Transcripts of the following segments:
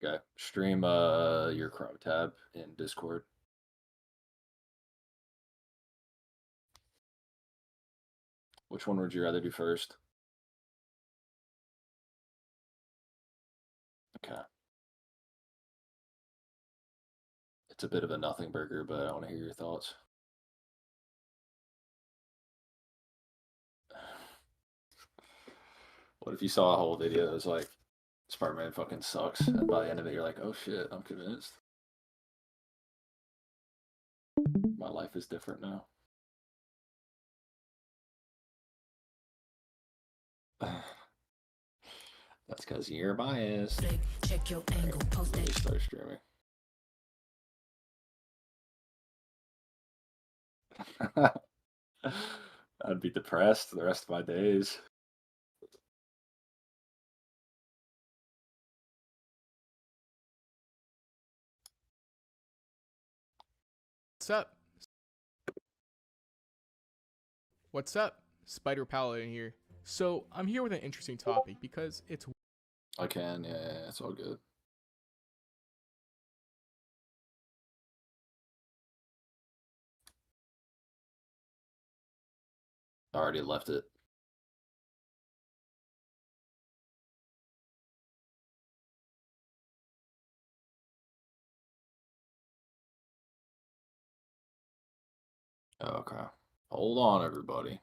Okay. Stream your Chrome tab in Discord. Which one would you rather do first? Okay. It's a bit of a nothing burger, but I want to hear your thoughts. What if you saw a whole video that was like, Spider-Man fucking sucks, and by the end of it, you're like, oh shit, I'm convinced. My life is different now. That's because you're biased. Check your angle, post Let me it. start streaming. I'd be depressed the rest of my days. What's up? What's up? Spider Paladin here. So I'm here with an interesting topic because it's I can, yeah, it's all good. I already left it. Okay. Hold on, everybody.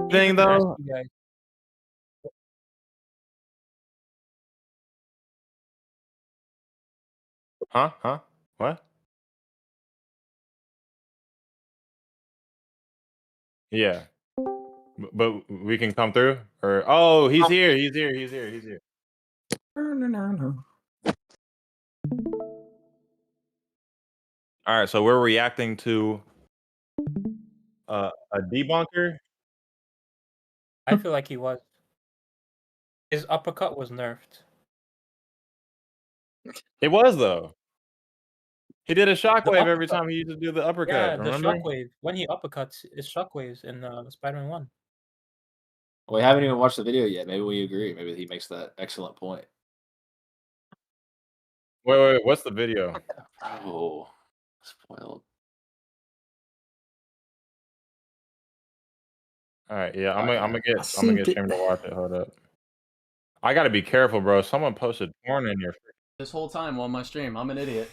Thing though. Huh? What? Yeah. But we can come through? Or oh, he's here. He's here. All right, so we're reacting to a debunker. I feel like he was. His uppercut was nerfed. It was though. He did a shockwave every uppercut. time he used to do the uppercut. Yeah, the remember? shockwave. When he uppercuts, it's shockwaves in Spider-Man 1. We haven't even watched the video yet. Maybe we agree. Maybe he makes that excellent point. Wait, what's the video? Oh, spoiled. All right, yeah, I'm gonna get seen Shame to watch it. Hold up. I gotta be careful, bro. Someone posted porn in your. This whole time on my stream, I'm an idiot.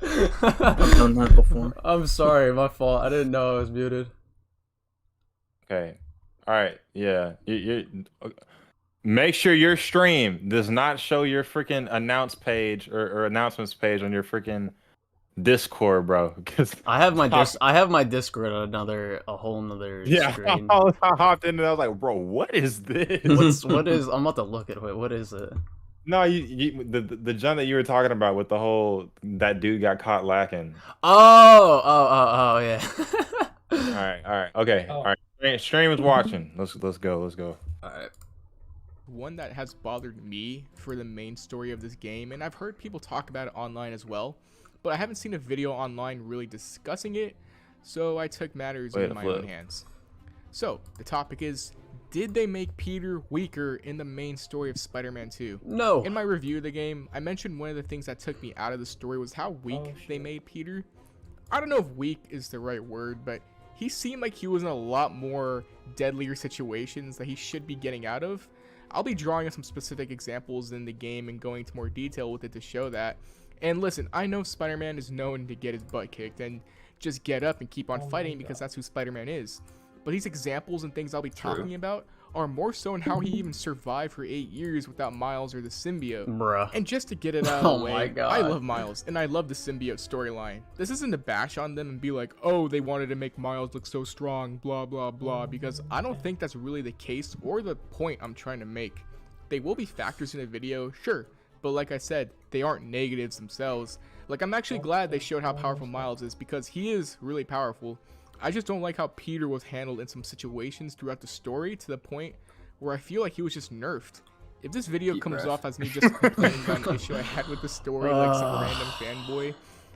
I've done that before. I'm sorry, my fault. I didn't know I was muted. Okay. All right. Yeah. You make sure your stream does not show your freaking announce page or announcements page on your freaking Discord, bro. Because I have my Discord on a whole nother screen. I hopped in and I was like, bro, what is this? What is? I'm about to look at it. What is it? No, the jump that you were talking about with the whole that dude got caught lacking. Oh, yeah. All right. Okay. Oh. All right. Stream is watching. Let's go. All right. one that has bothered me for the main story of this game, and I've heard people talk about it online as well, but I haven't seen a video online really discussing it, so I took matters in my own hands. So, the topic is, did they make Peter weaker in the main story of Spider-Man 2? No. In my review of the game, I mentioned one of the things that took me out of the story was how weak they made Peter. I don't know if weak is the right word, but he seemed like he was in a lot more deadlier situations that he should be getting out of. I'll be drawing some specific examples in the game and going into more detail with it to show that. And listen, I know Spider-Man is known to get his butt kicked and just get up and keep on fighting because that's who Spider-Man is. But these examples and things I'll be talking about are more so in how he even survived for 8 years without Miles or the symbiote. Bruh. And just to get it out of the way, my God. I love Miles, and I love the symbiote storyline. This isn't to bash on them and be like, oh, they wanted to make Miles look so strong, blah, blah, blah, because I don't think that's really the case or the point I'm trying to make. They will be factors in a video, sure, but like I said, they aren't negatives themselves. Like, I'm actually glad they showed how powerful Miles is, because he is really powerful. I just don't like how Peter was handled in some situations throughout the story to the point where I feel like he was just nerfed. If this video comes off as me just complaining about an issue I had with the story like some random fanboy,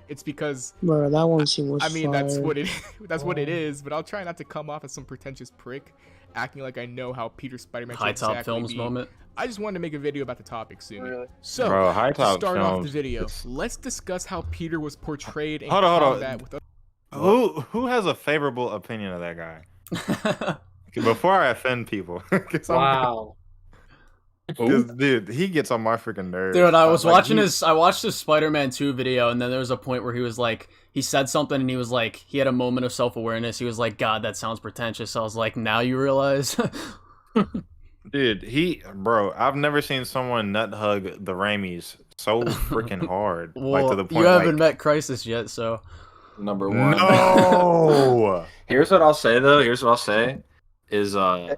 it's because Bro, that one scene was I mean that's fire. what it that's what it is. But I'll try not to come off as some pretentious prick, acting like I know how Peter Spider-Man should High top exactly films be. moment. I just wanted to make a video about the topic soon. So Bro, High to Top start off the Films video, is- let's discuss how Peter was portrayed in Hold on. combat with. Who has a favorable opinion of that guy? Before I offend people, Wow. Because, dude, he gets on my freaking nerves. Dude, I was Like, watching he- I watched his Spider-Man 2 video, and then there was a point where he was like, he said something, and he was like, he had a moment of self-awareness. He was like, God, that sounds pretentious. I was like, now you realize? Dude, bro, I've never seen someone nut hug the Raimis so freaking hard. Well, like to the point you haven't like, met Crisis yet, so. Number one. No. Here's what I'll say though. Here's what I'll say is I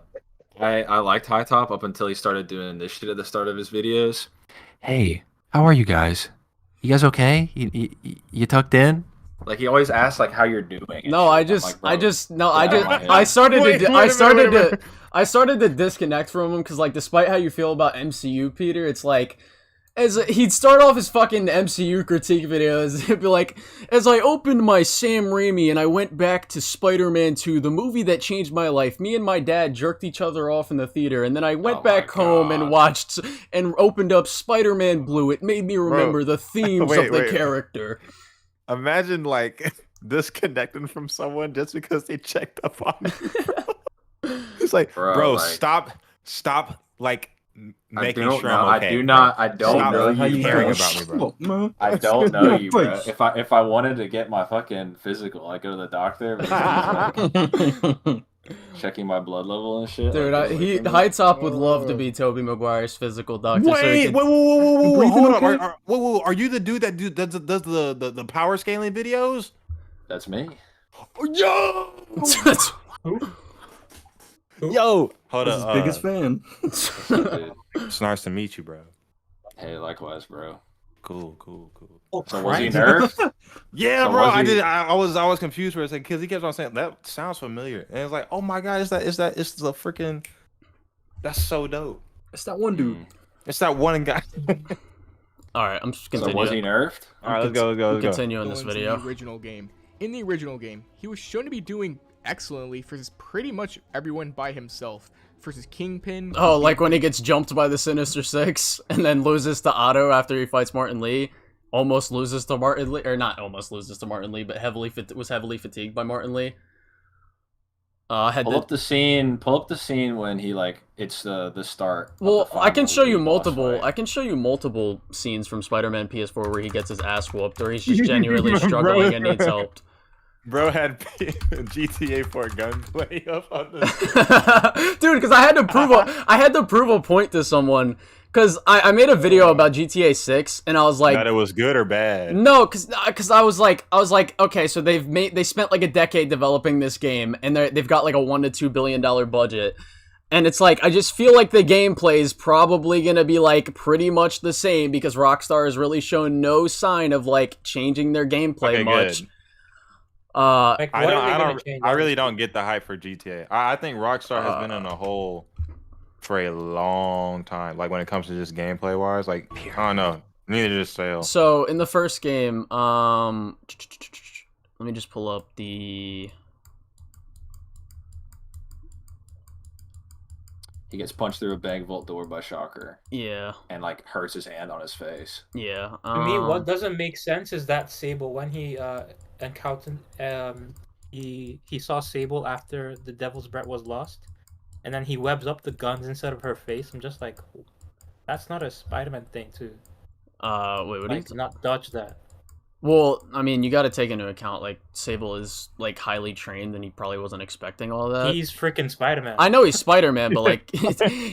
liked High Top up until he started doing this shit at the start of his videos. Hey, how are you guys? You guys okay? You tucked in? Like he always asks like how you're doing. and No, shit. I I'm just, like, bro, I get out of my head. I started Wait, to, wait a minute. I started to disconnect from him because, like, despite how you feel about MCU, Peter, it's like, he'd start off his fucking MCU critique videos, he'd be like, as I opened my Sam Raimi and I went back to Spider-Man 2, the movie that changed my life, me and my dad jerked each other off in the theater, and then I went Oh back my home and God. watched, and opened up Spider-Man Blue. It made me remember the themes Wait, of the wait. character. Imagine like disconnecting from someone just because they checked up on you. It's like, bro, like- stop, like making don't sure know. I'm okay. I do not. I don't Stop know How you, you caring bro. about me, bro. I don't know you, bro. Face. If I wanted to get my fucking physical, I go to the doctor. But he's, like, checking my blood level and shit. Dude, like, he like, High Top would love to be Tobey Maguire's physical doctor. so he Wait, could- whoa, Breathing hold up. okay? Whoa, are you the dude that does the power scaling videos? that's me. Yo, hold That's his up. biggest fan. Dude. It's nice to meet you, bro. Hey, likewise, bro. Cool. So was he nerfed? Yeah, So bro. was he- I was confused for a second because he kept on saying that sounds familiar, and it's like, oh my god, it's the freaking. That's so dope. It's that one dude. It's that one guy. All right, I'm just So was he continuing. nerfed? All right, let's go. Continue in this Going to video. the original game. In the original game, he was shown to be doing excellently versus pretty much everyone by himself. Versus Kingpin. Oh, like when he gets jumped by the Sinister Six and then loses to Otto after he fights Martin Lee. Almost loses to Martin Lee, or not almost loses to Martin Lee, but was heavily fatigued by Martin Lee. Pull up the scene when he like it's the start. of Well, the I can final show you boss multiple. fight. I can show you multiple scenes from Spider-Man PS4 where he gets his ass whooped, or he's just genuinely struggling and needs help. Bro had GTA 4 gunplay up on the. Dude, because I had to prove a point to someone. Because I made a video about GTA 6, and I was like, that it was good or bad. no, because I was like, okay, so they spent like a decade developing this game, and they've got like a $1 to $2 billion budget, and it's like I just feel like the gameplay is probably gonna be like pretty much the same because Rockstar has really shown no sign of like changing their gameplay Okay, much. good. Like, I what are they gonna don't. change? I really don't get the hype for GTA. I think Rockstar has been in a hole for a long time. Like when it comes to just gameplay wise, like I don't know. Neither does sales. So in the first game, let me just pull up the. He gets punched through a bank vault door by Shocker Yeah, and like hurts his hand on his face. yeah. To me, what doesn't make sense is that Sable, when he encountered, he saw Sable after the Devil's Breath was lost, and then he webs up the guns instead of her face. I'm just like, that's not a Spider-Man thing to wait, what do you? like not dodge that. Well, I mean, you got to take into account like Sable is like highly trained, and he probably wasn't expecting all that. He's freaking Spider-Man. I know he's Spider-Man, but like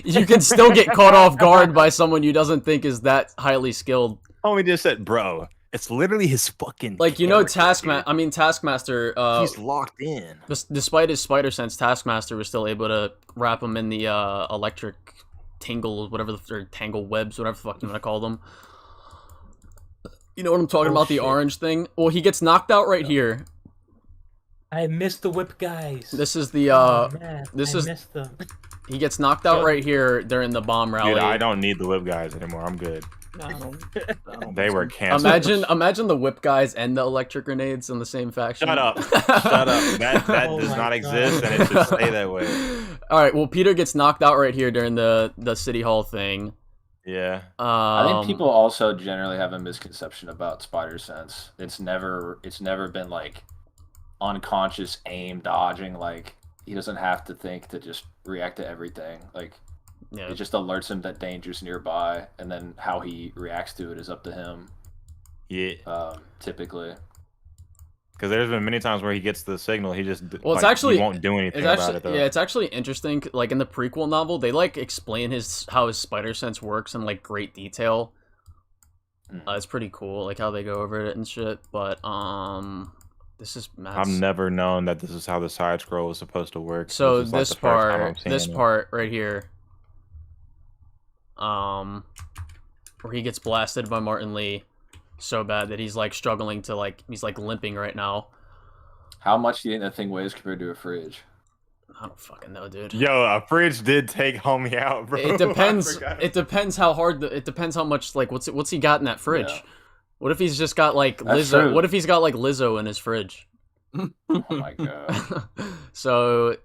you can still get caught off guard by someone you doesn't think is that highly skilled. Homie just said, bro, it's literally his fucking. Like, you know, character, Taskmaster. dude. He's locked in. Despite his spider sense, Taskmaster was still able to wrap him in the electric tingle, whatever or tangle webs, whatever the fuck you want to call them. You know what I'm talking about? The shit. orange thing. Well, he gets knocked out right here. I missed the whip guys. This is the Oh, man, this I is- missed them. he gets knocked out right here during the bomb rally. Dude, I don't need the whip guys anymore. I'm good. I don't They were think canceled. Imagine the whip guys and the electric grenades in the same faction. Shut up. Shut up. That Oh does my not God. exist, and it should stay that way. All right. Well, Peter gets knocked out right here during the city hall thing. Yeah. I think people also generally have a misconception about spider sense. It's never been like unconscious aim dodging. Like he doesn't have to think to just react to everything. Like Yeah. it just alerts him that danger's nearby, and then how he reacts to it is up to him. Yeah. Typically. Because there's been many times where he gets the signal, he just Well, it's like, actually he won't do anything It's actually about it though. yeah, it's actually interesting. Like in the prequel novel, they like explain how his spider sense works in like great detail. It's pretty cool, like how they go over it and shit. But this is I've never known that this is how the side scroll was supposed to work. So is like this the first time I'm part, seeing it. right here, where he gets blasted by Martin Lee so bad that he's like struggling to he's like limping right now. How much do you think that thing weighs compared to a fridge? I don't fucking know, dude. Yo, a fridge did take homie out, bro. It depends. It depends how hard. It depends how much. Like, what's he got in that fridge? Yeah. What if he's just got like That's Lizzo? true. What if he's got like Lizzo in his fridge? Oh my god. So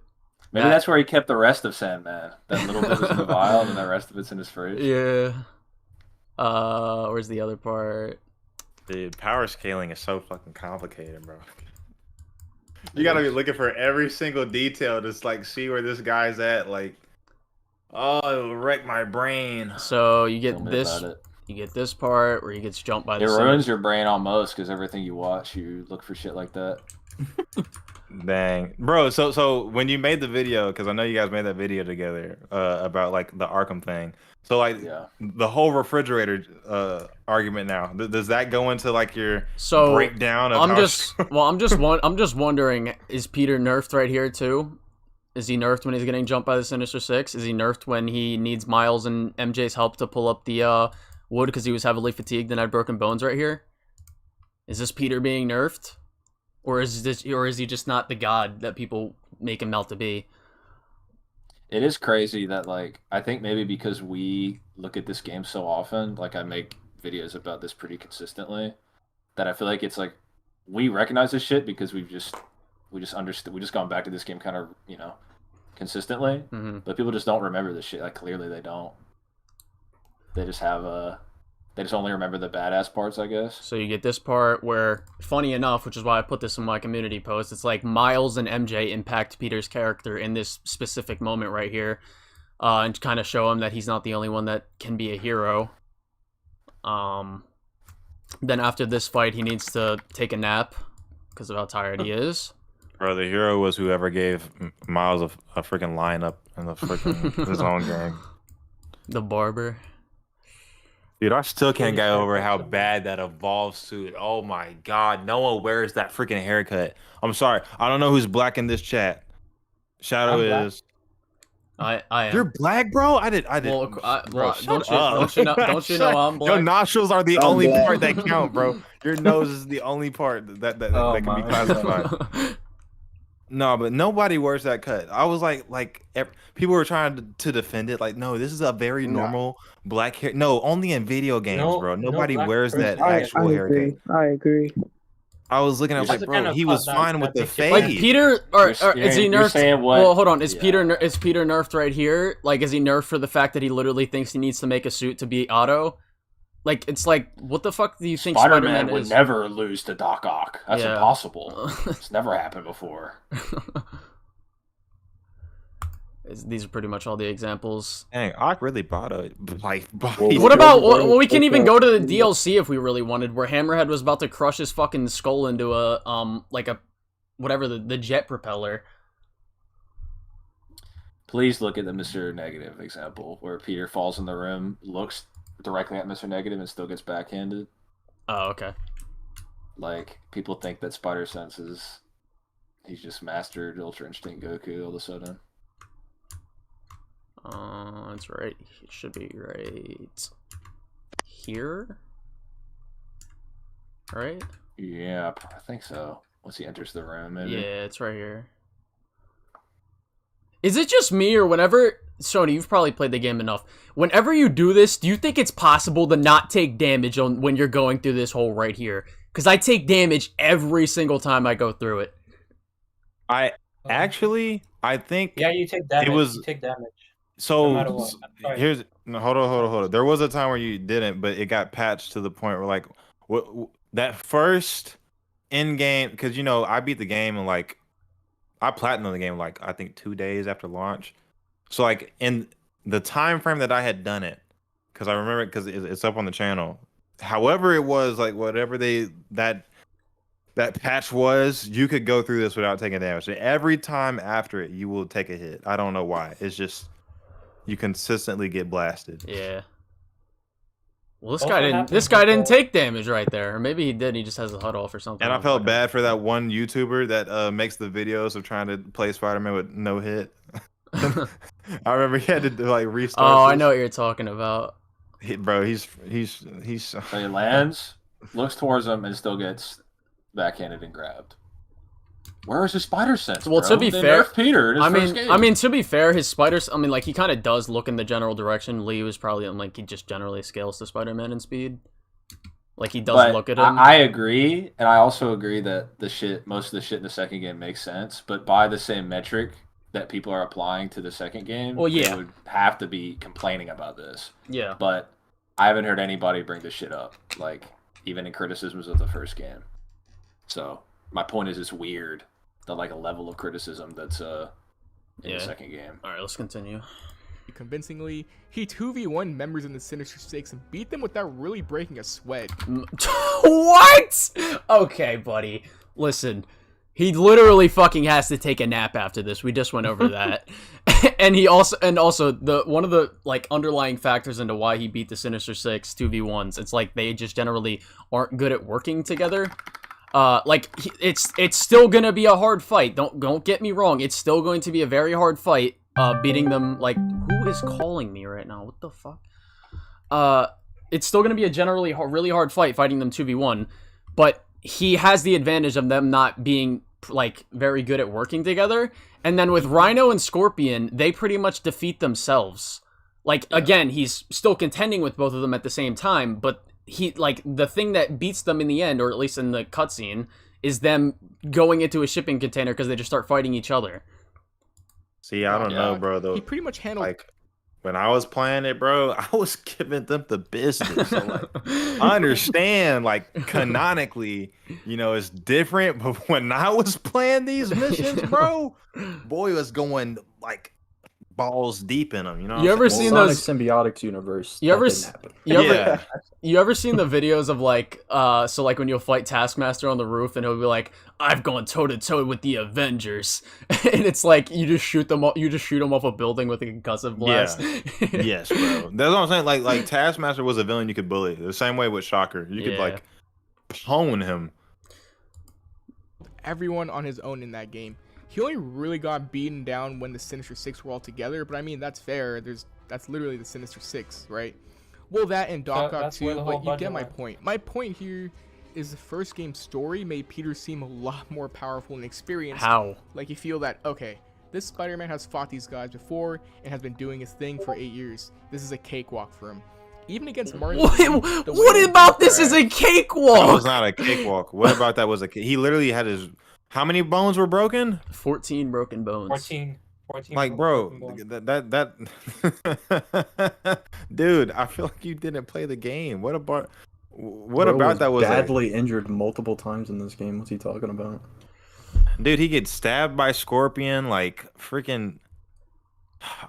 Maybe that's where he kept the rest of Sandman. That little bit was in the vial, and the rest of it's in his fridge. yeah. Where's the other part? Dude, power scaling is so fucking complicated, bro. You gotta be looking for every single detail to like see where this guy's at. Like, oh, it'll wreck my brain. So you Tell get me this. about it. You get this part where he gets jumped by It the. ruins your brain almost because everything you watch, you look for shit like that. Dang, bro. So when you made the video, because I know you guys made that video together about like the Arkham thing. So like Yeah. the whole refrigerator argument now, does that go into like your So breakdown of I'm how just I'm just wondering, is Peter nerfed right here too? Is he nerfed when he's getting jumped by the Sinister Six? Is he nerfed when he needs Miles and MJ's help to pull up the wood because he was heavily fatigued and had broken bones right here? Is this Peter being nerfed? Or is he just not the god that people make him out to be? It is crazy that like I think maybe because we look at this game so often, like I make videos about this pretty consistently, that I feel like it's like we recognize this shit because we just understood, we just gone back to this game kind of, you know, consistently. Mm-hmm. But people just don't remember this shit. Like clearly they don't. They just have they just only remember the badass parts, I guess. So you get this part where, funny enough, which is why I put this in my community post, it's like Miles and MJ impact Peter's character in this specific moment right here, and kind of show him that he's not the only one that can be a hero. Then after this fight, he needs to take a nap because of how tired he is. Bro, the hero was whoever gave Miles a freaking lineup in the freaking his own game. The barber. Dude, I still can't get over how bad that evolved suit. Oh my god, no one wears that freaking haircut. I'm sorry, I don't know who's black in this chat. Shadow I'm black. is. I am. You're black, bro. I did. Well, Bro, don't shut you up. don't you know I'm black? Your nostrils are the I'm only black. part that count, bro. Your nose is the only part that Oh can be my classified. No, but nobody wears that cut. I was people were trying to defend it. Like, no, this is a very normal black hair. No, only in video games, No, bro. no Nobody black wears that person. actual haircut. I agree. I was looking at, You're like, just bro, kind of he was thought fine that with the they fade. Like Peter, or is he you're nerfed? saying what- Well, hold on. Is Yeah. Peter nerfed right here? Like, is he nerfed for the fact that he literally thinks he needs to make a suit to be Otto? Like, it's like, what the fuck do you think Spider-Man Spider-Man would is? never lose to Doc Ock. That's Yeah. impossible. It's never happened before. These are pretty much all the examples. Dang, Ock really bought a like. Well, What about? Well, we can Okay. even go to the DLC if we really wanted, where Hammerhead was about to crush his fucking skull into a like a whatever the jet propeller. Please look at the Mr. Negative example where Peter falls in the room, looks directly at Mr. Negative, and still gets backhanded. Oh, okay. Like, people think that Spider Sense is. He's just mastered Ultra Instinct Goku all of a sudden. That's right. It should be right here. Right? Yeah, I think so. Once he enters the room, maybe. Yeah, it's right here. Is it just me, or whenever Sony, you've probably played the game enough. Whenever you do this, do you think it's possible to not take damage when you're going through this hole right here? Because I take damage every single time I go through it. I think Yeah, you take damage. was- You take damage. so. No matter what. Sorry. Here's no, hold on. There was a time where you didn't, but it got patched to the point where like that first in game, because I beat the game and like I platinum the game like I think 2 days after launch. So like in the time frame that I had done it, because I remember it because it's up on the channel. However, it was like whatever that patch was, you could go through this without taking damage. Every time after it, you will take a hit. I don't know why. It's just you consistently get blasted. Yeah. Well, this Also guy didn't. happens This guy didn't before- take damage right there, or maybe he did. He just has a HUD off or something. And I don't felt fucking- bad for that one YouTuber that makes the videos of trying to play Spider-Man with no hit. I remember he had to like restart. Oh, I this. know what you're talking about. Bro, he's So he lands, looks towards him, and still gets backhanded and grabbed. Where is his spider sense? Well, bro? to be They fair, nerfed Peter in his first game. I mean, to be fair, his spiders. I mean, like he kind of does look in the general direction. Lee was probably like he just generally scales to Spider-Man in speed. Like he does But look at him. I agree, and I also agree that most of the shit in the second game makes sense. But by the same metric that people are applying to the second game, Well, yeah. they would have to be complaining about this. Yeah. But I haven't heard anybody bring this shit up, like even in criticisms of the first game. So my point is, it's weird the like a level of criticism that's in Yeah. the second game. All right, let's continue. Convincingly, he 2v1 members in the Sinister Six and beat them without really breaking a sweat. What? Okay, buddy. Listen, he literally fucking has to take a nap after this. We just went over that. And also the one of the like underlying factors into why he beat the Sinister Six 2v1s, it's like they just generally aren't good at working together. It's still gonna be a hard fight. Don't get me wrong. It's still going to be a very hard fight. Beating them like who is calling me right now? What the fuck? It's still gonna be a generally really hard fight fighting them 2v1, but he has the advantage of them not being like very good at working together. And then with Rhino and Scorpion, they pretty much defeat themselves. Like again, he's still contending with both of them at the same time, but he like the thing that beats them in the end, or at least in the cutscene, is them going into a shipping container because they just start fighting each other. See, I don't know, Yeah. bro. Though, He pretty much handled like when I was playing it, bro, I was giving them the business. So, like, I understand, like canonically, it's different. But when I was playing these missions, bro, boy, it was going like balls deep in them. You know, You ever what I'm seen saying? those- Sonic Symbiotics universe. You that ever didn't s- happen. Yeah. You ever seen the videos of like so like when you'll fight Taskmaster on the roof and he'll be like, I've gone toe to toe with the Avengers, and it's like you just shoot them off a building with a concussive blast. Yes, bro. That's what I'm saying. Like Taskmaster was a villain you could bully. The same way with Shocker. You could Yeah. like pwn him. everyone on his own in that game. He only really got beaten down when the Sinister Six were all together, but I mean that's fair. That's literally the Sinister Six, right? Well, that and Doc Ock that's where too, the whole but you get budget my went. point. My point here is the first game story made Peter seem a lot more powerful and experienced. How? Like you feel that, okay, this Spider-Man has fought these guys before and has been doing his thing for 8 years. This is a cakewalk for him. Even against Martin. What, Lee, the what way- about this is a That cakewalk? was not a cakewalk. What about that was a? He literally had his. How many bones were broken? 14 broken bones. 14 Like, bro, that dude. I feel like you didn't play the game. What about? What Bro about that was badly injured multiple times in this game. What's he talking about? dude? He gets stabbed by Scorpion, like freaking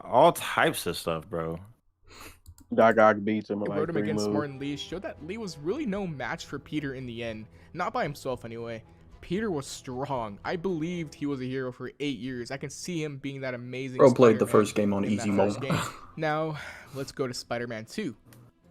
all types of stuff, bro. Doc Ock beats him in Rode like him 3 against moves. Martin Lee showed that Lee was really no match for Peter in the end. Not by himself anyway. Peter was strong. I believed he was a hero for 8 years. I can see him being that amazing. Bro played the Spider-Man first game on in easy that first mode. game. Now, let's go to Spider-Man 2.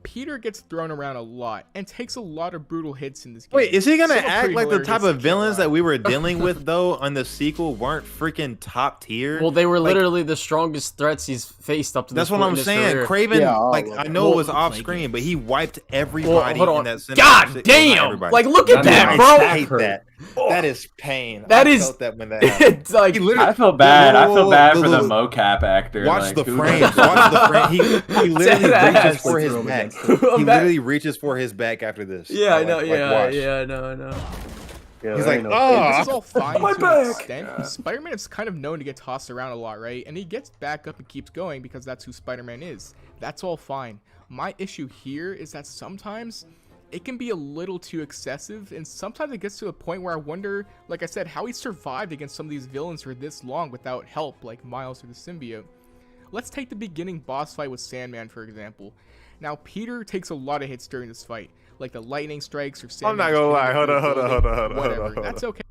Peter gets thrown around a lot and takes a lot of brutal hits in this game. Wait, is he gonna Some are act pretty like the hilarious, type I of can't villains lie. that we were dealing with though on the sequel weren't freaking top tier? Well, they were Like, literally the strongest threats he's faced up to this that's what point I'm in his saying. career. Craven, Yeah, all like of I them. know it was Well, off screen, but he wiped Well, everybody hold on. in that cinematic. God Well, not damn! everybody. Like, look at None of that, them. bro. I hate that. That is pain. That I is- felt that when that happened. It's like, He literally, I feel bad. I feel bad for the look, mocap actor. Watch like, the who frames. does Watch the that? frame. He literally Dead reaches ass. for his Throw him back. against He I'm back- literally reaches for his back after this. yeah, I Like- know, like, yeah, watch. yeah, I know. Yeah, He's there like, ain't no- oh, This is all fine My to back. an extent. Spider-Man is kind of known to get tossed around a lot, right? And he gets back up and keeps going because that's who Spider-Man is. That's all fine. My issue here is that sometimes it can be a little too excessive, and sometimes it gets to a point where I wonder, like I said, how he survived against some of these villains for this long without help, like Miles or the symbiote. Let's take the beginning boss fight with Sandman, for example. Now, Peter takes a lot of hits during this fight, like the lightning strikes or Sandman. not gonna lie. Hold on. Whatever. That's okay.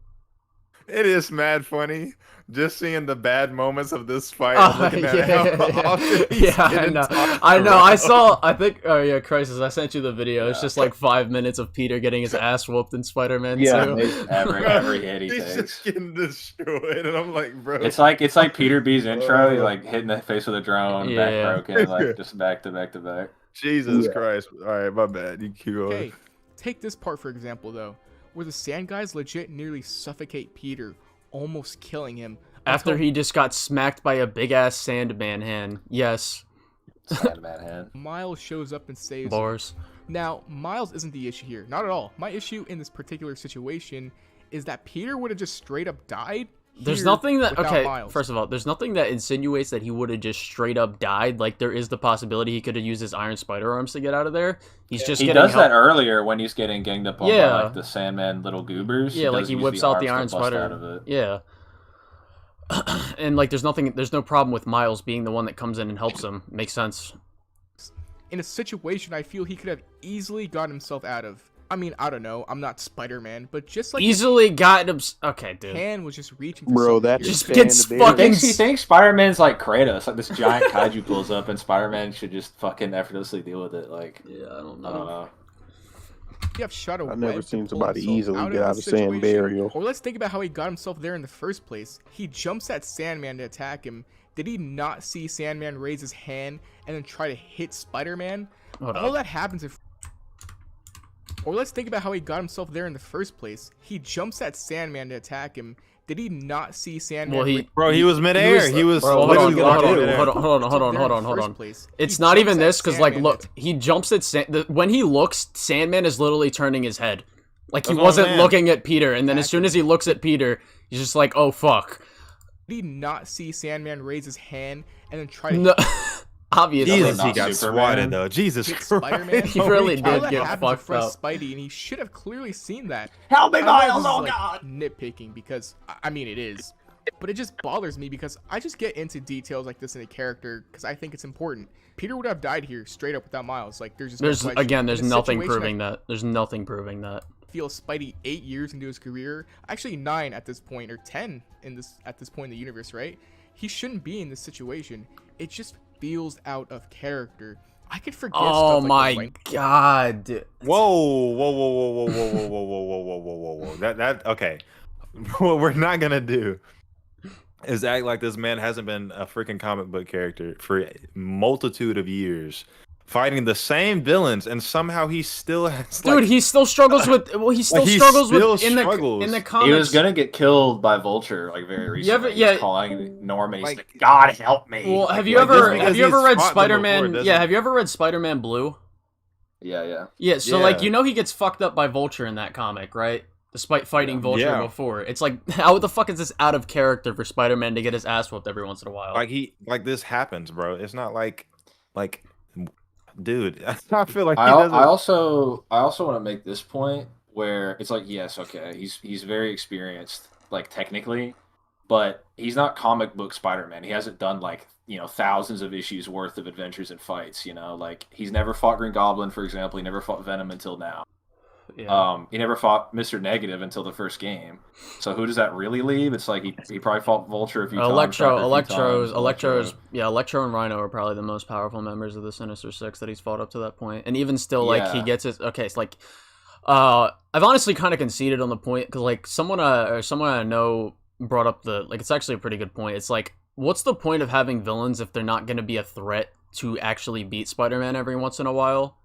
It is mad funny just seeing the bad moments of this fight. Oh, and looking at yeah, how often he's yeah, I getting know. tossed I know. I around. saw. I think. Oh yeah, Crisis. I sent you the video. It's just like 5 minutes of Peter getting his ass whooped in Spider-Man Yeah, 2. Every hit he He's takes. just getting destroyed, and I'm like, bro. It's like Peter B's intro. He like hitting the face with a drone, Yeah. back broken, like just back to back to back. Jesus Yeah. Christ. All right, my bad. You keep going. Okay, take this part for example though, where the sand guys legit nearly suffocate Peter, almost killing him. After until he just got smacked by a big ass Sandman hand. Yes, Sandman hand. Miles shows up and saves him. bars. Now, Miles isn't the issue here, not at all. My issue in this particular situation is that Peter would have just straight up died. There's here nothing that. without Okay, Miles. first of all, there's nothing that insinuates that he would have just straight up died. Like there is the possibility he could have used his Iron Spider arms to get out of there. He's just He getting does help. that earlier when he's getting ganged up on Yeah. by like the Sandman little goobers. Yeah, like does he use whips out the Iron arms to bust Spider. out of it. Yeah. And like there's no problem with Miles being the one that comes in and helps him. Makes sense. In a situation I feel he could have easily gotten himself out of. I mean, I don't know. I'm not Spider-Man, but just like Easily got him. Okay, his dude. hand was just reaching for Bro, something that here. Just stand gets there. fucking- He thinks Spider-Man's like Kratos, like this giant kaiju pulls up, and Spider-Man should just fucking effortlessly deal with it. Like, Yeah, I don't I don't know. You have shot a I've never web to seen pull somebody himself easily out get of out of the sand situation. burial. Or let's think about how he got himself there in the first place. He jumps at Sandman to attack him. Did he not see Sandman raise his hand and then try to hit Spider-Man? Hold All up. that happens if... Or let's think about how he got himself there in the first place. He jumps at Sandman to attack him. Did he not see Sandman? Well, he- raise Bro, he was midair. He was Bro, hold literally on, hold locked on, in midair. hold on, hold on, himself hold on, there hold in on, the hold first on. place? It's He not even jumps at this because, like, Sandman look, to- he jumps at when he looks, Sandman is literally turning his head. Like, he That's what I'm wasn't saying. looking at Peter, and then as soon as he looks at Peter, he's just like, oh, fuck. Did he not see Sandman raise his hand and then try to No, obviously. Jesus, not he got Superman. swatted though. Jesus hit Christ. Spider-Man? He really All did that get happens in fucked front of up. Spidey, and he should have clearly seen that. Help me, I know Miles! this is, Oh like, God! nitpicking because I mean it is, but it just bothers me because I just get into details like this in a character because I think it's important. Peter would have died here straight up without Miles. Like there's just no There's, question. again, there's In a nothing situation, proving that. There's nothing proving that. I feel Spidey 8 years into his career, actually 9 at this point, or 10 at this point in the universe, right? He shouldn't be in this situation. It just feels out of character. I could forget. Oh stuff like my the rank- god. dude. Whoa. That okay. What we're not gonna do is act like this man hasn't been a freaking comic book character for a multitude of years, fighting the same villains, and somehow he still has. Dude, he still struggles with. Well, he still he struggles still with in the struggles. comics. He was gonna get killed by Vulture like very recently. ever- yeah. He's calling Norman. He's Like- like, God help me. Well, Like, have you like, just ever because have you ever he's read fought them Spider-Man? before doesn't- Yeah, have you ever read Spider-Man Blue? Yeah. Yeah, so like Yeah. you know he gets fucked up by Vulture in that comic, right? Despite fighting Vulture Yeah. before. It's like how the fuck is this out of character for Spider-Man to get his ass whooped every once in a while? like this happens, bro. It's not like, dude. I feel like he I doesn't. also want to make this point where it's like, yes, okay, he's very experienced, like technically, but he's not comic book Spider-Man. He hasn't done like, you know, thousands of issues worth of adventures and fights. You know, like he's never fought Green Goblin, for example. He never fought Venom until now. Yeah. He never fought Mr. Negative until the first game. So who does that really leave? It's like he probably fought Vulture a few times. Shocker a few times, Electro and Rhino are probably the most powerful members of the Sinister Six that he's fought up to that point. And even still, like, he Yeah. gets it. Okay, it's like, I've honestly kind of conceded on the point because, like, someone I know brought up it's actually a pretty good point. It's like, what's the point of having villains if they're not going to be a threat to actually beat Spider-Man every once in a while?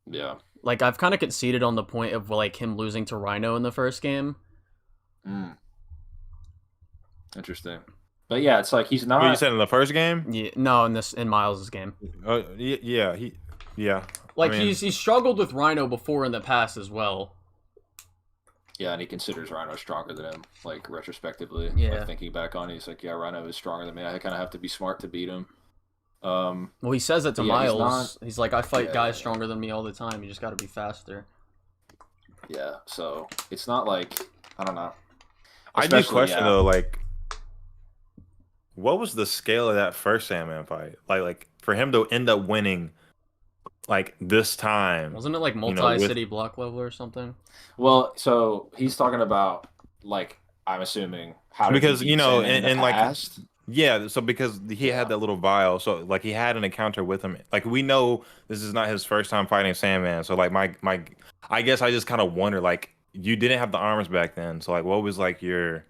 Yeah. Like, I've kind of conceded on the point of, like, him losing to Rhino in the first game. Interesting. But yeah, it's like he's not. What you said in the first game? Yeah, no, in Miles' game. Yeah. Like, I mean- he's struggled with Rhino before in the past as well. Yeah, and he considers Rhino stronger than him, like, retrospectively. Yeah. Like, thinking back on it, he's like, yeah, Rhino is stronger than me. I kind of have to be smart to beat him. Well, he says it to Yeah, he's Miles. He's like, I fight Yeah. guys stronger than me all the time. You just got to be faster. Yeah, so it's not like, I don't know. I do Especially, question yeah. though, like, what was the scale of that first Sandman fight? Like for him to end up winning, like this time. Wasn't it like know, multi-city block level or something? Well, so he's talking about, like, I'm assuming how did he Because, beat you know, Sandman in the and like, past? yeah, so because he Yeah. had that little vial, so like he had an encounter with him. Like we know this is not his first time fighting Sandman, so like my I guess I just kind of wonder, like, you didn't have the arms back then, so like what was like your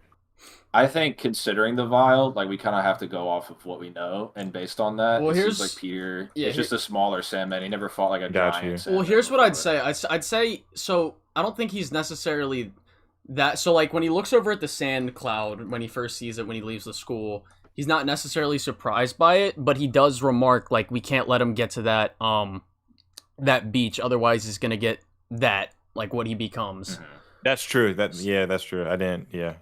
I think considering the vial, like, we kind of have to go off of what we know, and based on that, Well, it seems here's- like Peter. yeah, it's just a smaller Sandman. He never fought like a Got giant. you. Sandman Well, here's what I'd before. say. I'd say, so I don't think he's necessarily that. So, like, when he looks over at the sand cloud, when he first sees it, when he leaves the school, he's not necessarily surprised by it, but he does remark, like, we can't let him get to that beach, otherwise he's gonna get that, like, what he becomes. That's true. That's true. I didn't. Yeah,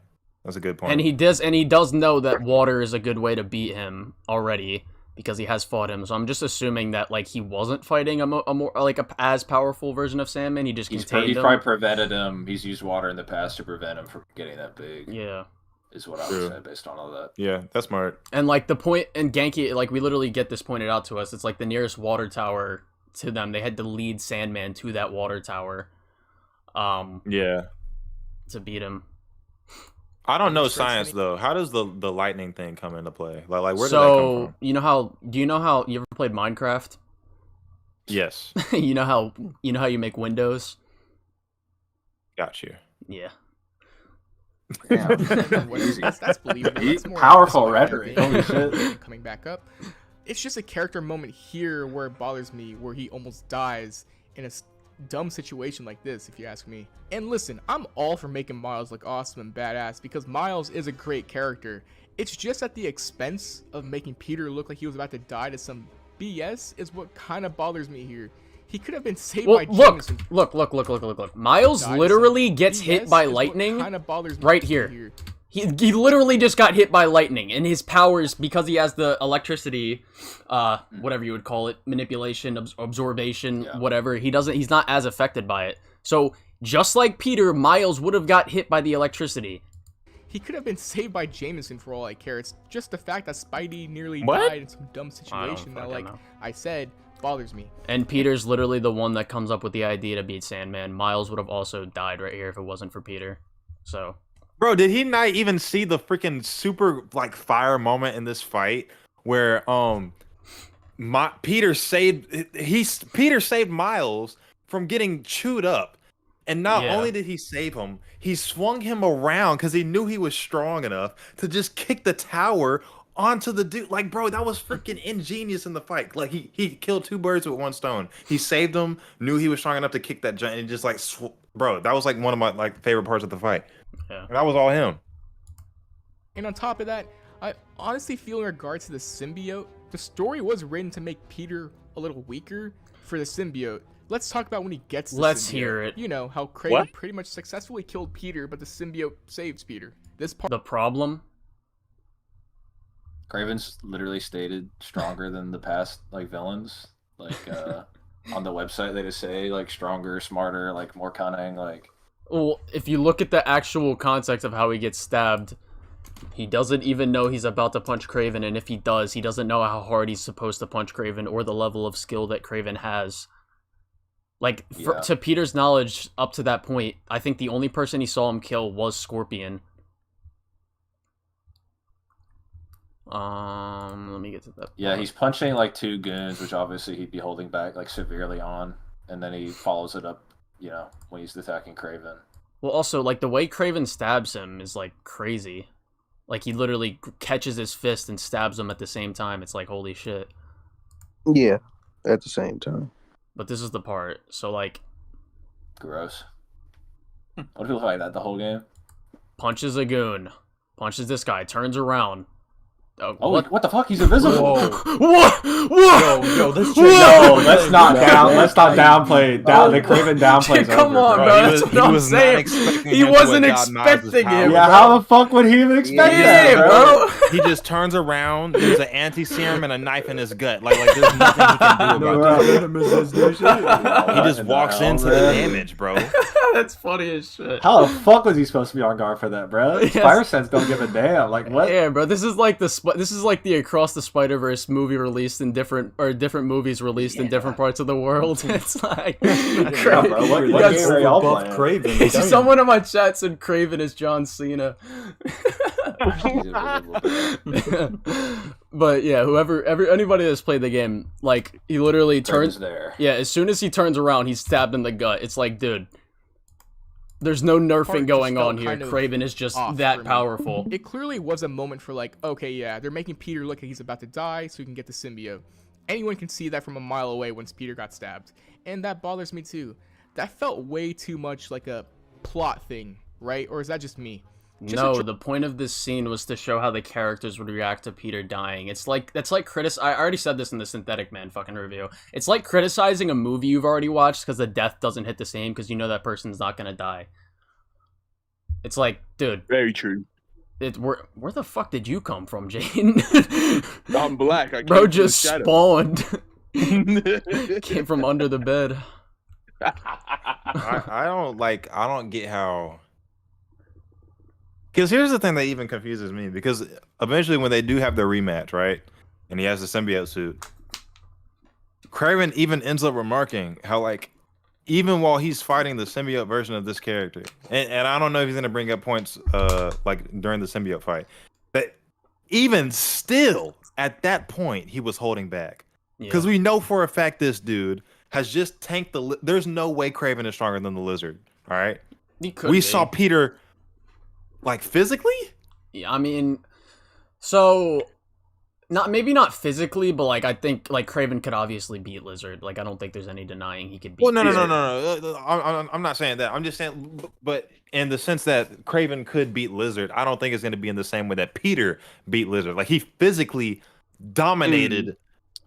that's a good point. And he does know that water is a good way to beat him already because he has fought him. So I'm just assuming that, like, he wasn't fighting a more like a as powerful version of Sandman. He just He's contained him. probably prevented him. He's used water in the past to prevent him from getting that big. Yeah. Is what I True. would say based on all that. Yeah, that's smart. And, like, the point in Genki, like, we literally get this pointed out to us. It's like the nearest water tower to them. They had to lead Sandman to that water tower, Yeah, to beat him. I don't know Interesting. science though. How does the lightning thing come into play? Like where did that come So from? do you know how you ever played Minecraft? Yes, you know how you make windows? got you. Yeah. That's believable. That's more Powerful that's rhetoric. better. Holy shit. Coming back up, it's just a character moment here where it bothers me, where he almost dies in a dumb situation like this, if you ask me. And listen, I'm all for making Miles look awesome and badass because Miles is a great character. It's just at the expense of making Peter look like he was about to die to some BS is what kind of bothers me here. He could have been saved Well, by look. Jameson. Miles Died to literally some gets BS hit by is what lightning kinda bothers me right here. He literally just got hit by lightning, and his powers, because he has the electricity, whatever you would call it, manipulation, absorption, Yeah. whatever. He's not as affected by it. So just like Peter, Miles would have got hit by the electricity. He could have been saved by Jameson for all I care. It's just the fact that Spidey nearly What? died in some dumb situation that, fucking like know. I said, bothers me. And Peter's literally the one that comes up with the idea to beat Sandman. Miles would have also died right here if it wasn't for Peter. So Bro, did he not even see the freaking super like fire moment in this fight where Peter saved Miles from getting chewed up. And not Yeah. only did he save him, he swung him around because he knew he was strong enough to just kick the tower onto the dude. Like, bro, that was freaking ingenious in the fight. Like, he killed two birds with one stone. He saved him, knew he was strong enough to kick that giant, and just like, bro, that was like one of my like favorite parts of the fight. Yeah. And that was all him. And on top of that, I honestly feel in regards to the symbiote, the story was written to make Peter a little weaker for the symbiote. Let's talk about when he gets the Let's symbiote. hear it. You know, how Kraven What? pretty much successfully killed Peter, but the symbiote saves Peter. This part the problem, Craven's literally stated stronger than the past like villains. Like on the website they just say like stronger, smarter, like more cunning, like well, if you look at the actual context of how he gets stabbed, he doesn't even know he's about to punch Kraven, and if he does, he doesn't know how hard he's supposed to punch Kraven or the level of skill that Kraven has. Like, Yeah. to Peter's knowledge, up to that point, I think the only person he saw him kill was Scorpion. Let me get to that. Yeah, he's punching like 2 goons, which obviously he'd be holding back like severely on, and then he follows it up, when he's attacking Craven. Well, also, like, the way Craven stabs him is, like, crazy. Like, he literally catches his fist and stabs him at the same time. It's like, holy shit. Yeah, at the same time. But this is the part. So, like, Gross. What if he look like that the whole game? punches a goon. Punches this guy. Turns around. Oh, what the fuck? He's invisible. What? Yo, this No, let's not downplay. The Craven downplays. Come on, Bro, bro. he That's was- what he I'm was not saying. expecting He him to wasn't what God Miles' expecting power. him. Yeah, how the fuck would he even expect Yeah, that, bro. He just turns around. There's an anti-serum and a knife in his gut. Like there's nothing he can do about that. He just walks into the damage, bro. That's funny as shit. How the fuck was he supposed to be on guard for that, bro? Yes. Fire Sense don't give a damn. Like what? Yeah, bro. This is like the Across the Spider-Verse movie released in different movies released in different parts of the world. It's like, Yeah, bro. What You game got are y'all playing? Craven. someone in my chat said Craven is John Cena. He's invisible, bro. But yeah, anybody that's played the game, like, he literally Craven's turns. there. Yeah, as soon as he turns around, he's stabbed in the gut. It's like, dude, there's no Part nerfing just going felt on here. kind of Craven is just off that for me. powerful. It clearly was a moment for like, okay, yeah, they're making Peter look like he's about to die so he can get the symbiote. Anyone can see that from a mile away once Peter got stabbed. And that bothers me too. That felt way too much like a plot thing, right? Or is that just me? No, the point of this scene was to show how the characters would react to Peter dying. That's like I already said this in the Synthetic Man fucking review. It's like criticizing a movie you've already watched because the death doesn't hit the same because you know that person's not gonna die. It's like, dude, Very true. where the fuck did you come from, Jane? I'm black. I Bro came from just the shadow. spawned. Came from under the bed. I don't get how. Because here's the thing that even confuses me. Because eventually, when they do have their rematch, right, and he has the symbiote suit, Kraven even ends up remarking how, like, even while he's fighting the symbiote version of this character, and I don't know if he's gonna bring up points, like during the symbiote fight, but even still, at that point, he was holding back. Because we know for a fact this dude has just tanked the. There's no way Kraven is stronger than the lizard. All right, we saw Peter. Like physically? Yeah, I mean, so maybe not physically, but like I think like Kraven could obviously beat Lizard. Like I don't think there's any denying he could beat. Well, no. Lizard. I'm not saying that. I'm just saying, but in the sense that Kraven could beat Lizard, I don't think it's going to be in the same way that Peter beat Lizard. Like he physically dominated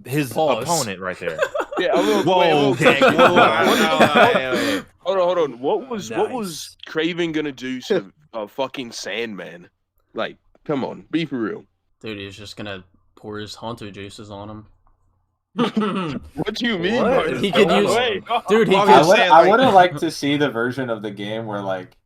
his opponent right there. Yeah, I'm gonna, Whoa, wait, okay. hold on. What was Craven gonna do to fucking Sandman? Like, come on, be for real. Dude, he's just gonna pour his Honto juices on him. What do you mean? What? by He could that? use- Wait. Dude, he I would have liked to see the version of the game where like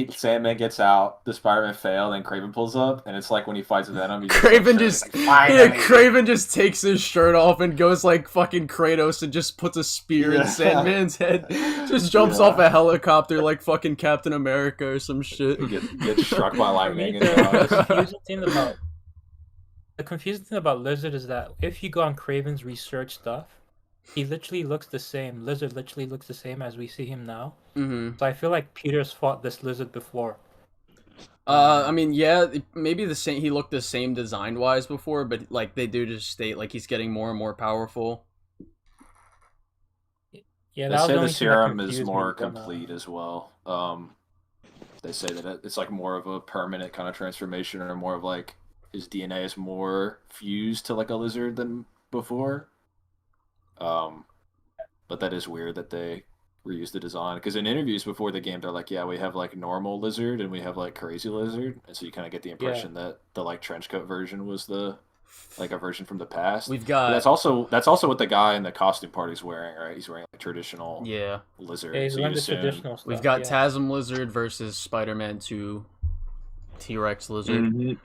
Sandman gets out, the Spider-Man fail, and Kraven pulls up, and it's like when he fights Venom. Kraven just Kraven just takes his shirt off and goes like fucking Kratos and just puts a spear in Sandman's head. Just jumps off a helicopter like fucking Captain America or some shit. Gets struck by lightning. The confusing thing about Lizard is that if you go on Kraven's research stuff, he literally looks the same. Lizard literally looks the same as we see him now. Mm-hmm. So I feel like Peter's fought this Lizard before. I mean, yeah, maybe the same. He looked the same design-wise before, but like they do just state like he's getting more and more powerful. Yeah, They that was say the the only thing that serum is confused me, more but, complete as well. They say that it's like more of a permanent kind of transformation, or more of like his DNA is more fused to like a lizard than before. But that is weird that they reused the design, because in interviews before the game they're like, yeah, we have like normal lizard and we have like crazy lizard, and so you kind of get the impression that the like trench coat version was the like a version from the past. We've got But that's also what the guy in the costume party's wearing, right? He's wearing like traditional lizard. Yeah, he's so wearing you'd the assume- traditional stuff. we've got yeah. Tasm Lizard versus Spider-Man 2 T-Rex Lizard. Mhm.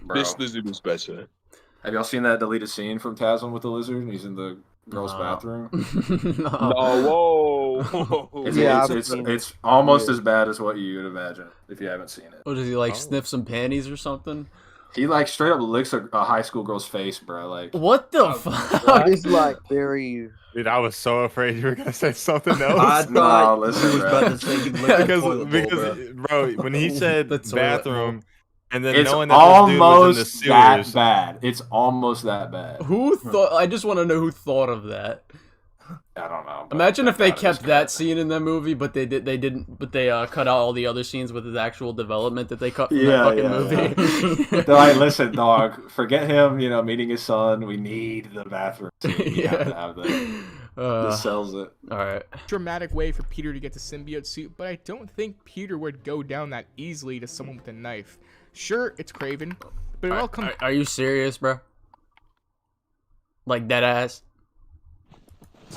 Bro. This lizard was better. Have y'all seen that deleted scene from Tasm with the lizard? He's in the girls' bathroom. No. No, whoa. It's, Yeah, it's, I've it's, seen it's almost Yeah. as bad as what you would imagine if you haven't seen it. What does he like? Oh. Sniff some panties or something? He like straight up licks a high school girl's face, bro. Like What the fuck? It's like very. Dude, I was so afraid you were gonna say something I else. thought listen, he was bro. about to say he'd lick a because toilet bowl, bro. bro, when he said The toilet bathroom, and then it's knowing that this dude was in the almost that sewers, bad. It's almost that bad. Who thought? I just want to know who thought of that. I don't know. but Imagine if they thank God it was kept that good. scene in the movie, but they didn't. But they cut out all the other scenes with his actual development that they cut from Yeah, that fucking yeah, movie. They're like, listen, dog, forget him, meeting his son. We need the bathroom scene. We have to have that. This sells it. All right. Dramatic way for Peter to get the symbiote suit, but I don't think Peter would go down that easily to someone with a knife. Sure, it's Kraven, but it all comes Are you serious, bro? Like dead ass?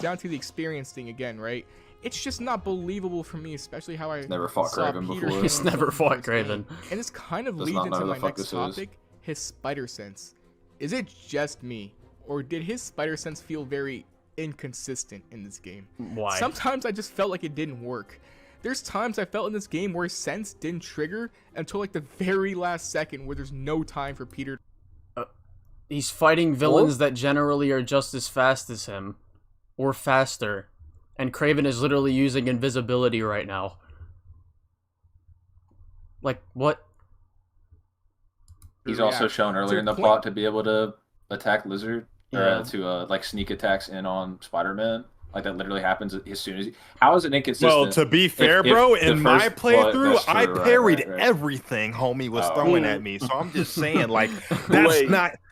down to the experience thing again, right? It's just not believable for me, especially how I Never fought saw Kraven Peter before. He's handle never himself in fought the first Kraven. game. And this kind of Does leads not know into who my the fuck next this is. topic, his spider sense. Is it just me, or did his spider sense feel very inconsistent in this game? Why? Sometimes I just felt like it didn't work. There's times I felt in this game where sense didn't trigger until like the very last second where there's no time for Peter. He's fighting villains that generally are just as fast as him, or faster. And Kraven is literally using invisibility right now. Like, what? He's react. also shown earlier To in the a point- plot to be able to attack Lizard, or Yeah. to like sneak attacks in on Spider-Man. Like that literally happens as soon as. How is it inconsistent? well, to be fair, if bro, the in my first- well, playthrough, that's true, I right, parried right. everything homie was Oh. throwing at me. So I'm just saying, like, that's Wait.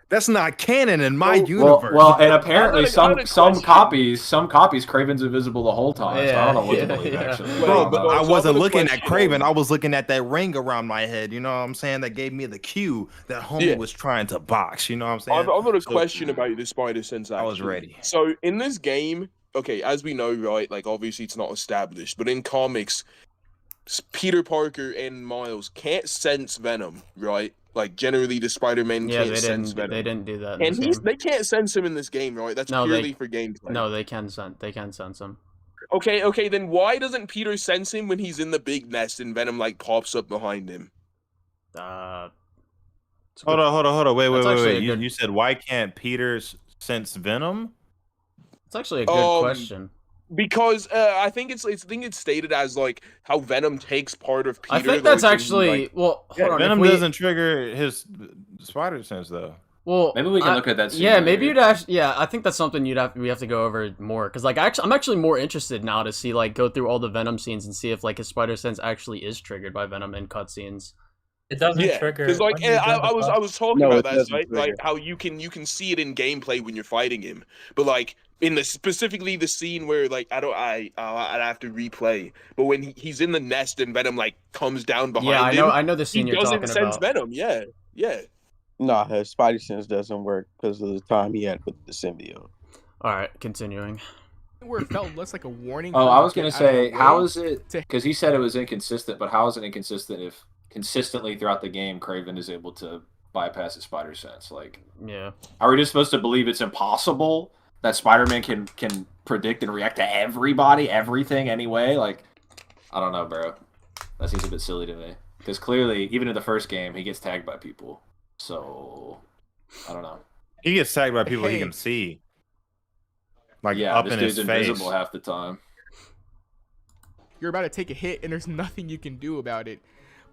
that's not canon in my Well, universe. Well, and apparently I got a some question. copies Kraven's invisible the whole time. So I don't know what Yeah, to believe yeah. actually. Wait, Bro, I but don't know. I so I've wasn't got a looking at question. Kraven. I was looking at that ring around my head. You know what I'm saying? That gave me the cue that homie Yeah. was trying to box. You know what I'm saying? I've got a So- question about the spider sense. I was actually. ready. So in this game, okay, as we know, right? Like obviously it's not established, but in comics, Peter Parker and Miles can't sense Venom, right? Like generally, the Spider-Man Yeah, can't sense Venom. they didn't do that in And this game. they can't sense him in this game, right? That's No, purely for gameplay. No, they can sense him. Okay, then why doesn't Peter sense him when he's in the big nest and Venom like pops up behind him? It's a Hold good- on. Wait. That's actually a You, good- you said why can't Peter sense Venom? It's actually a good Um, question. Because I think it's stated as like how Venom takes part of Peter. I think that's like, when he, actually like- well. Hold on, Venom if we, doesn't trigger his spider sense though. Well, Maybe we can look at that scene Yeah, maybe later. you'd actually. Yeah, I think that's something we have to go over more because like I'm actually more interested now to see like go through all the Venom scenes and see if like his spider sense actually is triggered by Venom in cutscenes. It doesn't Yeah, trigger. because like when you I jump was across- talking No, about it that, doesn't right? Like trigger. how you can see it in gameplay when you're fighting him, but like in the specifically the scene where like I'd have to replay, but when he's in the nest and Venom like comes down behind Yeah, him, I know the he scene you're doesn't talking sense about. Venom. Yeah. Nah, his Spidey sense doesn't work because of the time he had with the symbiote. All right, continuing. Where it felt less like a warning. Oh, for him I to was gonna get out of say, the how way. is it? to- Because he said it was inconsistent, but how is it inconsistent if consistently throughout the game, Kraven is able to bypass his spider sense? Like, Yeah. are we just supposed to believe it's impossible that Spider-Man can predict and react to everybody, everything, anyway? Like, I don't know, bro. That seems a bit silly to me. Because clearly, even in the first game, he gets tagged by people. So, I don't know. He gets tagged by people he Hey. can see, like Yeah, up this in dude's his face. invisible half the time. You're about to take a hit and there's nothing you can do about it.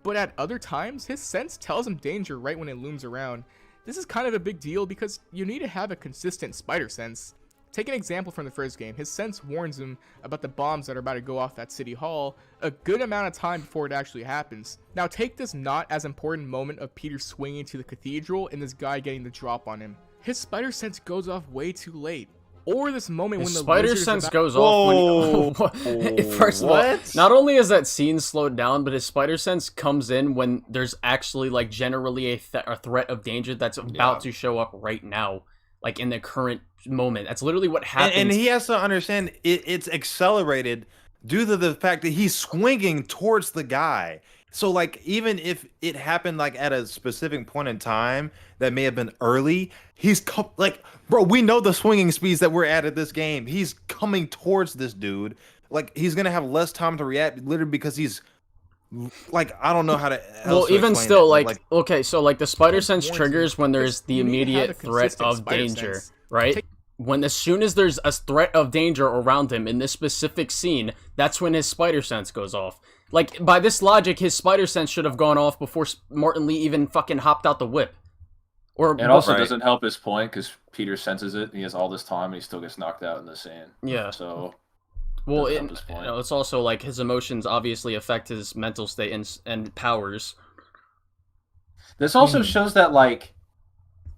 But at other times, his sense tells him danger right when it looms around. This is kind of a big deal because you need to have a consistent spider sense. Take an example from the first game. His sense warns him about the bombs that are about to go off that city hall a good amount of time before it actually happens. Now take this not as important moment of Peter swinging to the cathedral and this guy getting the drop on him. His spider sense goes off way too late. Or this moment His when the spider lizard's sense about- goes off Whoa. when first of all, What? not only is that scene slowed down, but his spider sense comes in when there's actually like generally a threat of danger that's about Yeah. to show up right now, like in the current moment. That's literally what happens. And he has to understand it's accelerated due to the fact that he's swinging towards the guy. So like even if it happened like at a specific point in time that may have been early, like bro, we know the swinging speeds that we're at this game. He's coming towards this dude. Like he's gonna have less time to react, literally because he's like I don't know how to. Well, even explain still, it, like okay, so like the spider sense warns triggers you. when there's the You need to have immediate a threat consistent of spider danger, sense. right? When as soon as there's a threat of danger around him in this specific scene, that's when his spider sense goes off. Like by this logic, his spider sense should have gone off before Martin Lee even fucking hopped out the whip. Or It also Right. doesn't help his point because Peter senses it and he has all this time and he still gets knocked out in the scene. yeah. So Well, doesn't it, help his point. it's also like his emotions obviously affect his mental state and powers. this also shows that like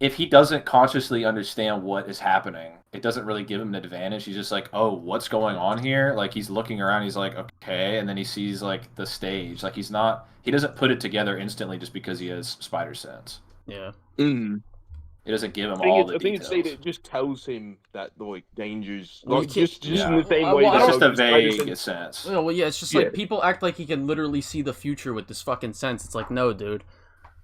if he doesn't consciously understand what is happening, it doesn't really give him an advantage. He's just like, oh, what's going on here? Like he's looking around, he's like, okay, and then he sees like the stage. Like he doesn't put it together instantly just because he has spider sense. Yeah. Mm. It doesn't give him I think all it's, the I think it's details. that it just tells him that like dangers, Well, like you just can't- in the same Well, way. I that It's don't- just a Logan's spider vague sense- sense. Well, yeah, it's just Yeah. like people act like he can literally see the future with this fucking sense. It's like, no, dude.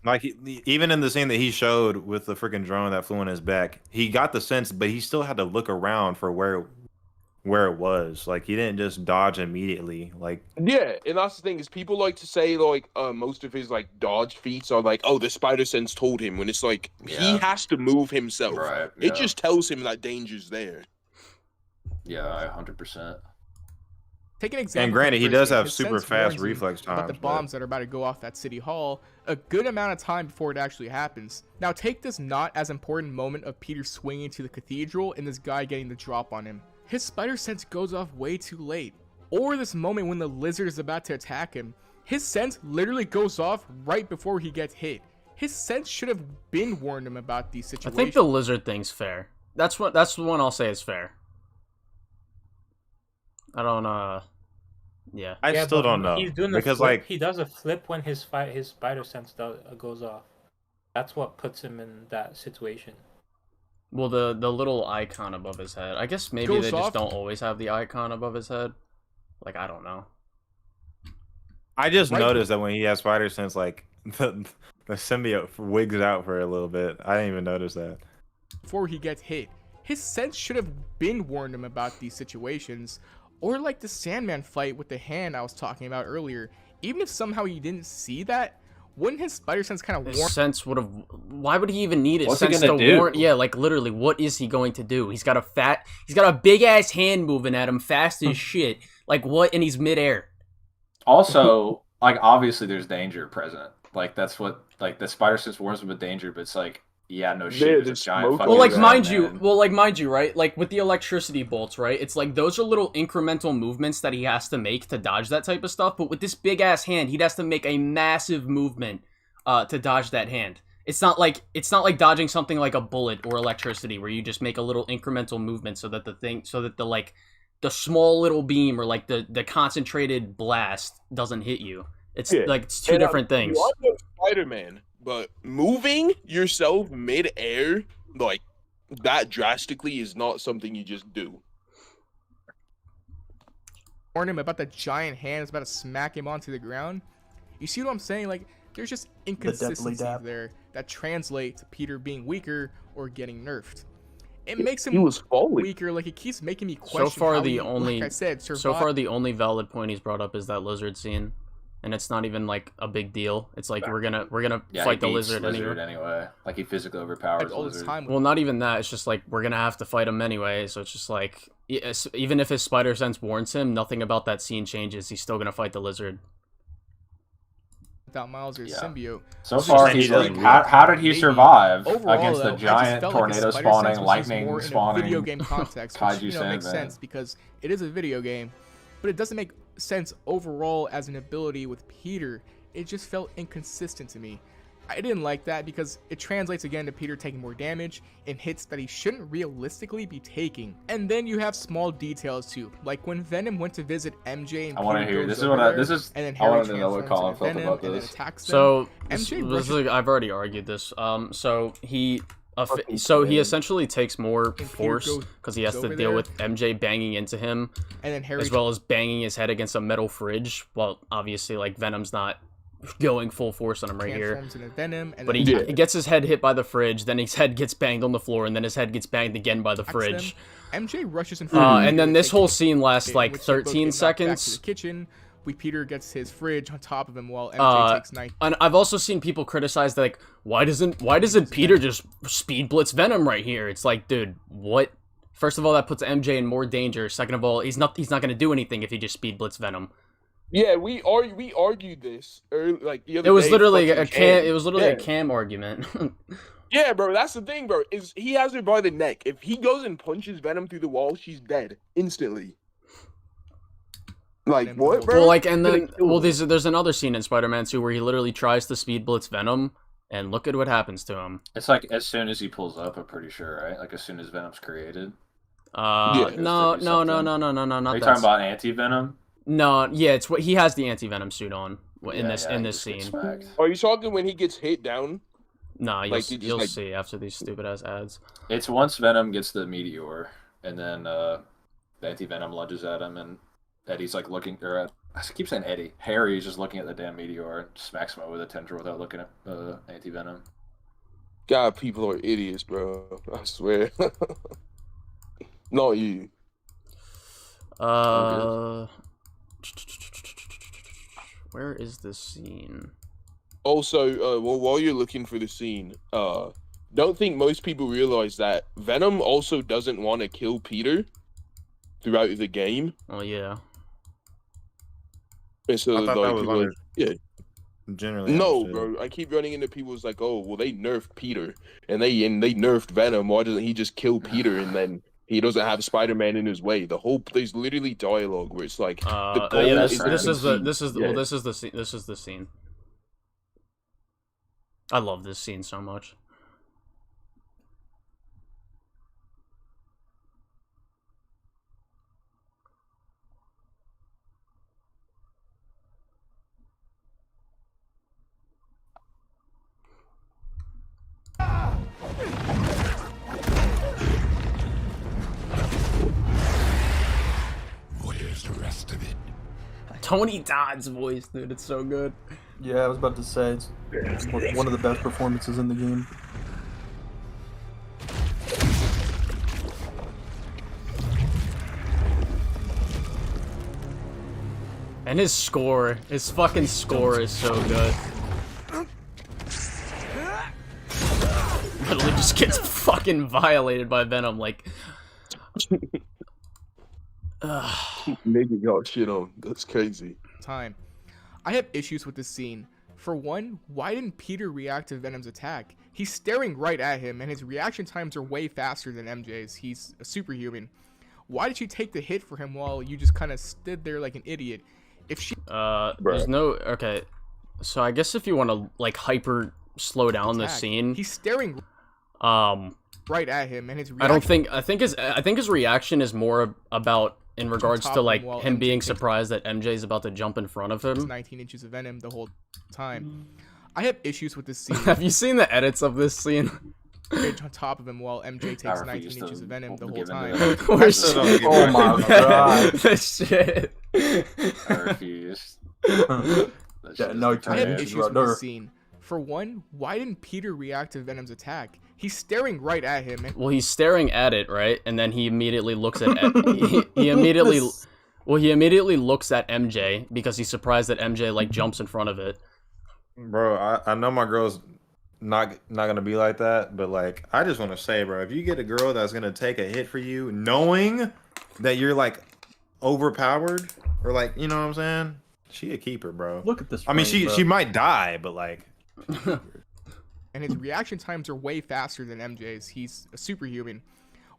Like even in the scene that he showed with the freaking drone that flew in his back, he got the sense, but he still had to look around for where it was. Like he didn't just dodge immediately. Like Yeah, and that's the thing is people like to say like most of his like dodge feats are like, oh, the spider sense told him, when it's like he Yeah. has to move himself. Right. It yeah. just tells him that danger's there. Yeah, 100%. Take an example. and from granted, he first does game. have His super sense fast warns him reflex about times. the but- bombs that are about to go off at City Hall a good amount of time before it actually happens. Now take this not as important moment of Peter swinging to the cathedral and this guy getting the drop on him. His spider sense goes off way too late. Or this moment when the lizard is about to attack him. His sense literally goes off right before he gets hit. His sense should have been warned him about these I situations. think the lizard thing's fair. That's the one I'll say is fair. I don't yeah. I Yeah, still but don't know He's doing a because flip. like he does a flip when his spider sense goes off. That's what puts him in that situation. Well, the little icon above his head. I guess maybe Goes they just off. don't always have the icon above his head. Like I don't know. I just Right. noticed that when he has spider sense, like the symbiote wigs out for a little bit. I didn't even notice that. Before he gets hit. His sense should have been warned him about these situations. Or like the Sandman fight with the hand I was talking about earlier. Even if somehow he didn't see that, wouldn't his spider sense kind of His warn sense would have. Why would he even need his What's he sense gonna to do? warn? Yeah, like literally, what is he going to do? He's got a big ass hand moving at him, fast as shit. Like what? And he's midair. Also, like obviously there's danger present. Like that's what like the spider sense warns him of danger, but it's like yeah, no shit. Yeah, There's a there's giant smoke fucking Well, like Sandman. mind you, right? Like with the electricity bolts, right? It's like those are little incremental movements that he has to make to dodge that type of stuff. But with this big ass hand, he'd has to make a massive movement to dodge that hand. It's not like dodging something like a bullet or electricity where you just make a little incremental movement so that the small little beam or like the concentrated blast doesn't hit you. It's Yeah. like it's two And, different things. You are no Spider-Man, but moving yourself mid-air like that drastically is not something you just do. warn him about the giant hand that's about to smack him onto the ground? You see what I'm saying? Like, there's just inconsistencies dab. there that translate to Peter being weaker or getting nerfed. It makes He him was falling. weaker. Like, it keeps making me question So far, how the he, only like I said, so far the only valid point he's brought up is that lizard scene, and it's not even like a big deal. It's like we're gonna Yeah, fight the he beats lizard anyway. anyway. Like he physically overpowers like, all this lizard. time. Well, not even that. It's just like we're gonna have to fight him anyway. So it's just like even if his spider sense warns him, nothing about that scene changes. He's still gonna fight the lizard. without Miles or Yeah. symbiote. So It's far, just he's like like, he how did he maybe. survive Overall, against though, the I just giant felt like tornado his spider spawning, sense was used lightning more in a spawning, video game context, which kaiju makes Sandman? sense because it is a video game, but it doesn't make sense overall as an ability with Peter. It just felt inconsistent to me. I didn't like that because it translates again to Peter taking more damage in hits that he shouldn't realistically be taking. And then you have small details too, like when Venom went to visit MJ and I want to Peter hear. goes This is over what I. there, This is. and then I Harry want to know what transforms Colin into felt Venom about and then this. attacks them. So MJ this is rushes- I've already argued this. So he Fucking so he man. essentially takes more Peter force goes because he has to over deal there. with MJ banging into him, and then Harry as well as banging his head against a metal fridge. Well, obviously, like Venom's not. going full force on him right here. transforms into Venom, and But then he gets his head hit by the fridge, then his head gets banged on the floor, and then his head gets banged again by the attacks them. fridge. MJ rushes in front of And then Peter, this whole taking scene lasts in like which they both 13 get knocked back to seconds. the kitchen. Peter gets his fridge on top of him while MJ takes 9. And I've also seen people criticize that, like, why doesn't Peter just speed blitz Venom right here? It's like, dude, what? First of all, that puts MJ in more danger. Second of all, he's not gonna do anything if he just speed blitz Venom. Yeah, we argued this early, like the other It was day, literally fucking a cam. It Cam. was literally Yeah. a Cam argument. Yeah, bro, that's the thing, bro. Is he has her by the neck. If he goes and punches Venom through the wall, she's dead instantly. Like what, bro? Well, like, and Gonna then, kill well, her. there's another scene in Spider-Man 2 where he literally tries to speed blitz Venom, and look at what happens to him. It's like as soon as he pulls up, I'm pretty sure, right? Like as soon as Venom's created. No, Just no, to do no, no, something. no, no, no, Are not you that. talking about anti-venom? No, yeah, it's what he has the anti-venom suit on in Yeah, this yeah, he this just gets scene. smacked. Are you talking when he gets hit down? No, you'll, Like, he just, you'll like- see after these stupid ass ads. It's once Venom gets the meteor, and then the anti-venom lunges at him, and Eddie's like looking, or I keep saying Eddie. Harry's just looking at the damn meteor and smacks him over the tendril without looking at anti-venom. God, people are idiots, bro. I swear. Not you. Where is this scene? Also, well, while you're looking for the scene, don't think most people realize that Venom also doesn't want to kill Peter throughout the game. Oh yeah. And so, I thought like, that was people are under- like, yeah. Generally, No, understood. bro. I keep running into people's like, oh, well, they nerfed Peter and they nerfed Venom. Why doesn't he just kill Peter and then he doesn't have Spider-Man in his way? There's literally dialogue where it's like the goal Yeah, that's is right. this is the Yeah. well, this is the scene. This is the scene. I love this scene so much. Where's the rest of it? Tony Todd's voice, dude, it's so good. Yeah, I was about to say it's one of the best performances in the game. And his score, his fucking score is so good. Literally just gets fucking violated by Venom, like. Nigga got shit on. That's crazy. Time. I have issues with this scene. For one, why didn't Peter react to Venom's attack? He's staring right at him, and his reaction times are way faster than MJ's. He's a superhuman. Why did she take the hit for him while you just kind of stood there like an idiot? If she There's no okay. So I guess if you want to like hyper slow down this attack, scene, he's staring right at him, and his reaction I don't think I think his reaction is more about in regards top to him like while him MJ being takes- surprised that MJ is about to jump in front of is him. 19 inches of Venom the whole time. I have issues with this scene. Have you seen the edits of this scene? Ridge on top of him while MJ takes 19 refuse inches to of Venom the whole give time. into Where still don't get Oh my god. the shit. I refuse. Yeah, no, I Tony, have you issues should with run this scene. For one, why didn't Peter react to Venom's attack? He's staring right at him, and Well, he's staring at it, right? And then he immediately looks at he immediately he immediately looks at MJ because he's surprised that MJ like jumps in front of it. Bro, I know my girl's not gonna be like that, but like I just want to say, bro, if you get a girl that's gonna take a hit for you, knowing that you're like overpowered or like, you know what I'm saying, she a keeper, bro. Look at this. I mean, frame, bro. she might die, but like, and his reaction times are way faster than MJ's. He's a superhuman.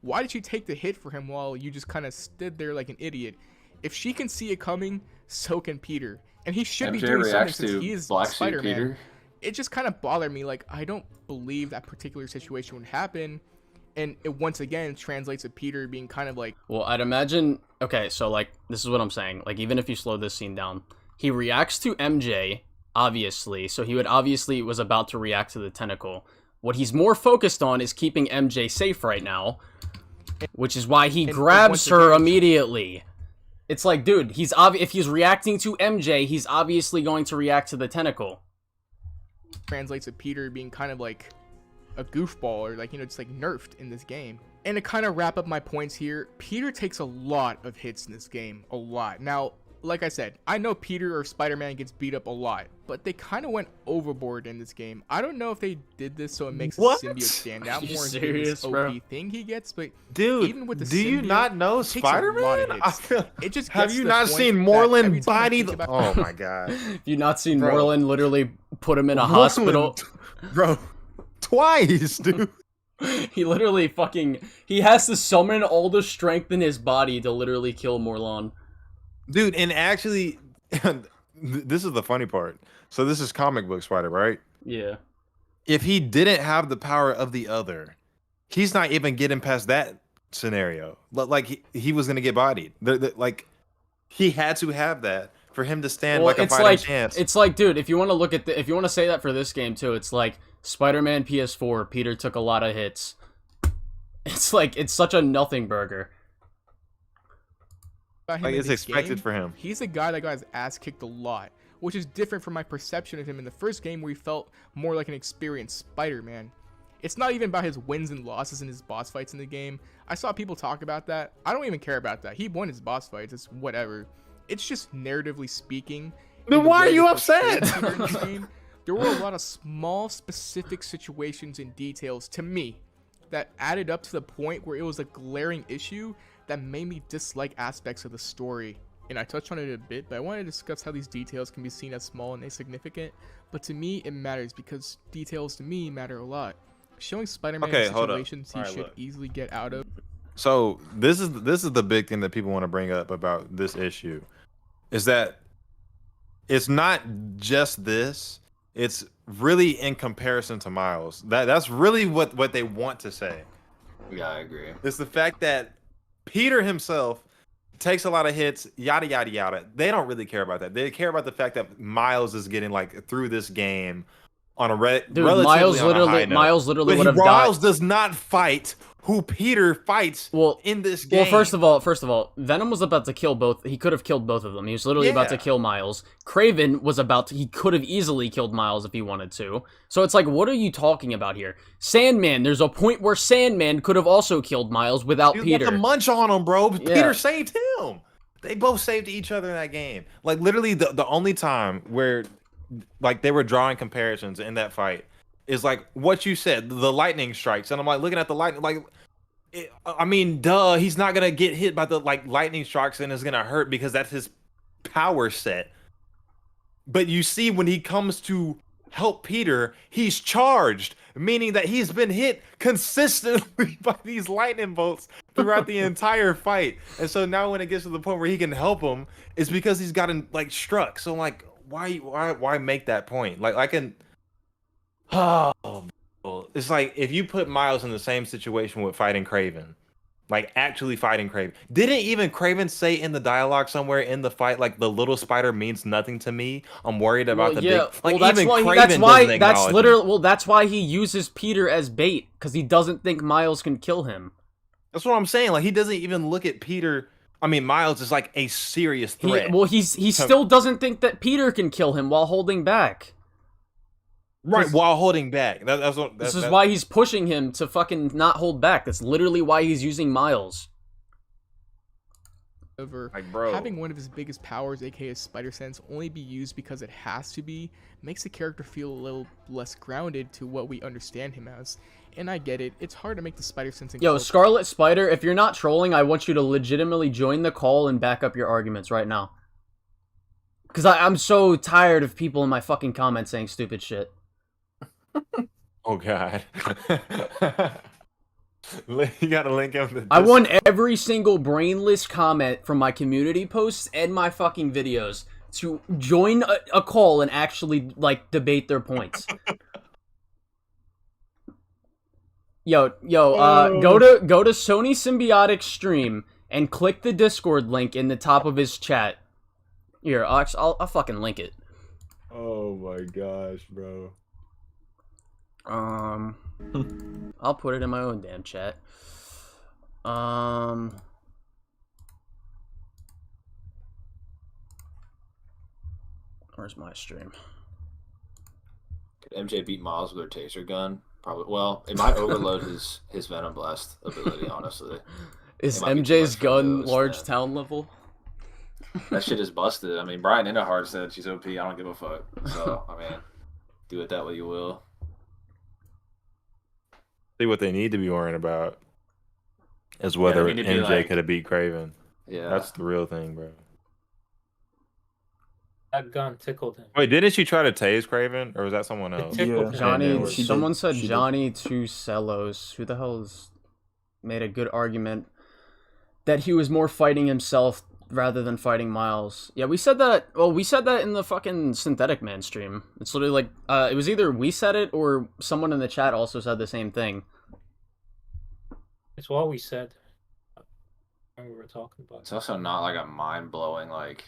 Why did she take the hit for him while you just kind of stood there like an idiot? If she can see it coming, so can Peter. And he should be MJ doing something reacts since to he is Black Suit Spider-Man. Peter. It just kind of bothered me. Like, I don't believe that particular situation would happen. And it once again translates to Peter being kind of like, Well, I'd imagine. Okay, so like this is what I'm saying. Like even if you slow this scene down, he reacts to MJ obviously, so he would obviously was about to react to the tentacle. What he's more focused on is keeping MJ safe right now, which is why he And grabs once her again- immediately. It's like, dude, if he's reacting to MJ, he's obviously going to react to the tentacle. Translates to Peter being kind of like a goofball or like, just like nerfed in this game. And to kind of wrap up my points here, Peter takes a lot of hits in this game, a lot. Now, like I said, I know Peter or Spider-Man gets beat up a lot, but they kind of went overboard in this game. I don't know if they did this so it makes the symbiote stand out more in this OP thing he gets, but dude, even with the do you symbiote, not know it takes a lot of Spider-Man? hits. It just Have gets you to the not point seen that every Moreland time I body? think about- Oh my god, Have you not seen Bro. Moreland literally put him in a hospital? bro, twice, dude. He literally he has to summon all the strength in his body to literally kill Morlun. Dude, and actually, this is the funny part. So this is comic book Spider, right? Yeah. If he didn't have the power of the other, he's not even getting past that scenario. Like he was gonna get bodied. Like he had to have that for him to stand like a fighting chance. It's like, dude, if you want to look at if you want to say that for this game too, it's like Spider-Man PS4. Peter took a lot of hits. It's like it's such a nothing burger. About him Like in it's this expected game, for him. He's a guy that got his ass kicked a lot, which is different from my perception of him in the first game where he felt more like an experienced Spider-Man. It's not even about his wins and losses in his boss fights in the game. I saw people talk about that. I don't even care about that. He won his boss fights. It's whatever. It's just narratively speaking. Then in the why way are you they upset? portrayed Peter in this game, there were a lot of small, specific situations and details to me that added up to the point where it was a glaring issue that made me dislike aspects of the story. And I touched on it a bit, but I want to discuss how these details can be seen as small and insignificant, but to me it matters because details to me matter a lot. Showing Spider-Man Okay, in hold up. situations he Alright, should look. easily get out of. So this is the big thing that people want to bring up about this issue, is that it's not just this. It's really in comparison to Miles. That's really what they want to say. Yeah, I agree. It's the fact that Peter himself takes a lot of hits, yada yada yada. They don't really care about that. They care about the fact that Miles is getting like through this game on a Dude, relatively Miles on a high literally, note. Miles literally But would have Miles died. does not fight who Peter fights in this game. Well, first of all, Venom was about to kill both. He could have killed both of them. He was literally about to Yeah. kill Miles. Craven was about to. He could have easily killed Miles if he wanted to. So it's like, what are you talking about here? Sandman. There's a point where Sandman could have also killed Miles without You Peter. got the munch on him, bro. Yeah. Peter saved him. They both saved each other in that game. Like literally, the only time where like they were drawing comparisons in that fight is like what you said, the lightning strikes, and I'm like looking at the lightning, like, I mean, duh, he's not gonna get hit by the like lightning strikes and it's gonna hurt because that's his power set. But you see, when he comes to help Peter, he's charged, meaning that he's been hit consistently by these lightning bolts throughout the entire fight. And so now when it gets to the point where he can help him, it's because he's gotten like struck. So like, why make that point? Like I can. Oh, it's like if you put Miles in the same situation with fighting Craven, like actually fighting Craven. Didn't even Craven say in the dialogue somewhere in the fight, like the little spider means nothing to me. I'm worried about the big. Like that's even why. Craven That's why. doesn't That's acknowledge literally. him. Well, that's why he uses Peter as bait because he doesn't think Miles can kill him. That's what I'm saying. Like he doesn't even look at Peter. I mean, Miles is like a serious threat. He still doesn't think that Peter can kill him while holding back. Right, while holding back. This is why he's pushing him to fucking not hold back. That's literally why he's using Miles. Like, bro. Having one of his biggest powers, aka Spider Sense, only be used because it has to be, makes the character feel a little less grounded to what we understand him as. And I get it, it's hard to make the Spider Sense. Yo, Scarlet Spider, if you're not trolling, I want you to legitimately join the call and back up your arguments right now. Because I'm so tired of people in my fucking comments saying stupid shit. Oh god. You gotta link him. I want every single brainless comment from my community posts and my fucking videos to join a call and actually like debate their points. Go to Sony Symbiotic stream and click the Discord link in the top of his chat. Here, I'll fucking link it. Oh my gosh, bro. I'll put it in my own damn chat. Where's my stream? Could MJ beat Miles with her taser gun? Probably. Well, it might overload his Venom Blast ability. Honestly, Is It might be too MJ's much for gun those, large man. town level? that shit is busted. I mean, Brian Innehart said she's OP. I don't give a fuck. So I mean, do it that way you will. See, what they need to be worrying about is whether they need to be MJ like- could have beat Craven. Yeah. That's the real thing, bro. That gun tickled him. Wait, didn't she try to tase Craven, or was that someone It else? tickled Yeah. him. Johnny, she did. someone said She did. Johnny Tucelos. Who the hell's made a good argument that he was more fighting himself rather than fighting Miles. Yeah, we said that. Well, we said that in the fucking Synthetic Man stream. It's literally like, it was either we said it or someone in the chat also said the same thing. It's what we said when we were talking about. It's also not like a mind blowing like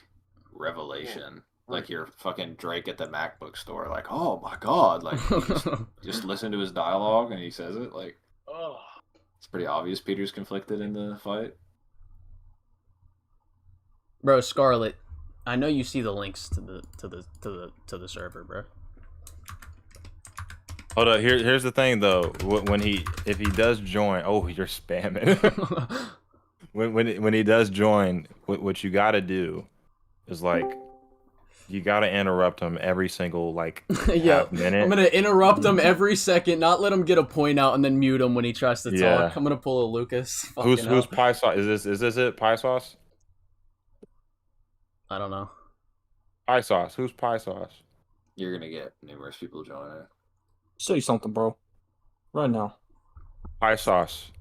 revelation. Like you're fucking Drake at the MacBook store. Like, oh my god! Like you just listen to his dialogue and he says it. Like, it's pretty obvious Peter's conflicted in the fight. Bro, Scarlet, I know you see the links to the server, bro. Hold up. Here's the thing though. If he does join, oh, you're spamming. when he does join, what you got to do is like, you got to interrupt him every single like Yeah, half minute. I'm gonna interrupt him every second, not let him get a point out, and then mute him when he tries to Yeah. talk. I'm gonna pull a Lucas. Who's Fucking hell. Pie Sauce? Is this it? Pie Sauce? I don't know. Pie Sauce. Who's Pie Sauce? You're gonna get numerous people joining. Say something, bro. Right now. Pie Sauce.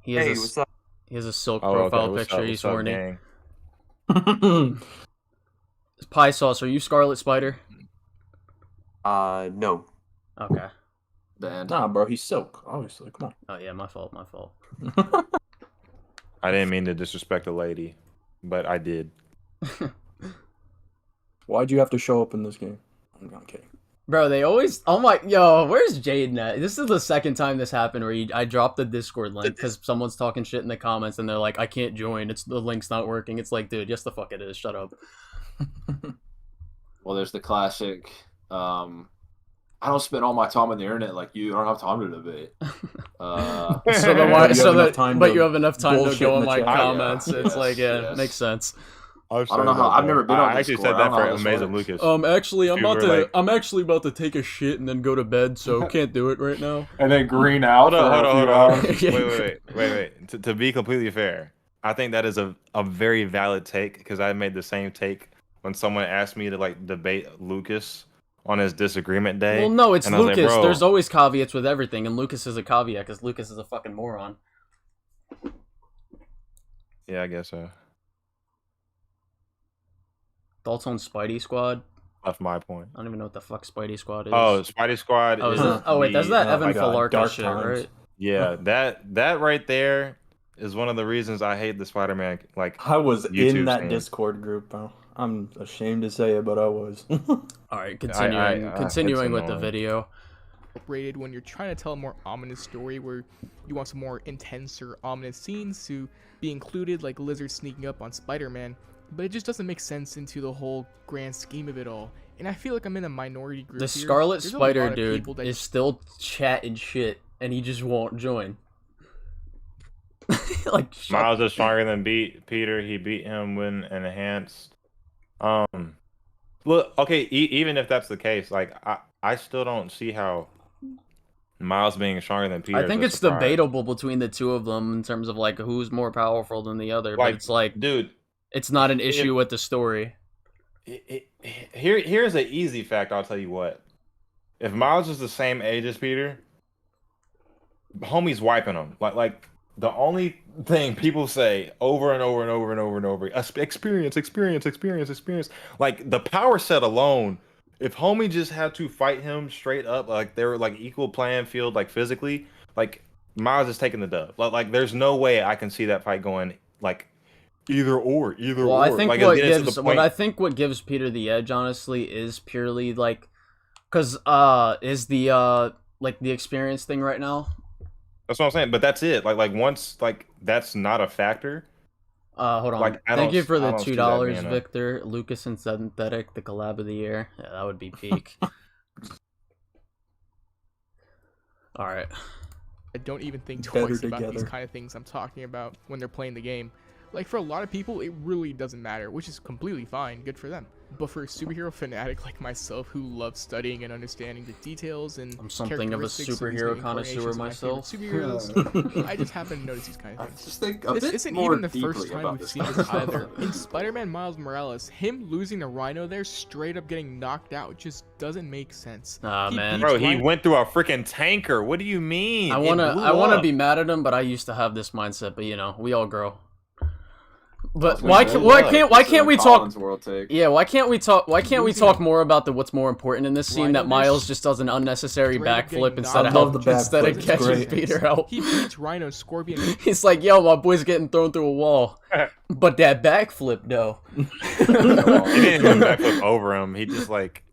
He has Hey, a, what's up? He has a silk Oh, profile okay. What's picture. up? He's What's up, horny. gang? Pie Sauce, are you Scarlet Spider? No. Okay. Band. Nah, bro, he's Silk, obviously. Come Oh yeah, my fault. My fault. on. I didn't mean to disrespect a lady, but I did. Why'd you have to show up in this game? I'm kidding. Bro, they always. Oh my. Yo, where's Jaden at? This is the second time this happened where I dropped the Discord link because someone's talking shit in the comments and they're like, I can't join. The link's not working. It's like, dude, yes, the fuck it is. Shut up. Well, there's the classic. I don't spend all my time on the internet like you. I don't have time to debate. So then why? You have So enough that, time but to you have enough time to bullshit go in on the my chat. comments. Yeah, It's like, yeah, yes. makes sense. I don't know how. I've never been on I actually Discord. said I that don't know for how this Amazing works. Lucas. Actually, You were like- I'm actually about to take a shit and then go to bed, so can't do it right now. And then green out. Hold on, hold on. Yeah. Wait. To be completely fair, I think that is a very valid take because I made the same take when someone asked me to like debate Lucas on his disagreement day. Well, no, it's And I was like, Lucas. bro. There's always caveats with everything, and Lucas is a caveat because Lucas is a fucking moron. Yeah, I guess so. Dalton Spidey Squad. That's my point. I don't even know what the fuck Spidey Squad is. Oh, Spidey Squad. Oh, is is it? Oh wait, that's the- that Evan my God, Falarka Dark shit, Times. right? Yeah, that right there is one of the reasons I hate the Spider-Man. Like, I was YouTube in that scene. Discord group, bro. I'm ashamed to say it, but I was. All right, continuing it's with the annoying. video. Rated when you're trying to tell a more ominous story where you want some more intense or ominous scenes to be included, like Lizard sneaking up on Spider-Man, but it just doesn't make sense into the whole grand scheme of it all. And I feel like I'm in a minority group The here. Scarlet There's a Spider lot of dude people that is still chatting shit, and he just won't join. Like, shut Miles is stronger than Peter. He beat him when enhanced. Look, okay, even if that's the case, like I still don't see how Miles being stronger than Peter. I think is a it's surprise. debatable between the two of them in terms of like who's more powerful than the other, but Like, it's like dude. it's not an issue with the story. Here's an easy fact. I'll tell you what. If Miles is the same age as Peter, homie's wiping him. Like the only thing people say over and over and over and over and over, experience. Like the power set alone. If homie just had to fight him straight up, like they were like equal playing field, like physically, like Miles is taking the dub. Like there's no way I can see that fight going like either or. Well, I think like, what it's getting to gives the what point- I think what gives Peter the edge, honestly, is purely like, cause is the like the experience thing right now. That's what I'm saying. But that's it. Like once like that's not a factor. Hold on. Like, I Thank don't- you for I the don't see that $2, being a- Victor. Lucas and Synthetic, the collab of the year. Yeah, that would be peak. All right. I don't even think Better twice about these together. kind of things I'm talking about when they're playing the game. Like, for a lot of people, it really doesn't matter, which is completely fine, good for them. But for a superhero fanatic like myself who loves studying and understanding the details and I'm something of a characteristics of these superhero new connoisseur incarnations of my myself. favorite superheroes, I just happen to notice these kind of I things. just think a This bit isn't more even the deeply first time about we've this seen this concept. either. In Spider-Man Miles Morales, him losing the Rhino there, straight up getting knocked out, just doesn't make sense. Nah, He man. beats Bro, he Rhino- went through a freaking tanker. What do you mean? I It wanna blew be up. mad at him, but I used to have this mindset. But you know, we all grow. But That's why what can't it why was. can't why It's can't a we talk? Collins world take. Yeah, why can't we talk? Why can't we Losing talk a more about what's more important in this scene? Rhino That there Miles just does an unnecessary straight up backflip getting instead of knocked out. help, I love the instead of backflip, it's catching great. Peter out. He beats Rhino and Scorpion. He's like, yo, my boy's getting thrown through a wall. But that backflip, though. He didn't even backflip over him. He just like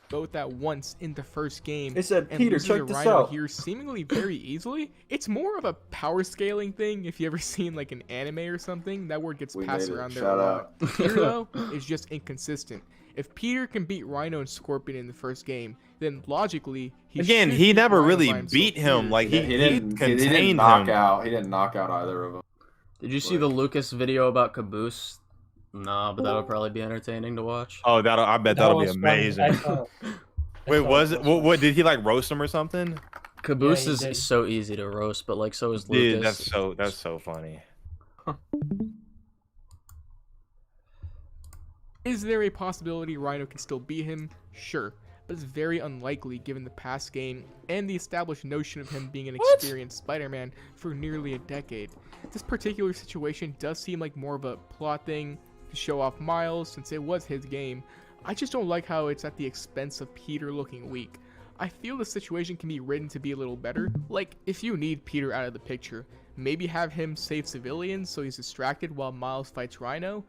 Both at once in the first game. It said, and Peter, loses check to this Rhino out. here seemingly very easily. It's more of a power scaling thing. If you ever seen like an anime or something, that word gets We passed made it. around there Shout a out. lot. Peter though is just inconsistent. If Peter can beat Rhino and Scorpion in the first game, then logically he again. should He beat never Rhino really by himself beat him. here. Like He didn't contained knock him. out. He didn't knock out either of them. Did you see the Lucas video about Caboose? Nah, but that would probably be entertaining to watch. Oh, I bet That that'll be was funny. I amazing. saw- I Wait, saw was it. it? What did he like roast him or something? Caboose he is did. so easy to roast, but like so is Dude, Lucas. that's so funny. Is there a possibility Rhino can still beat him? Sure, but it's very unlikely given the past game and the established notion of him being an experienced Spider-Man for nearly a decade. This particular situation does seem like more of a plot thing to show off Miles since it was his game. I just don't like how it's at the expense of Peter looking weak. I feel the situation can be written to be a little better. Like, if you need Peter out of the picture, maybe have him save civilians so he's distracted while Miles fights Rhino?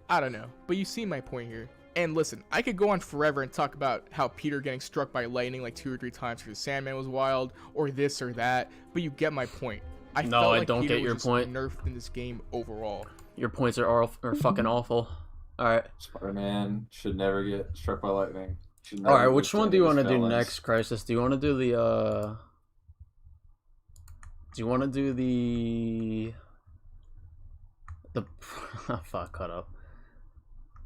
I don't know, but you see my point here. And listen, I could go on forever and talk about how Peter getting struck by lightning like 2 or 3 times for the Sandman was wild, or this or that, but you get my point. No, felt I like don't Peter get your was just point. nerfed in this game overall. Your points are fucking awful. All right, Spider-Man should never get struck by lightning. Should all never right. lose Which one any do you of want his to do villains. next, Crisis? Do you want to do the Do you want to do the fuck, cut up.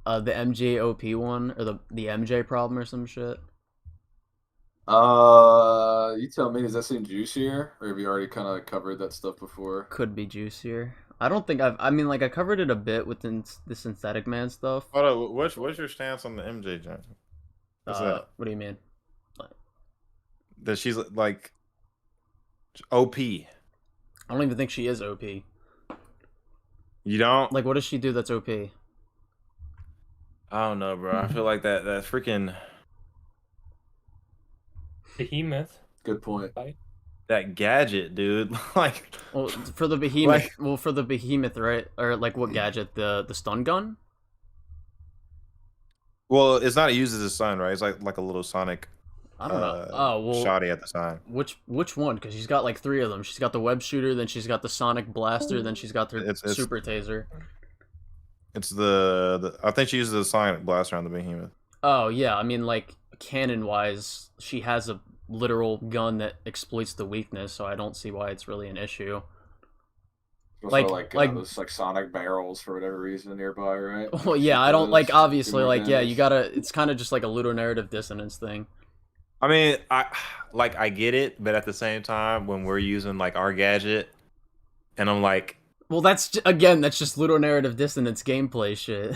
The MJ OP one or the MJ problem or some shit? You tell me. Does that seem juicier, or have you already kind of covered that stuff before? Could be juicier. I don't think I mean, like, I covered it a bit with the Synthetic Man stuff. Hold on, what's your stance on the MJ joint? What's that? What do you mean? That she's like OP. I don't even think she is OP. You don't? Like, what does she do that's OP? I don't know, bro. I feel like that freaking Behemoth. Good point. that gadget, dude. Like, Well, for the behemoth, Like- for the behemoth, right? Or like what gadget? The stun gun? well, it's not used as a stun, right? It's like a little Sonic. I don't know. Oh well, shoddy at the time. which one? Because she's got like 3 of them. She's got the web shooter, then she's got the sonic blaster, then she's got the It's- super taser. It's the I think she uses the Sonic blaster on the behemoth. Oh yeah, I mean like canon wise, she has a literal gun that exploits the weakness, so I don't see why it's really an issue. Also, Like- those like sonic barrels for whatever reason nearby, right? Well, yeah, I don't like Those obviously do more like yeah, damage. you gotta. It's kind of just like a ludonarrative dissonance thing. I mean, I get it, but at the same time, when we're using like our gadget, and I'm like, Well, again, that's just ludonarrative dissonance gameplay shit.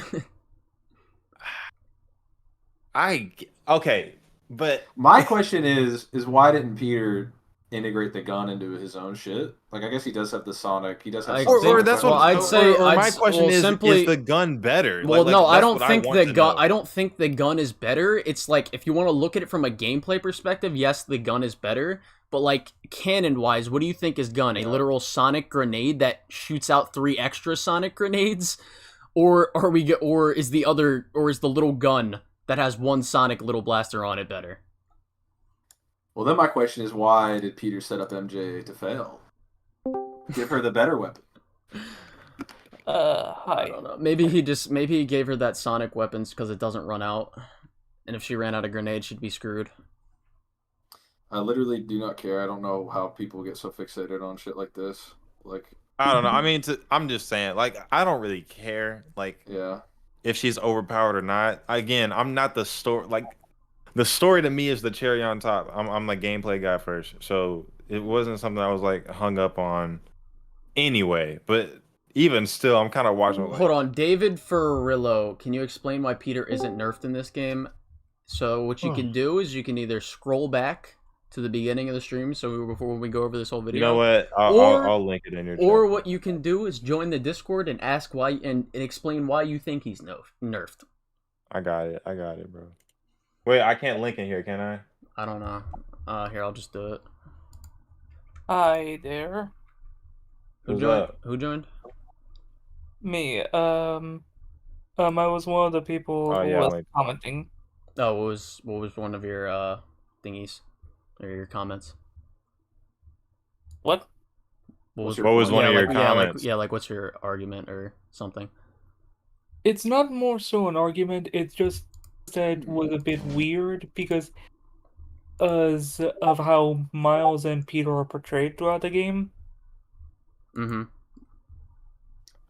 okay, but My question is why didn't Peter integrate the gun into his own shit? Like, I guess he does have the Sonic. He does have. I some think- Sonic that's well, what weapons. I'd say- Or my I'd- question well, is simply- the gun better? Well, no, I that's don't what think want the to gun. know. I don't think the gun is better. It's like if you want to look at it from a gameplay perspective, yes, the gun is better. But like canon wise, what do you think is gun? A literal sonic grenade that shoots out 3 extra sonic grenades, or is the little gun that has 1 sonic little blaster on it better? Well, then my question is why did Peter set up MJ to fail? Give her the better weapon. I Hi. don't know. Maybe he gave her that sonic weapons because it doesn't run out, and if she ran out of grenades, she'd be screwed. I literally do not care. I don't know how people get so fixated on shit like this. Like, I don't know. I mean, I'm just saying, like, I don't really care, like, yeah. if she's overpowered or not. Again, I'm not the story. Like, the story to me is the cherry on top. I'm the gameplay guy first, so it wasn't something I was like hung up on anyway. But even still, I'm kind of watching. Like, Hold on, David Ferrillo, can you explain why Peter isn't nerfed in this game? So what you can do is you can either scroll back to the beginning of the stream, so before we go over this whole video. you know what? I'll link it in your. Or chat. what you can do is join the Discord and ask why and explain why you think he's nerfed. I got it, bro. Wait, I can't link in here, can I? I don't know. Here, I'll just do it. Hi there. Who Who's joined? up? Who joined? Me. I was one of the people Oh, who yeah, was wait. commenting. Oh, what was one of your thingies or your comments? What? What was one of your comments? Like what's your argument or something? It's not more so an argument. It's just that was a bit weird because of how Miles and Peter are portrayed throughout the game. Mm-hmm.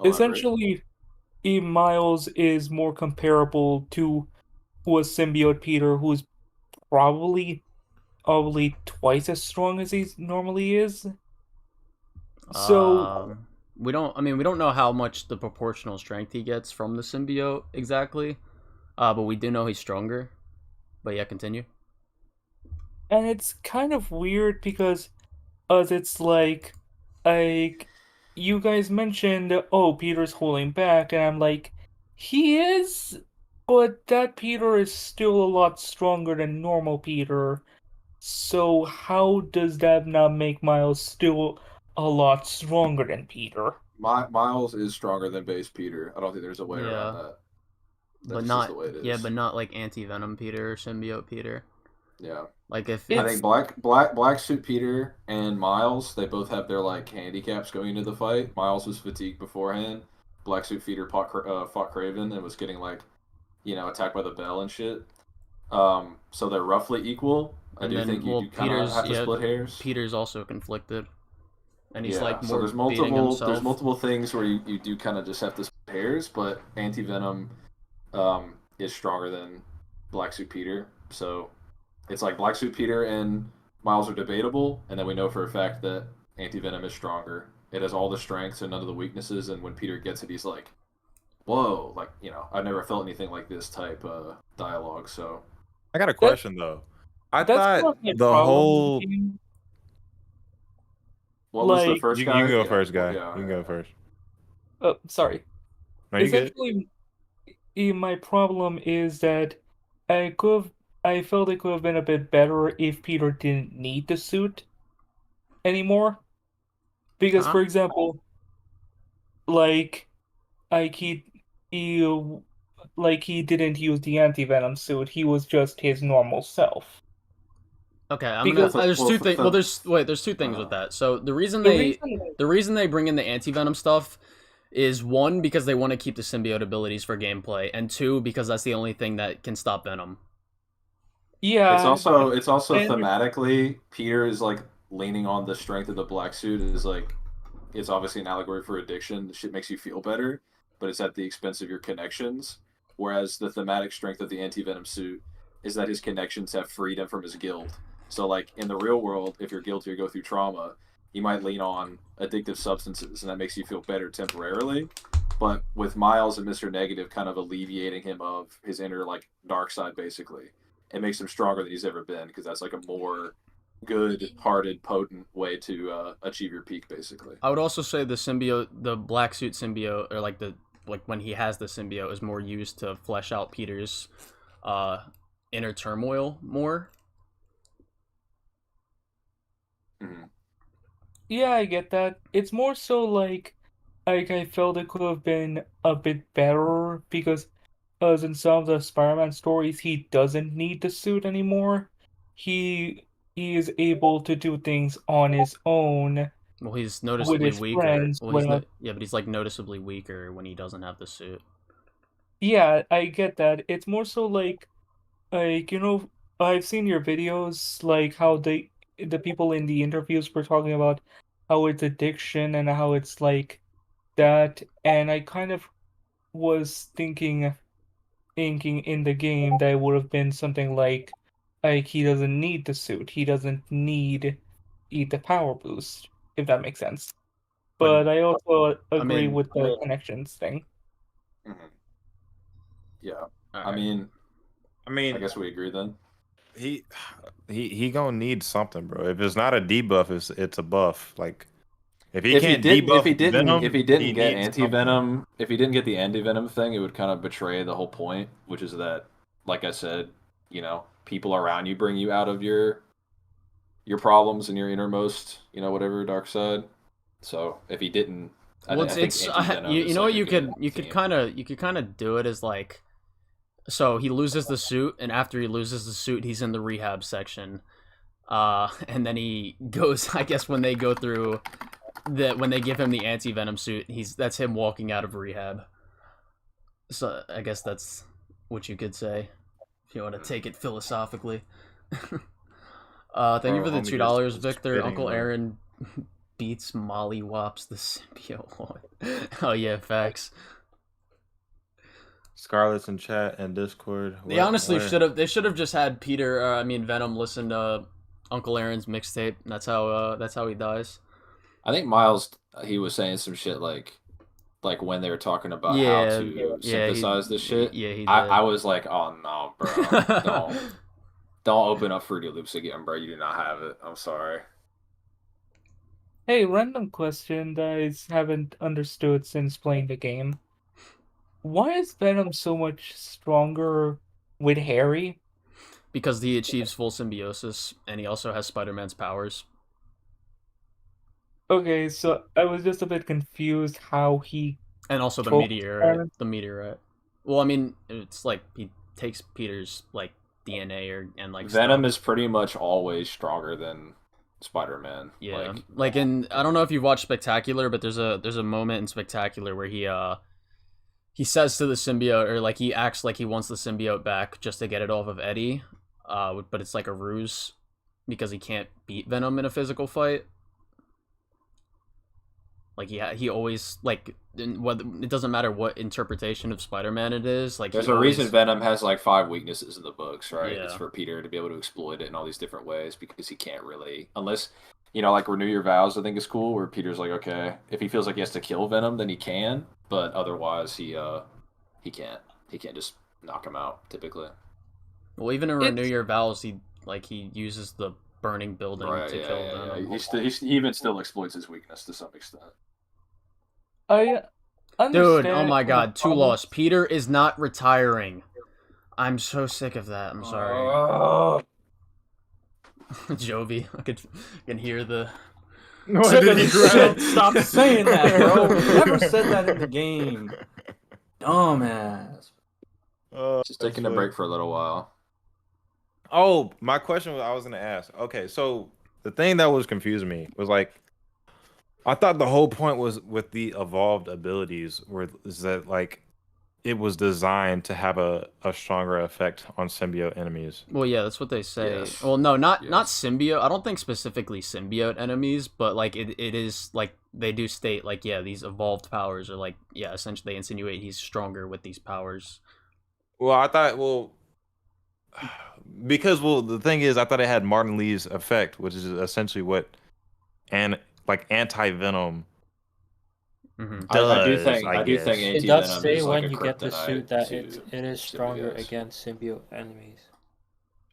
Essentially, Miles is more comparable to a symbiote Peter, who's probably twice as strong as he normally is. So we don't know how much the proportional strength he gets from the symbiote exactly, but we do know he's stronger. But yeah, continue. And it's kind of weird because it's like you guys mentioned, oh, Peter's holding back, and I'm like, he is, but that Peter is still a lot stronger than normal Peter. So how does that not make Miles still a lot stronger than Peter? Miles is stronger than base Peter. I don't think there's a way around that. That's But just not the way it is. yeah, but not like anti-venom Peter or symbiote Peter. Yeah. Like if I think black suit Peter and Miles, they both have their like handicaps going into the fight. Miles was fatigued beforehand. Black suit Peter fought Craven and was getting like, attacked by the bell and shit. So they're roughly equal. I do think you do kind of have to split hairs. Peter's also conflicted, and he's like so more there's beating himself. there's multiple things where you do kind of just have to split hairs, but anti-venom is stronger than black suit Peter. So it's like black suit Peter and Miles are debatable, and then we know for a fact that anti-venom is stronger. It has all the strengths and none of the weaknesses, and when Peter gets it, he's like, whoa, like, I've never felt anything like this type dialogue. So I got a question though. I That's thought not my the problem whole. with the game. what was the Like- first You guy? can go Yeah, first, guy. yeah, You can go first. Oh, sorry. No, you good? Essentially, my problem is that I felt it could have been a bit better if Peter didn't need the suit anymore. Because, for example, like he didn't use the anti-venom suit. He was just his normal self. Okay, Because- there's well, two for- things. for- Well, there's two things with that. So the reason The they reason- bring in the anti-venom stuff is one, because they want to keep the symbiote abilities for gameplay, and two, because that's the only thing that can stop Venom. Yeah. It's also and- thematically, Peter is like leaning on the strength of the black suit is like, it's obviously an allegory for addiction. The shit makes you feel better, but it's at the expense of your connections. Whereas the thematic strength of the anti-venom suit is that his connections have freed him from his guilt. So like in the real world, if you're guilty or go through trauma, you might lean on addictive substances, and that makes you feel better temporarily. But with Miles and Mr. Negative kind of alleviating him of his inner like dark side, basically, it makes him stronger than he's ever been, because that's like a more good-hearted, potent way to achieve your peak, basically. I would also say the black suit symbiote, or like when he has the symbiote, is more used to flesh out Peter's inner turmoil more. Mm-hmm. Yeah, I get that. It's more so like I felt it could have been a bit better because as in some of the Spider-Man stories, he doesn't need the suit anymore. He is able to do things on his own Well, he's noticeably his weaker. friends Well, he's when yeah, but he's like noticeably weaker when he doesn't have the suit. Yeah, I get that. It's more so like I've seen your videos, like how the people in the interviews were talking about how it's addiction and how it's like that, and I kind of was thinking in the game that it would have been something like he doesn't need the suit, he doesn't need eat the power boost, if that makes sense. But I also agree mean, with the connections thing. Yeah. I Alright. mean, I I guess we agree then. he gonna need something, bro. If it's not a debuff, it's a buff. Like if he If he can't did, debuff if he didn't, Venom, if he didn't he get needs anti venom, if he didn't get the anti venom thing, it would kind of betray the whole point, which is that, like I said, people around you bring you out of your problems and your innermost, whatever dark side. So if he didn't, Well, I think it's anti-venom you is, know like, what a you good could theme. kind of do it as like, so he loses the suit, and after he loses the suit, he's in the rehab section, and then he goes. I guess when they go through when they give him the anti venom suit, that's him walking out of rehab. So I guess that's what you could say if you want to take it philosophically. Thank you Bro, for the homie $2, just Victor. spitting, Uncle bro. Aaron beats Molly Wops the symbiote. Oh yeah, facts. Scarlet's in chat and Discord. They honestly should have. They should have just had Venom listen to Uncle Aaron's mixtape. That's how he dies. I think Miles, he was saying some shit like when they were talking about how Yeah, to yeah, synthesize this shit. Yeah, he did. I was like, oh no, bro, don't open up Fruity Loops again, bro. You do not have it. I'm sorry. Hey, random question that I haven't understood since playing the game. Why is Venom so much stronger with Harry? Because he achieves full symbiosis, and he also has Spider-Man's powers. Okay, so I was just a bit confused how he... And also the Oh, meteorite. Well, I mean, it's like he takes Peter's like DNA and like Venom stuff. is pretty much always stronger than Spider-Man. Yeah, like in I don't know if you've watched Spectacular, but there's a moment in Spectacular where he says to the symbiote, or like he acts like he wants the symbiote back just to get it off of Eddie, but it's like a ruse because he can't beat Venom in a physical fight. Like he always like whether it doesn't matter what interpretation of Spider-Man it is. Like There's he a always- reason Venom has like 5 weaknesses in the books, right? Yeah. It's for Peter to be able to exploit it in all these different ways because he can't really, unless, like Renew Your Vows, I think is cool, where Peter's like, okay, if he feels like he has to kill Venom, then he can, but otherwise he can't. He can't just knock him out typically. Well, even in Renew Your Vows, he uses the burning building Right? to kill Venom. He even still exploits his weakness to some extent. I understand... Dude, oh my god, 2 loss. Peter is not retiring. I'm so sick of that. I'm sorry. Jovi, I can hear the... No, Sick I of didn't. this shit. Stop saying that, bro. Never said that in the game. Dumbass. Just taking a break for a little while. Oh, my question was I was gonna ask. Okay, so the thing that was confusing me was like, I thought the whole point was with the evolved abilities, is that like it was designed to have a stronger effect on symbiote enemies. Well, yeah, that's what they say. Yes. Well, no, not symbiote. I don't think specifically symbiote enemies, but like it is like they do state like, yeah, these evolved powers are like, yeah, essentially they insinuate he's stronger with these powers. Well, I thought, because the thing is, I thought it had Martin Lee's effect, which is essentially what anti-venom Mm-hmm. I do does, think I anti-venom It does say is when like a you get the kryptonite suit that to it is stronger symbiotes. against symbiote enemies.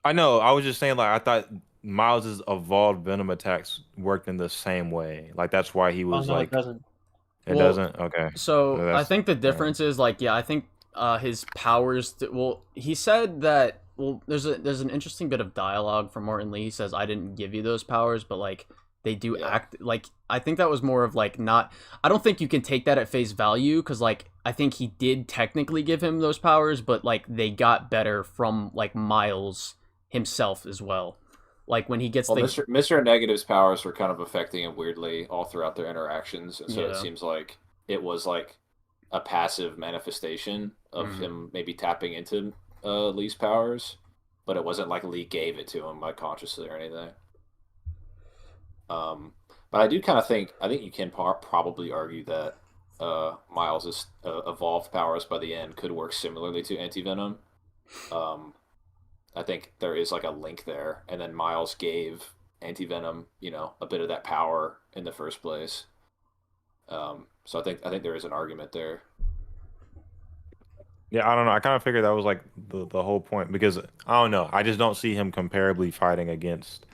I know. I was just saying, like, I thought Miles's evolved venom attacks worked in the same way. Like, that's why he was Oh, no, like, it doesn't. it Well, doesn't. Okay. So I That's- think the difference is like, yeah, I think his powers. He said that. Well, there's an interesting bit of dialogue from Martin Lee. He says, "I didn't give you those powers, but like they do act like." I think that was more of like not. I don't think you can take that at face value because like I think he did technically give him those powers, but like they got better from like Miles himself as well. Like when he gets Well, the Mr. Negative's powers were kind of affecting him weirdly all throughout their interactions, and so it Yeah. seems like it was like a passive manifestation of him maybe tapping into Lee's powers, but it wasn't like Lee gave it to him like consciously or anything. But I do kind of think you can probably argue that Miles' evolved powers by the end could work similarly to Anti-Venom. I think there is like a link there, and then Miles gave Anti-Venom, a bit of that power in the first place. So I think there is an argument there. Yeah, I don't know. I kind of figured that was like the whole point because I don't know. I just don't see him comparably fighting against,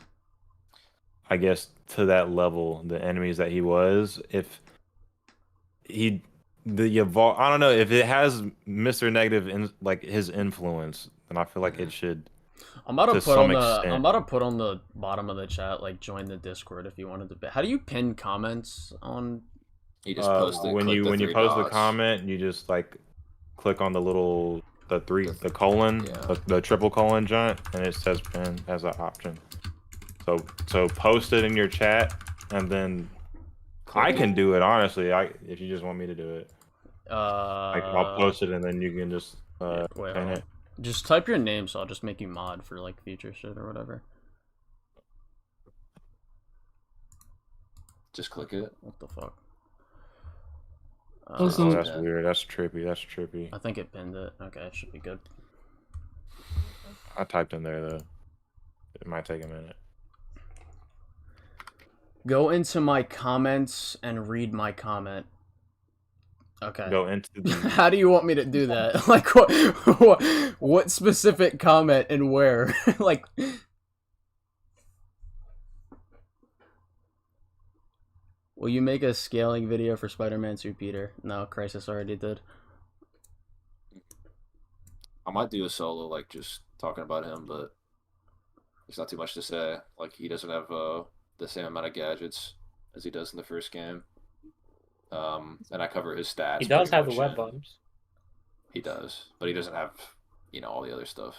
I guess, to that level, the enemies that he was. If I don't know if it has Mr. Negative in like his influence, then I feel like it should. I'm about to to put some on extent. I'm about to put on the bottom of the chat, like join the Discord if you wanted to. How do you pin comments on? You just post it. When click you the when you three post the dots. comment, you just like click on the colon, Yeah. the triple colon giant, and it says pin as an option. So post it in your chat, and then I can do it honestly. If you just want me to do it, like I'll post it, and then you can just Wait, pin hold on. it. Just type your name, so I'll just make you mod for like future shit or whatever. Just click it. What the fuck? Also- Oh, that's weird. That's trippy. I think it pinned it. Okay, it should be good. I typed in there though. It might take a minute. Go into my comments and read my comment. Okay. Go into the How do you want me to do that? Like what specific comment and where? Like will you make a scaling video for Spider-Man 2, Peter? No, Crisis already did. I might do a solo, like just talking about him, but there's not too much to say. Like he doesn't have the same amount of gadgets as he does in the first game. And I cover his stats. He does pretty have the much web in- bombs. He does, but he doesn't have, all the other stuff.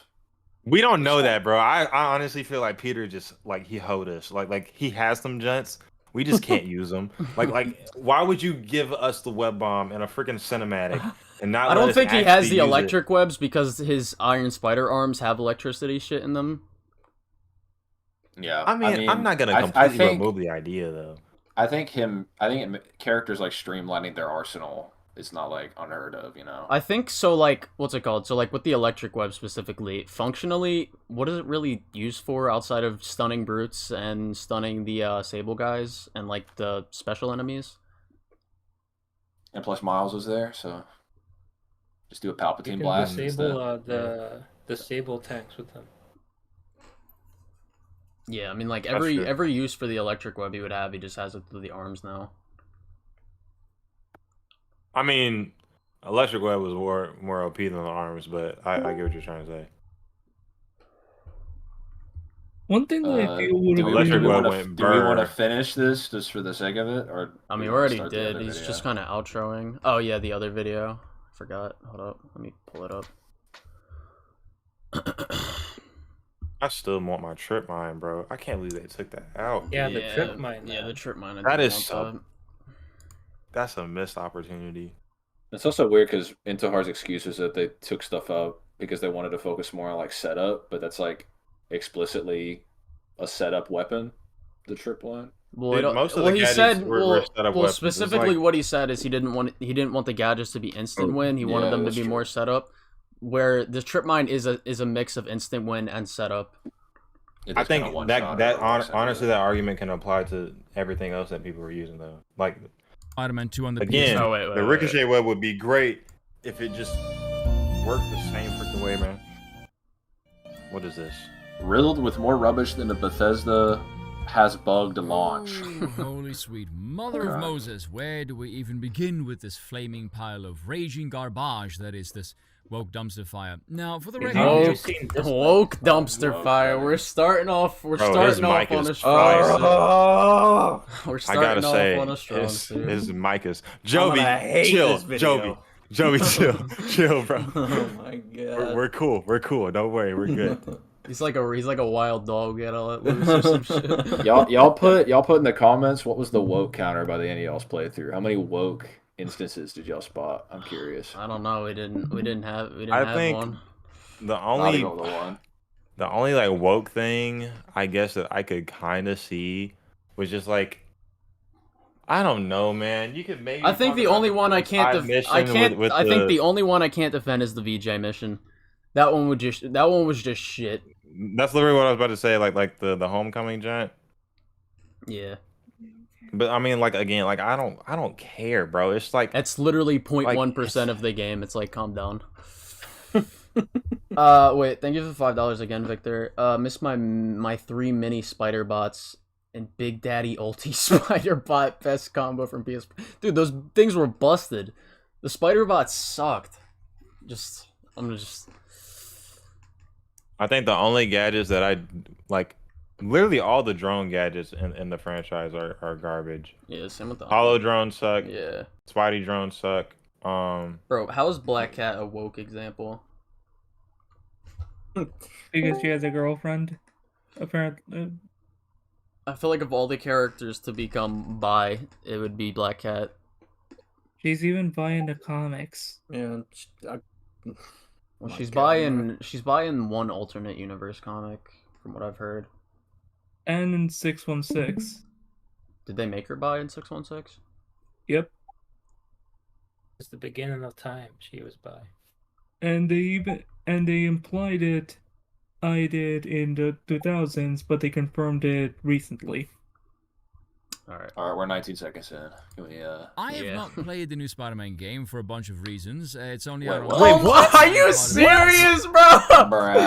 We don't know that, bro. I honestly feel like Peter just like he hoed us. Like he has some junts. We just can't use them. Like why would you give us the web bomb in a freaking cinematic and not? I let don't us think he has actually the use it? electric webs because his Iron Spider arms have electricity shit in them. Yeah, I mean, I'm not gonna I completely think- remove the idea though. I think characters like streamlining their arsenal is not like unheard of, I think so, like, what's it called? So, like, with the electric web specifically, functionally, what is it really used for outside of stunning brutes and stunning the Sable guys and, like, the special enemies? And plus Miles was there, so just do a You Palpatine can blast disable instead. the Sable tanks with them. Yeah, I mean, like, That's true. every use for the electric web he would have, he just has it through the arms now. I mean, electric web was more OP than the arms, but I get what you're trying to say. One thing that I feel would Do have we, Electric been web want went to burr. finish this just for the sake of it, or I do mean, we we wanna already start the did. other He's video? just kind of outroing. Oh, yeah, the other video. Forgot. Hold up. Let me pull it up. I still want my trip mine, bro. I can't believe they took that out. Yeah, the trip mine. Yeah, the trip mine. I That didn't is want so- that. That's a missed opportunity. It's also weird because Intohar's excuse is that they took stuff out because they wanted to focus more on like setup, but that's like explicitly a setup weapon. The trip line. Well, Dude, it- most of well, the he gadgets said, were well, setup well, weapons. It's specifically like- what he said is he didn't want the gadgets to be instant win. He wanted Yeah, them to that's be true. more setup. Where the trip mine is a mix of instant win and setup. It I is think kinda one that shot that or one honestly that argument can apply to everything else that people are using though. Like Spider-Man 2 on the again, PS4. Oh, wait, the wait, wait. ricochet web would be great if it just worked the same freaking way, man. What is this? riddled with more rubbish than the Bethesda has bugged launch. Ooh, holy sweet mother of Moses, where do we even begin with this flaming pile of raging garbage that is this woke dumpster fire? Now, for the Yeah, record, have you Woke, seen this woke one? dumpster Woke, fire. baby. We're starting off. We're Bro, starting his off mic on is a strong suit. We're I starting gotta off say, on a strong his suit. mic is I'm gonna Joby. hate Chill, this video. Joby, chill, chill, bro. Oh my god. We're cool. We're cool. Don't worry. We're good. He's like a wild dog. Gotta let loose or some shit. Y'all put in the comments what was the woke counter by the end of y'all's playthrough? How many woke instances did y'all spot? I'm curious. I don't know. We didn't have think one. The Not only even the one. the only like woke thing I guess that I could kind of see was just like, I don't know, man. You could maybe. I think the only one I can't I think the only one I can't defend is the VJ mission. That one was just shit. That's literally what I was about to say. Like the homecoming giant. Yeah. But I mean, like again, like I don't care, bro. It's like That's literally 0.1% of the game. It's like, calm down. Wait, thank you for $5 again, Victor. Missed my 3 mini spider bots and Big Daddy ulti spider bot best combo from PS. Dude, those things were busted. The spider bots sucked. I think the only gadgets that I like, literally all the drone gadgets in the franchise are garbage. Yeah, same with the Hollow drones suck. Yeah. Spidey drones suck. Bro, how is Black Cat a woke example? Because she has a girlfriend, apparently. I feel like of all the characters to become bi, it would be Black Cat. She's even buying the comics. Yeah. Well, she's buying one alternate universe comic, from what I've heard. And in 616. Did they make her buy in 616? Yep. It's the beginning of time she was by. And they implied it I did in the 2000s, but they confirmed it recently. Alright, we're 19 seconds in. Can we, I have not played the new Spider-Man game for a bunch of reasons. It's only out Wait, on... what? Are you serious, bro? Bro.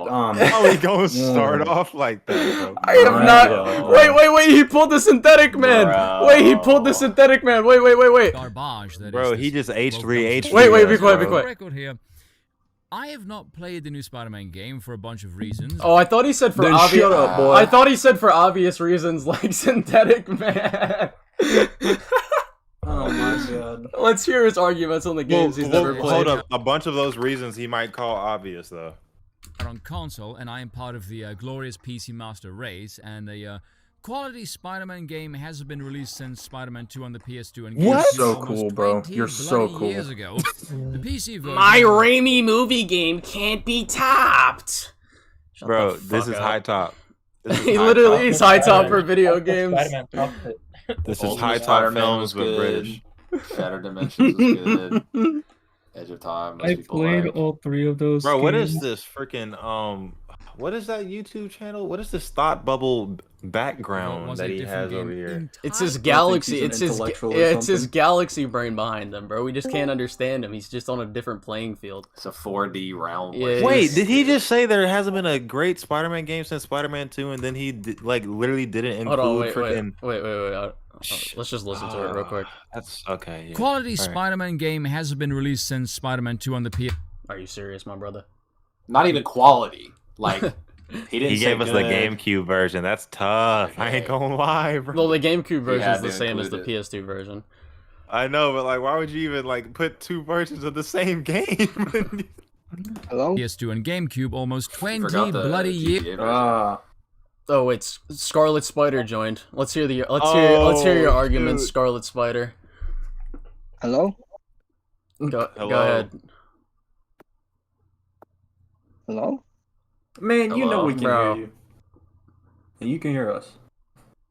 How we gonna start off like that, bro? I have not. Wait! He pulled the synthetic man. Bro. Wait, he pulled the synthetic man. Wait. Garbage, that Bro, is he this just H3 woke H3. Wait, be quiet. record here. I have not played the new Spider-Man game for a bunch of reasons. Oh, I thought he said for Then obvious. shut up, boy. I thought he said for obvious reasons, like synthetic man. Oh my god. Let's hear his arguments on the games he's never played. Hold up. A bunch of those reasons he might call obvious, though. On console, and I am part of the glorious PC Master race, and the quality Spider-Man game hasn't been released since Spider-Man 2 on the PS2 and What? GameCube So almost cool, bro. 20 You're so bloody cool. years ago. The PC version. My Raimi movie game can't be topped. Shut Bro, the this fuck is up. high top. He literally is high top for video games. Spider-Man topped it. This is Ultimate high top Spider-Man films was with good. British. Shattered Dimensions was good. Edge of Time. most I people played like. all 3 of those. Bro, what is games. this freaking what is that YouTube channel? What is this thought bubble background Was that a he different has over game here? It's his think galaxy. he's It's an his. intellectual or It's his something. galaxy brain behind him, bro. We just can't understand him. He's just on a different playing field. It's a 4D round. Yeah, like- Wait, did he just say there hasn't been a great Spider-Man game since Spider-Man 2, and then he like literally didn't include Hold on, wait. freaking? Let's just listen to it real quick. That's okay. Yeah. Quality All right. Spider-Man game hasn't been released since Spider-Man 2 on the PS. Are you serious, my brother? Not even quality. Like he didn't. He say gave us the good. GameCube version. That's tough. I ain't gonna lie, bro. Well, the GameCube version had is the to same as the include PS2 version. I know, but like, why would you even like put 2 versions of the same game? Hello? PS2 and GameCube almost 20 Forgot the bloody years. GTA version. Oh, it's Scarlet Spider joined. Let's hear your arguments, dude. Scarlet Spider. Hello? Go Hello. ahead. Hello? Man, you know Hello, we can bro. hear you. And you can hear us.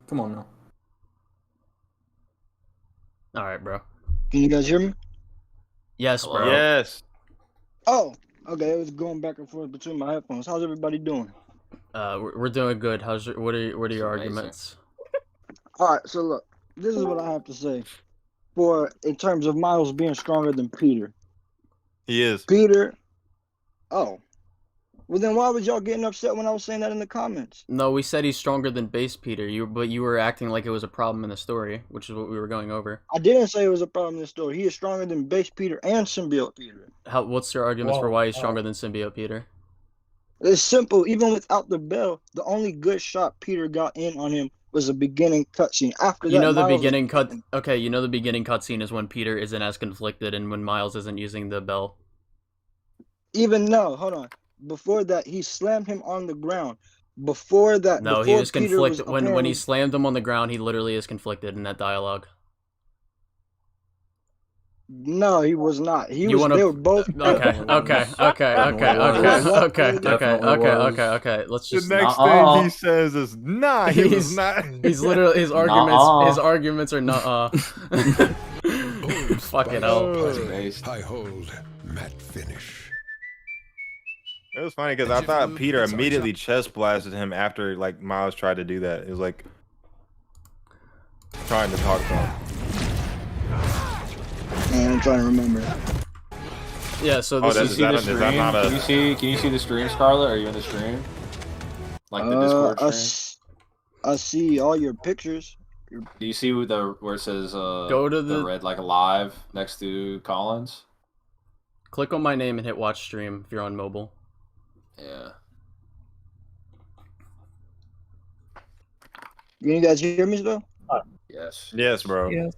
Come on now. All right, bro. Can you guys hear me? Yes, Hello? bro. Yes. Oh, okay. It was going back and forth between my headphones. How's everybody doing? We're doing good. What are your Amazing. arguments? All right, so look, this is what I have to say. In terms of Miles being stronger than Peter. He is. Peter. Oh. Well, then why was y'all getting upset when I was saying that in the comments? No, we said he's stronger than base Peter. But you were acting like it was a problem in the story, which is what we were going over. I didn't say it was a problem in the story. He is stronger than base Peter and symbiote Peter. What's your arguments for why he's stronger than symbiote Peter? It's simple. Even without the bell, the only good shot Peter got in on him was a beginning cutscene. After that, You know the Miles beginning cut. Okay, you know the beginning cutscene is when Peter isn't as conflicted and when Miles isn't using the bell. Even no, hold on. he slammed him on the ground. Before that, No, he before was Peter conflicted. When he apparently- slammed him on the ground, he literally is conflicted in that dialogue. No, he was not. He You was. wanna- They were both. Okay. Let's The just. next Nuh-uh. thing he says is, "Nah, he was He's- not." He's literally his arguments. Nuh-uh. His arguments are not. Fucking hell. Based. I hold matte finish. It was funny because I thought Peter immediately chest blasted him after like Miles tried to do that. It was like trying to talk to him. Man, I'm trying to remember. Yeah. So Oh, this that's- is. See the is that stream? not a- Can you see the stream, Scarlet? Are you in the stream? Like the Discord stream? I see all your pictures. Do you see where it says Go to the- red like live next to Collins? Click on my name and hit watch stream if you're on mobile. Yeah. Can you guys hear me still? Yes. Yes, bro.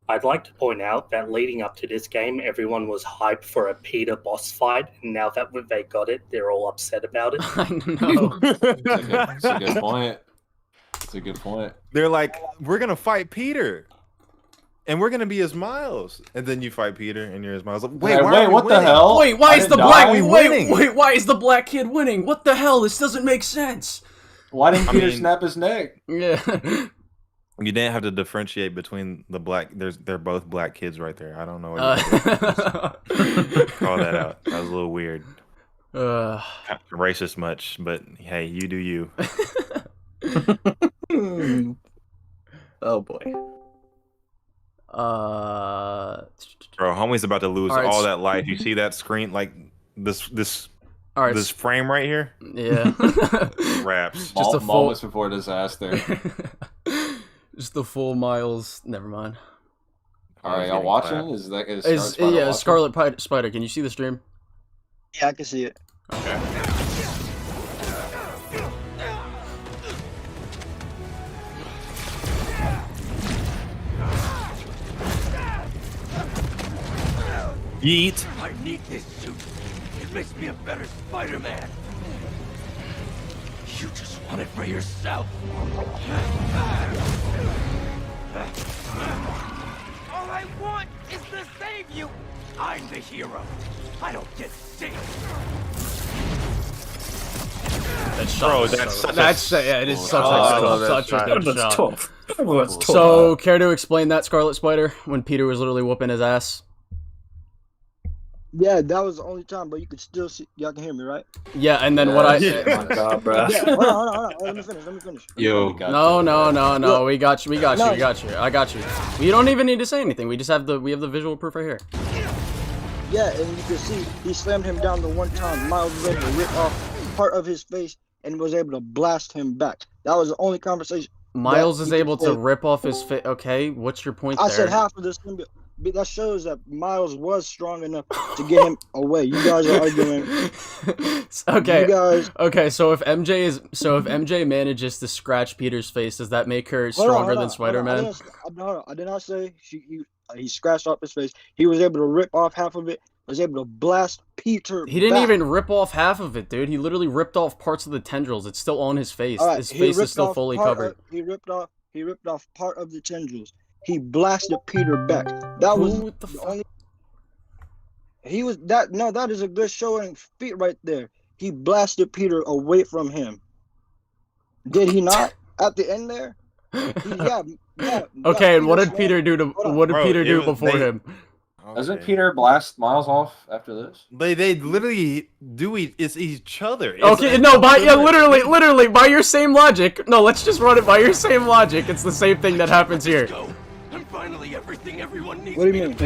I'd like to point out that leading up to this game, everyone was hyped for a Peter boss fight, and now that they got it, they're all upset about it. I know. That's a good point. That's a good point. They're like, "We're gonna fight Peter, and we're gonna be his Miles," and then you fight Peter, and you're his Miles. Like, wait, Hey, why wait, are we what the winning? hell? Wait, why I is the didn't black? die? we Wait, winning? wait, why is the black kid winning? What the hell? This doesn't make sense. Why didn't I Peter mean- snap his neck? Yeah. You didn't have to differentiate between the black. They're both black kids right there. I don't know. What call that out. That was a little weird. Not racist much, but hey, you do you. Oh boy. Bro, homie's about to lose All right, all s- that life. You see that screen, like this All right. this frame right here? Yeah. Raps. Just a full- Moments before disaster. Just the full Miles. Never mind. All right, y'all watching? Is Scarlet Is Spider yeah, watching? Scarlet Spider. Can you see the stream? Yeah, I can see it. Okay. Yeet. I need this suit. It makes me a better Spider-Man. You just want it for yourself. All I want is to save you. I'm the hero. I don't get saved. That Bro, shot. that's such a- That's yeah. It is such I a love that such a shot. good That's shot. tough. That's tough. So, care to explain that, Scarlet Spider, when Peter was literally whooping his ass? Yeah, that was the only time, but you could still see. Y'all can hear me, right? Yeah, and then what I. Oh my god, bro. Yeah, hold on. Let me finish. Yo. No. We got you. No. I got you. You don't even need to say anything. We just have the visual proof right here. Yeah, and you can see he slammed him down the one time. Miles was able to rip off part of his face and was able to blast him back. That was the only conversation. Miles that is you could able to say. rip off his face. Okay, what's your point I there? said half of this symbiote. But that shows that Miles was strong enough to get him away. You guys are arguing. Okay. You guys. Okay, so if MJ manages to scratch Peter's face, does that make her Hold on, stronger than Spider-Man? I did not say he scratched off his face. He was able to rip off half of it. Was able to blast Peter. He didn't back. even rip off half of it, dude. He literally ripped off parts of the tendrils. It's still on his face. All right, His he face is ripped still off fully part covered. He ripped off part of the tendrils. He blasted Peter back. That was What the fuck? only. He was that. No, that is a good showing feat right there. He blasted Peter away from him. Did he not at the end there? Yeah. Okay, and what did Peter Peter do to? What did Bro, Peter it do was- before they- him? Doesn't Peter blast Miles off after this? They literally do it's each other. It's Okay, no, literally, by your same logic. No, let's just run it by your same logic. It's the same thing that happens here. I'm finally everything everyone needs. What do you mean?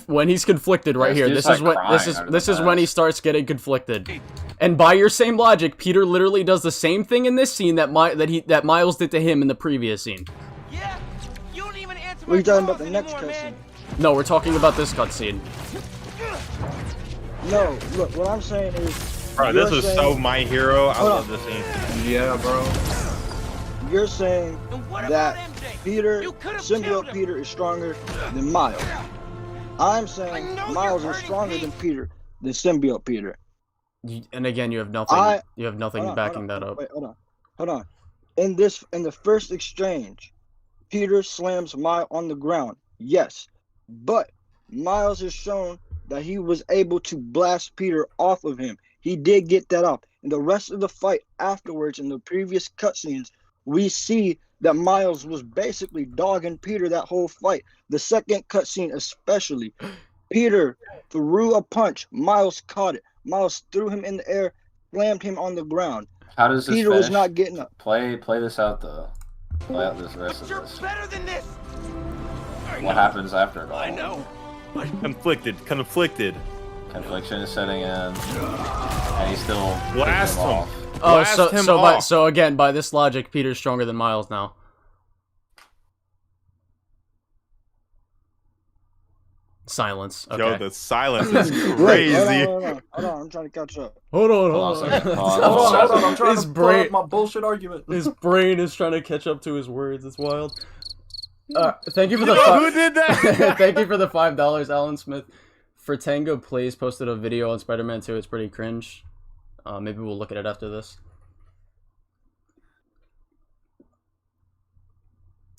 When he's conflicted right here. He's This just, is like, when this crying is under this the is when he mask. starts getting conflicted. And by your same logic, Peter literally does the same thing in this scene that Miles did to him in the previous scene. Yeah, you don't even answer What are you talking about the next cutscene? No, we're talking about this cutscene. No, look. What I'm saying is. Bro, this you're is saying- so My Hero. I Hold love on. this scene. Yeah, bro. You're saying what that about MJ? Peter, You could've killed symbiote him. Peter is stronger than Miles. I'm saying I know Miles you're is hurting stronger me. than Peter. the symbiote Peter. And again, you have nothing. You have nothing Hold on, backing that up. Wait, hold on. In the first exchange, Peter slams Miles on the ground. Yes, but Miles has shown that he was able to blast Peter off of him. He did get that off. In the rest of the fight afterwards, in the previous cutscenes, we see that Miles was basically dogging Peter that whole fight. The second cutscene especially, Peter threw a punch. Miles caught it. Miles threw him in the air, slammed him on the ground. How does this Peter was finish? not getting up. Play this out though. Play out this rest of You're this. better than this. What happens after it all? I know. Conflicted. Confliction is setting in, and he's still Blast picking him. off. Oh, Blast him off. so again, by this logic, Peter's stronger than Miles now. Silence. Okay. Yo, the silence is Wait, crazy. hold on. I'm trying to catch up. Hold on. Hold on a second. Hold on. I'm trying His to brain- pull up my bullshit argument. His brain is trying to catch up to his words. It's wild. Thank you for the Who did that? Thank you for the $5, Alan Smith. For Tango Plays posted a video on Spider-Man 2. It's pretty cringe. Maybe we'll look at it after this.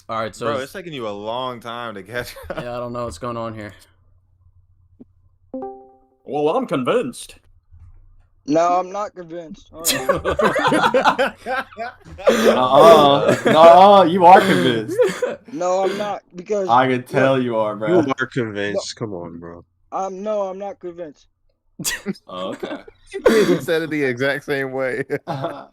All right, so Bro, it's taking you a long time to catch up. yeah, I don't know what's going on here. Well, I'm convinced. No, I'm not convinced. Hold on. No, you are convinced. No, I'm not because I can tell you are, bro. You are convinced. Come on, bro. I'm not convinced. Oh, okay. He said it the exact same way. Oh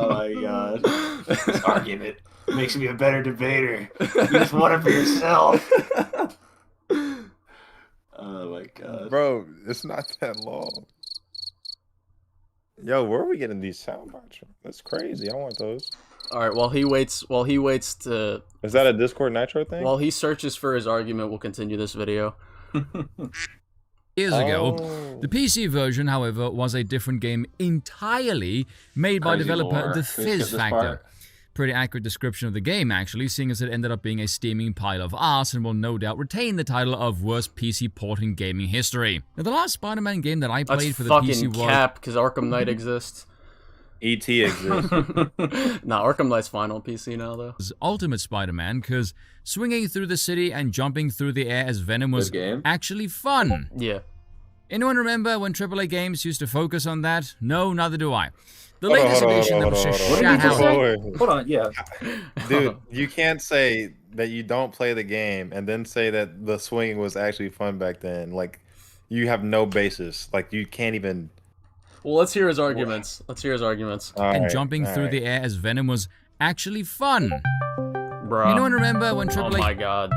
my god. This argument makes me a better debater. You just want it for yourself. Oh my god. Bro, it's not that long. Yo, where are we getting these sound bites from? That's crazy. I want those. All right, while he waits to Is that a Discord Nitro thing? while he searches for his argument, we'll continue this video. Years ago. Oh. The PC version, however, was a different game entirely, made by Crazy developer lore. The Can we skip Fizz this Factor. part? Pretty accurate description of the game, actually, seeing as it ended up being a steaming pile of arse and will no doubt retain the title of worst PC port in gaming history. Now, the last Spider-Man game that I That's played for the fucking PC was... cap because Arkham Knight exists. E.T. exists. Nah, Arkham Knight's fine on PC now though. Ultimate Spider-Man, because swinging through the city and jumping through the air as Venom was Good game. actually fun. Yeah. Anyone remember when AAA games used to focus on that? No, neither do I. The Hold on, latest hold on, edition that hold was on, just hold on. shot out. Hold on, yeah. Dude, you can't say that you don't play the game and then say that the swinging was actually fun back then. Like, you have no basis. Like, you can't even... Well, let's hear his arguments. And jumping through the air as Venom was actually fun. Bro. Anyone remember when Oh AAA... my god.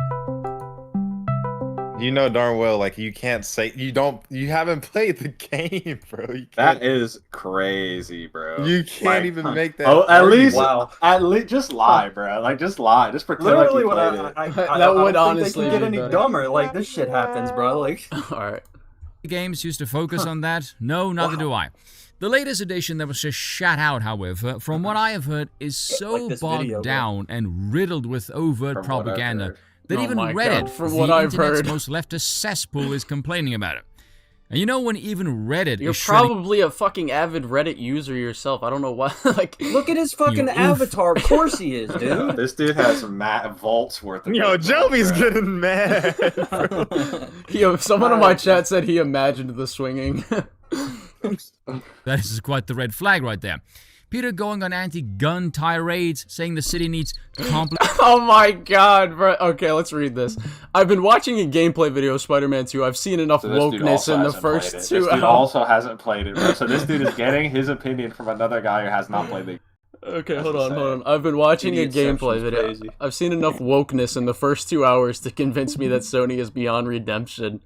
You know darn well, like, you can't say... You haven't played the game, bro. You That can't, is crazy, bro. you can't even make that... Oh, at least, argument. just lie, bro. Like, just lie. Just pretend Literally, like what you played it. That would I don't honestly think they can be get any better. dumber. Like this shit happens, bro. Like, Alright. games used to focus on that? No, neither do I. The latest edition that was just shot out, however, from what I have heard, is so Like this bogged video, bro. down and riddled with overt From what I've propaganda heard. that Oh even my Reddit, God, from the what I've internet's heard. most leftist cesspool, is complaining about it. And you know when even Reddit You're is shredding... probably a fucking avid Reddit user yourself. I don't know why. Like, look at his fucking You oof. avatar. Of course he is, Yeah, dude. this dude has vaults worth of Yo, good Joey's bro. getting mad, bro. someone in my chat said he imagined the swinging. That is quite the red flag right there. Peter going on anti-gun tirades, saying the city needs Oh my god, bro. Okay, let's read this. I've been watching a gameplay video of Spider-Man 2. I've seen enough So this dude wokeness also in the hasn't played first it. 2 This dude hours. also hasn't played it, bro. So this dude is getting his opinion from another guy who has not played the game. Okay, That's hold on. insane. I've been watching a Idiotception's gameplay video. crazy. I've seen enough wokeness in the first 2 hours to convince me that Sony is beyond redemption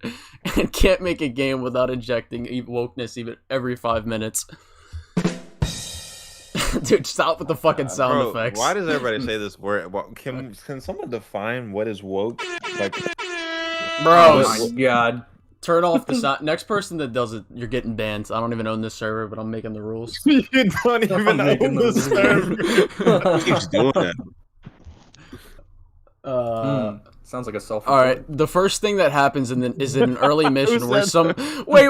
and can't make a game without injecting wokeness even every 5 minutes. Dude, stop with the fucking sound Bro, effects. why does everybody say this word? Can someone define what is woke? Like, Bro, Oh my god. turn off the sound. Next person that does it, you're getting banned. I don't even own this server, but I'm making the rules. you don't even I'm making own the those server. He keeps doing that. Sounds like a self. All right, the first thing that happens is in an early mission where some wait.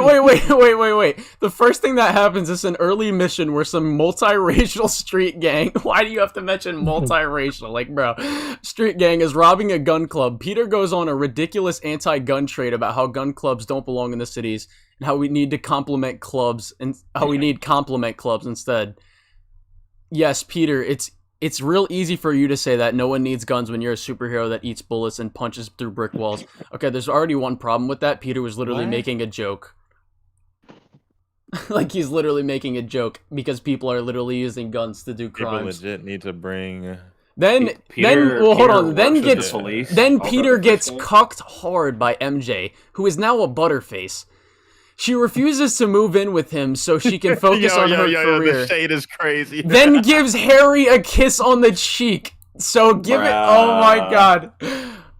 The first thing that happens is an early mission where some multiracial street gang. Why do you have to mention multiracial? Like, bro, street gang is robbing a gun club. Peter goes on a ridiculous anti-gun trade about how gun clubs don't belong in the cities and how we need to complement clubs and how we need complement clubs instead. Yes, Peter, it's real easy for you to say that no one needs guns when you're a superhero that eats bullets and punches through brick walls. Okay, there's already one problem with that. Peter was literally making a joke. Like, he's literally making a joke because people are literally using guns to do crimes. People legit need to bring... Then Peter gets cucked hard by MJ, who is now a butterface. She refuses to move in with him so she can focus on her career. The shade is crazy. Then gives Harry a kiss on the cheek. So give it. Oh my god.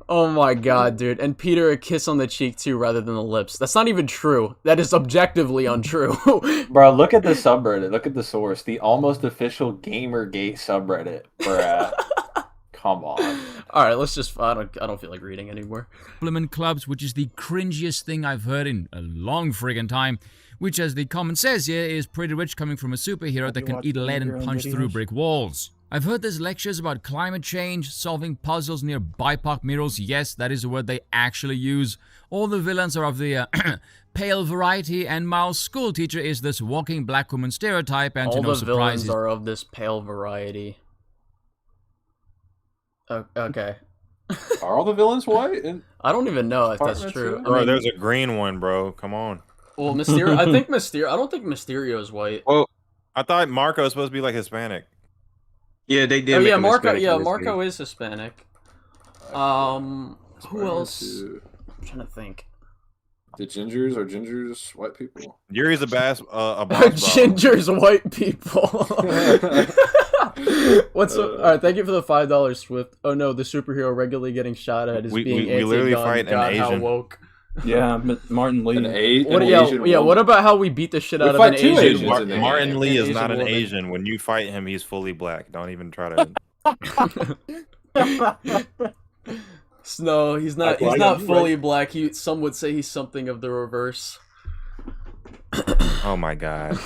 Oh my god, dude. And Peter a kiss on the cheek too, rather than the lips. That's not even true. That is objectively untrue. Bro, look at the subreddit. Look at the source. The almost official Gamergate subreddit. Bruh. Come on. All right, let's just. I don't feel like reading anymore. Compliment clubs, which is the cringiest thing I've heard in a long friggin' time. Which, as the comment says here, is pretty rich coming from a superhero that can eat lead and punch through brick walls. I've heard there's lectures about climate change, solving puzzles near BIPOC murals. Yes, that is a word they actually use. All the villains are of the pale variety, and Miles' school teacher is this walking black woman stereotype. And all to no the villains surprises, are of this pale variety. Okay. Are all the villains white? I don't even know if that's true. Bro, there's a green one, bro. Come on. Well, Mysterio. I don't think Mysterio is white. Well, I thought Marco was supposed to be like Hispanic. Yeah, they did. Oh make yeah, him Marco. Hispanic Yeah, in this Marco game. is Hispanic. Who else? I'm trying to think. The gingers are gingers white people. Yuri's a boss. Ginger's white people. What's up? All right, thank you for the $5, Swift. Oh no, the superhero regularly getting shot at is being anti-gun. literally fight an God, how Asian. woke. Yeah, Martin Lee. What about how we beat the shit out of an Asian? Martin Lee is not an Asian. When you fight him, he's fully black. Don't even try to. No, he's not. He's not fully black. Some would say he's something of the reverse. Oh my god.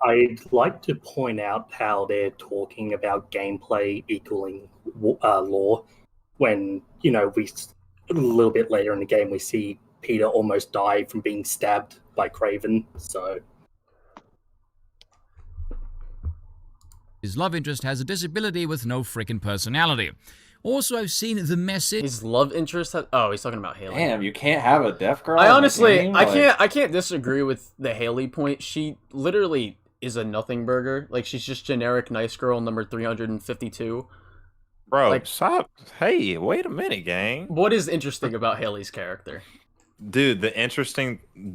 I'd like to point out how they're talking about gameplay equaling law when, you know, a little bit later in the game we see Peter almost die from being stabbed by Craven, so... His love interest has a disability with no frickin' personality. Also, I've seen the message. His love interest has... Oh, he's talking about Haley. Damn, you can't have a deaf girl. I honestly, in the game? I can't disagree with the Haley point. She literally is a nothing burger. Like, she's just generic nice girl number 352. Bro, Like- stop. Hey, wait a minute, gang. What is interesting about Haley's character? Dude,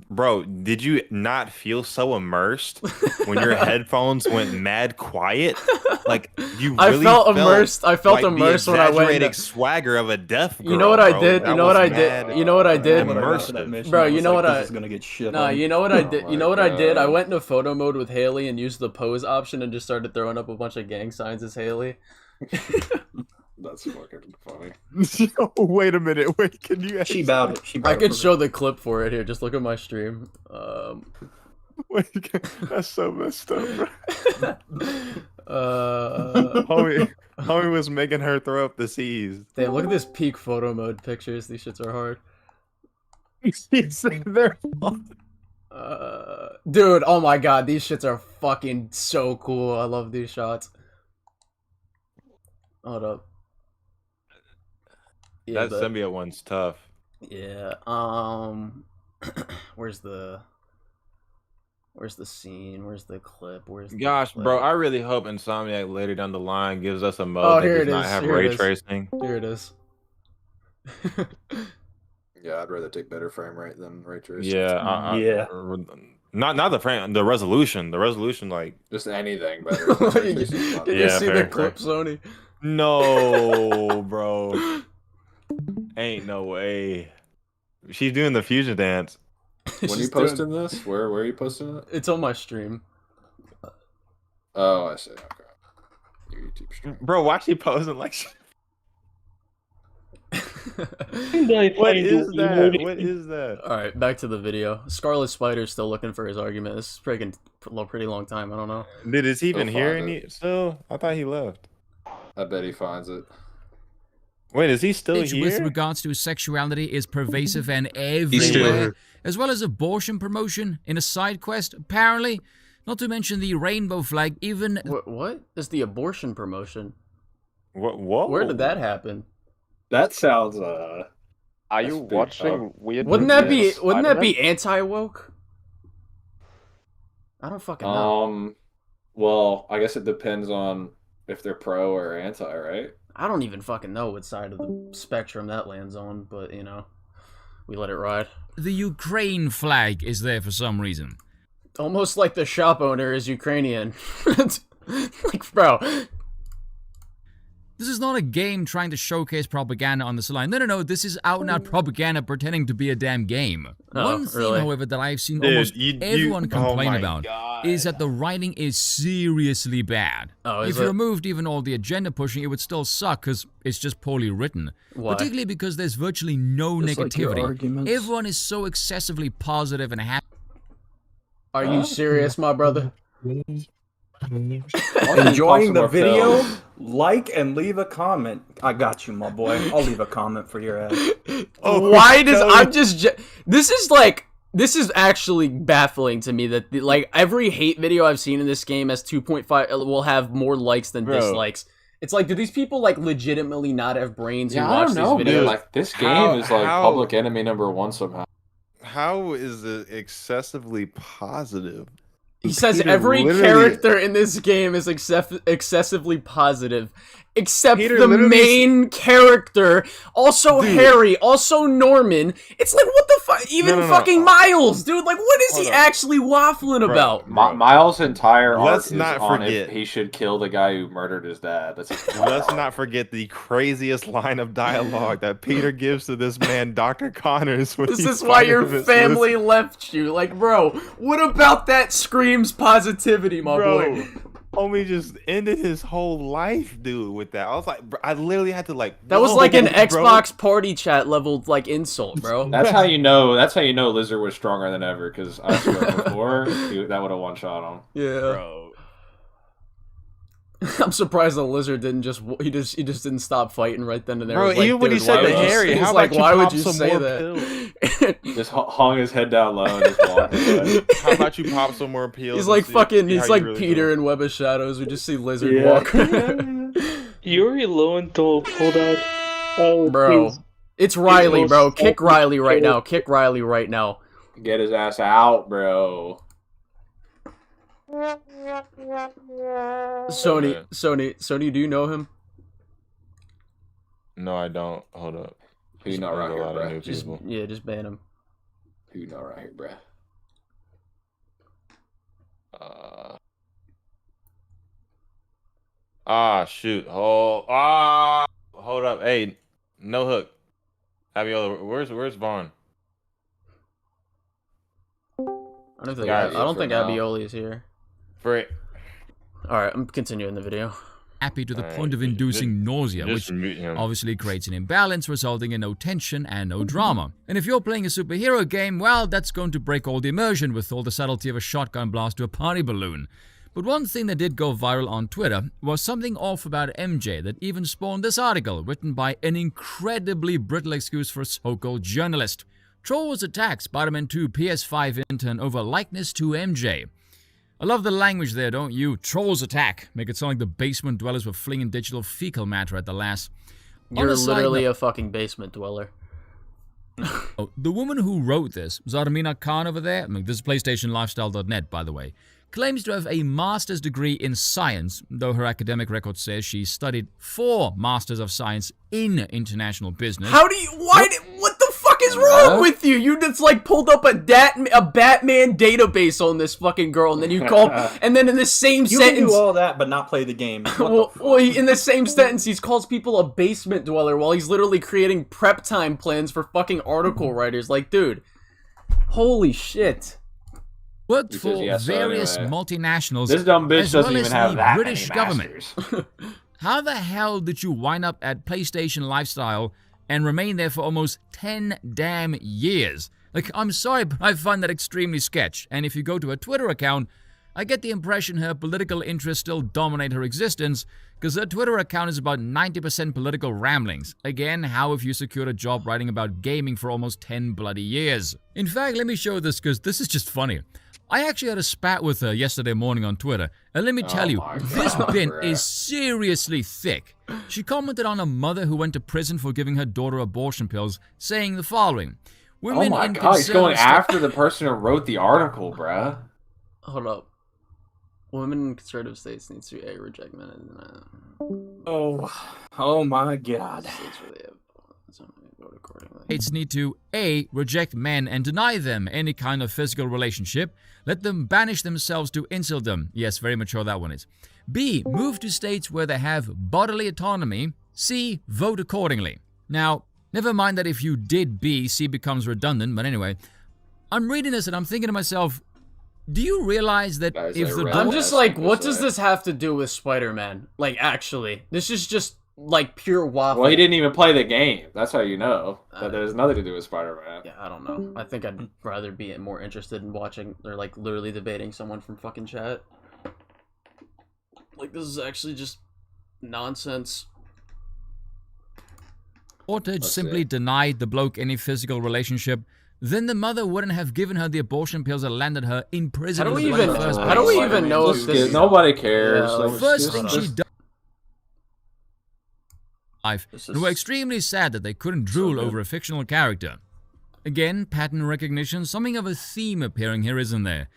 bro, did you not feel so immersed when your headphones went mad quiet? Like, you really I felt immersed like immersed the when I went exaggerated into... swagger of a deaf girl. You know what I bro. did? That You know what I was did? mad You know what I did? immersive. Bro, you know what I... This is gonna get shit Nah, on. you know what I did? Oh You know what my I did? I God. went into photo mode with Haley and used the pose option and just started throwing up a bunch of gang signs as Haley. That's fucking funny. Wait a minute. Wait, can you? She bowed it. She bowed I it could for show the clip for it here. Just look at my stream. Wait, that's so messed up, bro. Uh, Homie was making her throw up the C's. Damn, look at this peak photo mode pictures. These shits are hard. They're Dude, oh my god, these shits are fucking so cool. I love these shots. Hold up. Yeah, that symbiote one's tough. Yeah. Where's the scene? Where's the clip? Where's the Gosh, clip? bro, I really hope Insomniac later down the line gives us a mode Oh, that here does it not is. have Here ray it is. tracing. Here it is. Yeah, I'd rather take better frame rate than ray tracing. Yeah, Yeah. not the frame, the resolution. The resolution, like Just anything better. than ray Did tracing is not you Yeah, see fair, the fair. clip, Sony? no, bro, ain't no way. She's doing the fusion dance. When are you She's posting doing- this? Where are you posting it? It's on my stream. Oh, I see. Okay. Your YouTube stream. Bro, why she posing like? What is that? What is that? All right, back to the video. Scarlet Spider's still looking for his argument. This is pretty long time. I don't know. Dude, is he even He'll here? find it. Still? I thought he left. I bet he finds it. Wait, is he still With here? regards to sexuality is pervasive and He's still everywhere, here. as well as abortion promotion in a side quest, apparently. Not to mention the rainbow flag, even... What is the abortion promotion? What? Whoa. Where did that happen? That sounds Are you watching weird? Wouldn't that be Spider-Man? anti-woke? I don't fucking know. Well, I guess it depends on if they're pro or anti, right? I don't even fucking know what side of the spectrum that lands on, but you know, we let it ride. The Ukraine flag is there for some reason. Almost like the shop owner is Ukrainian. Like, bro. This is not a game trying to showcase propaganda on this line. No. This is out-and-out propaganda pretending to be a damn game. One thing, really? however, that I've seen Dude, almost you- everyone oh complain my about God. is that the writing is seriously bad. Oh, if is you it? removed even all the agenda pushing, it would still suck because it's just poorly written. Why? Particularly because there's virtually no Just like your negativity. arguments. Everyone is so excessively positive and happy. Are you serious, my brother? Enjoying the video? Like and leave a comment. I got you, my boy. I'll leave a comment for your ass. Why does I'm just this is actually baffling to me that like every hate video I've seen in this game has 2.5 will have more likes than dislikes. It's like, do these people like legitimately not have brains who Yeah, I watch don't know, these dude. videos? Like this game is like public enemy #1 somehow. How is it excessively positive? He says Peter every literally- character in this game is excessively positive, except Peter the literally main character, also Dude. Harry, also Norman. It's like, what the fuck? Even No. fucking Miles, dude. Like, what is Hold he up. actually waffling about? Miles' entire arc Let's is not on forget. if he should kill the guy who murdered his dad. That's his Let's not forget the craziest line of dialogue that Peter gives to this man, Dr. Connors. When This he's is why your fighting him. family left you. Like, bro, what about that screams positivity, my boy? Homie just ended his whole life, dude, with that. I was like, bro, I literally had to like. That was like an bro. Xbox party chat level like insult, bro. That's how you know. That's how you know Lizard was stronger than ever. Because I swear before that would have one shot him. Yeah. Bro. I'm surprised the lizard didn't just he just didn't stop fighting right then and there. Bro, It was like, even when he dude, said why to would you Harry, say- how he's like, about you why would pop you some say more that? Just hung his head down low and just walked away. How about you pop some more pills? He's and like see fucking. how He's you like really Peter feel? in Web of Shadows. We just see lizard Yeah. walk. Yuri Lowenthal pulled out. Oh, Bro, his- it's Riley, most bro. Kick epic Riley right kill. now. Kick Riley right now. Get his ass out, bro. Sony, do you know him? No, I don't. Hold up. Who you know There's right a here, lot of bro? new Just people. yeah, just ban him. Who you know right here, bro? Shoot. Hold up. Hey, no hook. Abiola, where's Vaughn? I don't think Guys, I don't think for now. Abioli is here. For it. All right, I'm continuing the video. Happy to the Alright, point of inducing nausea, just which mute him. obviously creates an imbalance, resulting in no tension and no drama. And if you're playing a superhero game, well, that's going to break all the immersion with all the subtlety of a shotgun blast to a party balloon. But one thing that did go viral on Twitter was something off about MJ that even spawned this article written by an incredibly brittle excuse for a so-called journalist. Trolls attack Spider-Man 2 PS5 intern over likeness to MJ. I love the language there, don't you? Trolls attack. Make it sound like the basement dwellers were flinging digital fecal matter at the lass. On You're a side literally note- a fucking basement dweller. Oh, the woman who wrote this, Zarmina Khan over there, this is PlayStationLifestyle.net, by the way, claims to have a master's degree in science, though her academic record says she studied 4 Masters of Science in international business. How do you? What the fuck is wrong with you? You just like pulled up a Batman database on this fucking girl, and then you called, and then in the same You can sentence, do all that, but not play the game. in the same sentence, he calls people a basement dweller while he's literally creating prep time plans for fucking article writers. Like, dude, holy shit. Worked He for says yes, so various anyway. multinationals This dumb bitch as doesn't well even as have the that British many government. masters. How the hell did you wind up at PlayStation Lifestyle and remained there for almost 10 damn years. Like, I'm sorry, but I find that extremely sketch, and if you go to her Twitter account, I get the impression her political interests still dominate her existence, because her Twitter account is about 90% political ramblings. Again, how have you secured a job writing about gaming for almost 10 bloody years? In fact, let me show this, because this is just funny. I actually had a spat with her yesterday morning on Twitter, and let me tell you, this bin is seriously thick. She commented on a mother who went to prison for giving her daughter abortion pills, saying the following. Oh my god, he's going after the person who wrote the article, bruh. Hold up. Women in conservative states need to reject men. Oh my god. States need to A. Reject men and deny them any kind of physical relationship. Let them banish themselves to insult them. Yes, very mature that one is. B. Move to states where they have bodily autonomy. C. Vote accordingly. Now, never mind that if you did B, C becomes redundant, but anyway. I'm reading this and I'm thinking to myself, do you realize that if the... I'm just like, what does this have to do with Spider-Man? Like, actually. This is just, like, pure waffle. Well, he didn't even play the game. That's how you know that there's nothing to do with Spider-Man. Yeah, I don't know. I think I'd rather be more interested in watching, or, like, literally debating someone from fucking chat. Like, this is actually just nonsense. Ortage simply denied the bloke any physical relationship. Then the mother wouldn't have given her the abortion pills that landed her in prison. How do we even know if this? Nobody cares. The first thing she done. And were extremely sad that they couldn't drool over a fictional character. Again, pattern recognition, something of a theme appearing here, isn't there?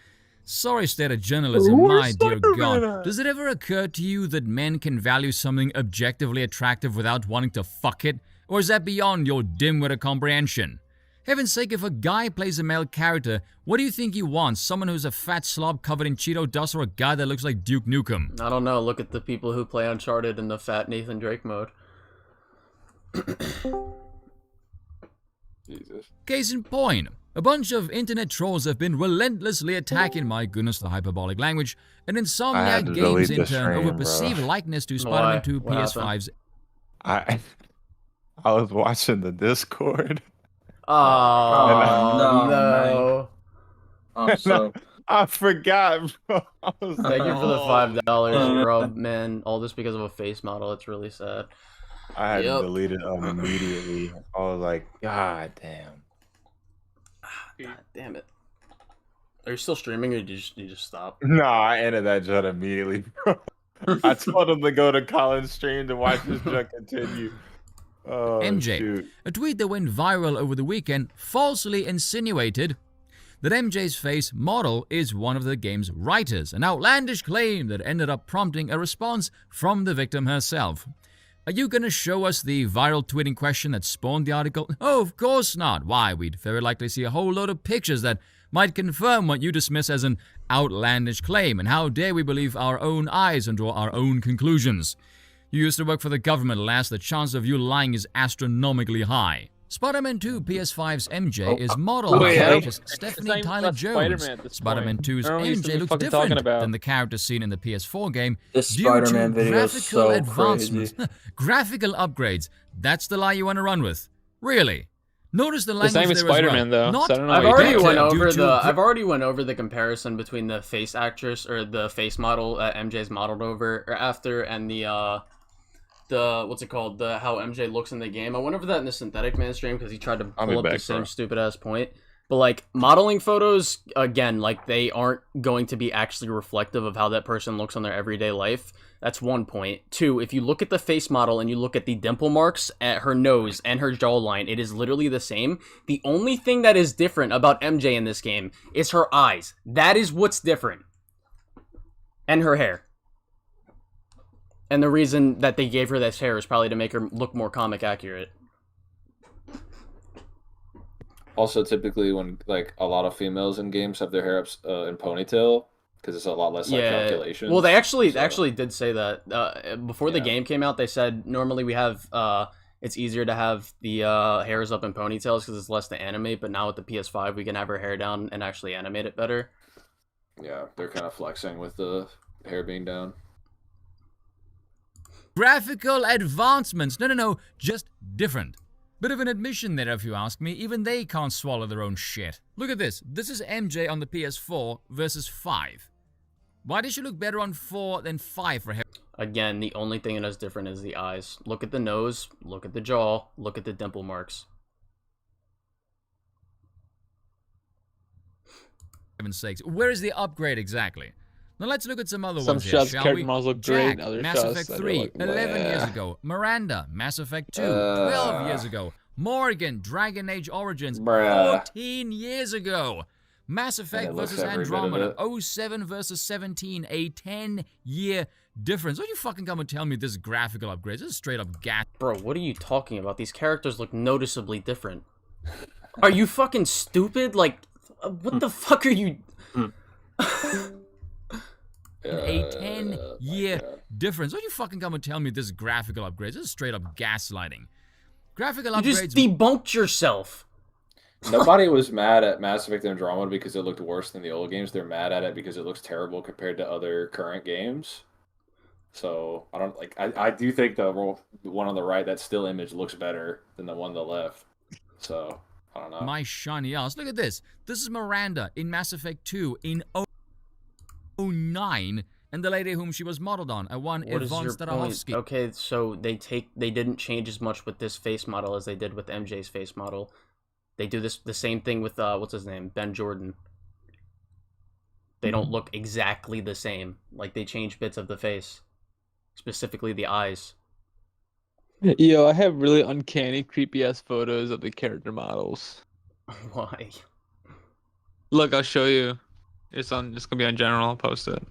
Sorry, state of journalism, my dear God. Does it ever occur to you that men can value something objectively attractive without wanting to fuck it? Or is that beyond your dim-witted comprehension? Heaven's sake, if a guy plays a male character, what do you think he wants? Someone who's a fat slob covered in Cheeto dust or a guy that looks like Duke Nukem? I don't know. Look at the people who play Uncharted in the fat Nathan Drake mode. Jesus. Case in point, a bunch of internet trolls have been relentlessly attacking, my goodness, the hyperbolic language, and Insomniac Games in turn over perceived likeness to Spider-Man 2 PS5's... I was watching the Discord. Oh, no. I forgot, bro. Thank you for the $5, bro. Man, all this because of a face model. It's really sad. I had to delete it immediately. I was like, God damn. God damn it. Are you still streaming or did you just stop? No, I ended that junk immediately, bro. I told him to go to Colin's stream to watch this junk continue. Oh, MJ, shoot. A tweet that went viral over the weekend falsely insinuated that MJ's face model is one of the game's writers, an outlandish claim that ended up prompting a response from the victim herself. Are you gonna show us the viral tweet in question that spawned the article? Oh, of course not. Why, we'd very likely see a whole load of pictures that might confirm what you dismiss as an outlandish claim, and how dare we believe our own eyes and draw our own conclusions. You used to work for the government, lass. The chance of you lying is astronomically high. Spider-Man 2 PS5's MJ is modeled after Stephanie Tyler Jones. Spider-Man 2's MJ looks different than the character seen in the PS4 game This due Spider-Man to video is graphical so advancements. crazy. Graphical upgrades. That's the lie you want to run with. Really? Notice the It's language not even there as Spider-Man, well. though, Not so I don't know I've what already you're went talking over about. I've already went over the comparison between the face actress or the face model MJ's modeled over or after and the what's it called, the how MJ looks in the game. I went over that in the Synthetic Man stream because he tried to pull up the same stupid ass point. But like modeling photos, again, like they aren't going to be actually reflective of how that person looks on their everyday life. That's one point. Two, if you look at the face model and you look at the dimple marks at her nose and her jawline, it is literally the same. The only thing that is different about MJ in this game is her eyes. That is what's different. And her hair. And the reason that they gave her this hair is probably to make her look more comic accurate. Also, typically when like a lot of females in games have their hair up in ponytail because it's a lot less like calculation. Well, they actually did say that before the game came out. They said normally we have it's easier to have the hairs up in ponytails because it's less to animate. But now with the PS5, we can have her hair down and actually animate it better. Yeah, they're kind of flexing with the hair being down. Graphical advancements. No, just different. Bit of an admission there, if you ask me. Even they can't swallow their own shit. Look at this. This is MJ on the PS4 versus 5. Why does she look better on 4 than 5 for him? Again, the only thing that is different is the eyes. Look at the nose, look at the jaw, look at the dimple marks. For heaven's sakes. Where is the upgrade exactly? Now let's look at some other Some ones here, shots, shall character we? models look Jack, great. Other Mass shots Effect that are 3, like, 11 years "Bleh." ago. Miranda, Mass Effect 2, 12 years ago. Morgan, Dragon Age Origins, Bruh. 14 years ago. Mass Effect it looks versus every bit of Andromeda, it. 07 versus 17, a 10-year difference. Don't you fucking come and tell me this is graphical upgrades. This is straight up gas. Bro, what are you talking about? These characters look noticeably different. Are you fucking stupid? Like, what the fuck are you... A 10-year difference. Don't you fucking come and tell me this is graphical upgrades. This is straight up gaslighting. Graphical You upgrades... just debunked yourself. Nobody was mad at Mass Effect Andromeda because it looked worse than the old games. They're mad at it because it looks terrible compared to other current games. So I don't like. I do think the one on the right, that still image, looks better than the one on the left. So I don't know. My shiny ass. Look at this. This is Miranda in Mass Effect 2 in 09, and the lady whom she was modeled on, a one What is Yvonne your point? Strahovski. Okay, so they didn't change as much with this face model as they did with MJ's face model. They do the same thing with what's his name, Ben Jordan. They don't look exactly the same. Like, they change bits of the face, specifically the eyes. Yo, I have really uncanny, creepy ass photos of the character models. Why? Look, I'll show you. It's gonna be on general. I'll post it.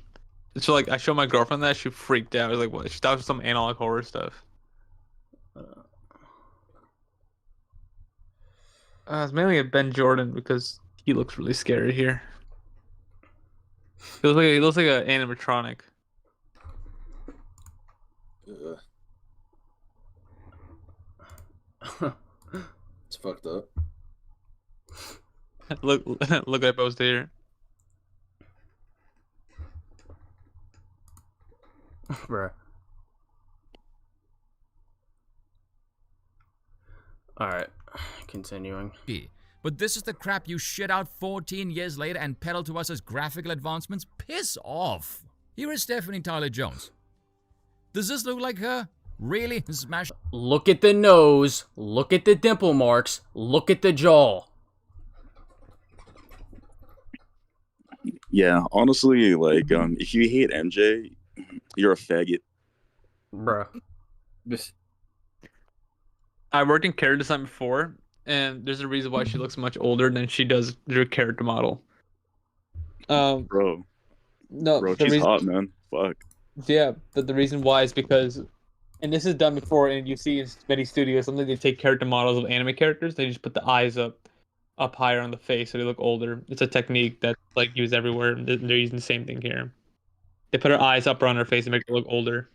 So like, I showed my girlfriend that, she freaked out. I was like, what? She thought it was some analog horror stuff. It's mainly a Ben Jordan because he looks really scary here. He looks like an animatronic. It's fucked up. Look what I posted here. Bruh. Alright, continuing. But this is the crap you shit out 14 years later and peddle to us as graphical advancements? Piss off! Here is Stephanie Tyler-Jones. Does this look like her? Really? Smash. Look at the nose, look at the dimple marks, look at the jaw. Yeah, honestly, like, if you hate MJ, you're a faggot. Bruh. I worked in character design before, and there's a reason why she looks much older than she does her character model. Bro, she's hot, man. Fuck. Yeah, but the reason why is because, and this is done before, and you see in many studios, sometimes they take character models of anime characters, they just put the eyes up higher on the face so they look older. It's a technique that's like used everywhere. They're using the same thing here. They put her eyes up on her face and make her look older.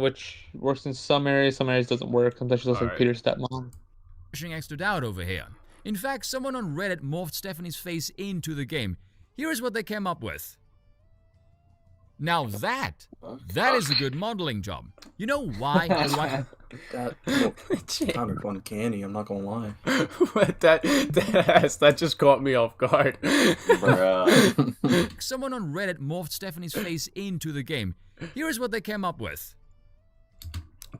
Which works in some areas doesn't work. Sometimes she looks like Peter's stepmom. Pushing extra doubt over here. In fact, someone on Reddit morphed Stephanie's face into the game. Here is what they came up with. Now that is a good modeling job. You know why? That kind of uncanny, I'm not gonna lie. that just caught me off guard. Someone on Reddit morphed Stephanie's face into the game. Here is what they came up with.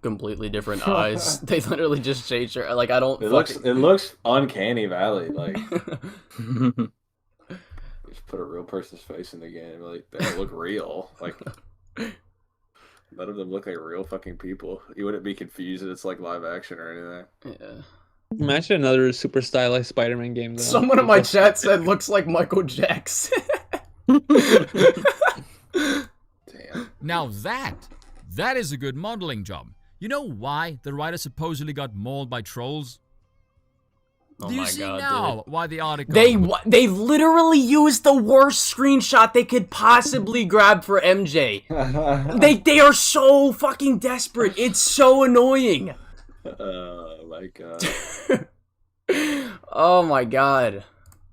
Completely different eyes. They literally just changed her. Like, I don't. It looks uncanny valley. Like, just put a real person's face in the game. Like, they don't look real. Like, none of them look like real fucking people. You wouldn't be confused that it's like live action or anything. Yeah. Imagine another super stylized Spider-Man game. Though. Someone in my chat said looks like Michael Jackson. Now that is a good modeling job. You know why the writer supposedly got mauled by trolls? Do you see now why the article... They literally used the worst screenshot they could possibly grab for MJ. They are so fucking desperate. It's so annoying. Oh my god. Oh my god.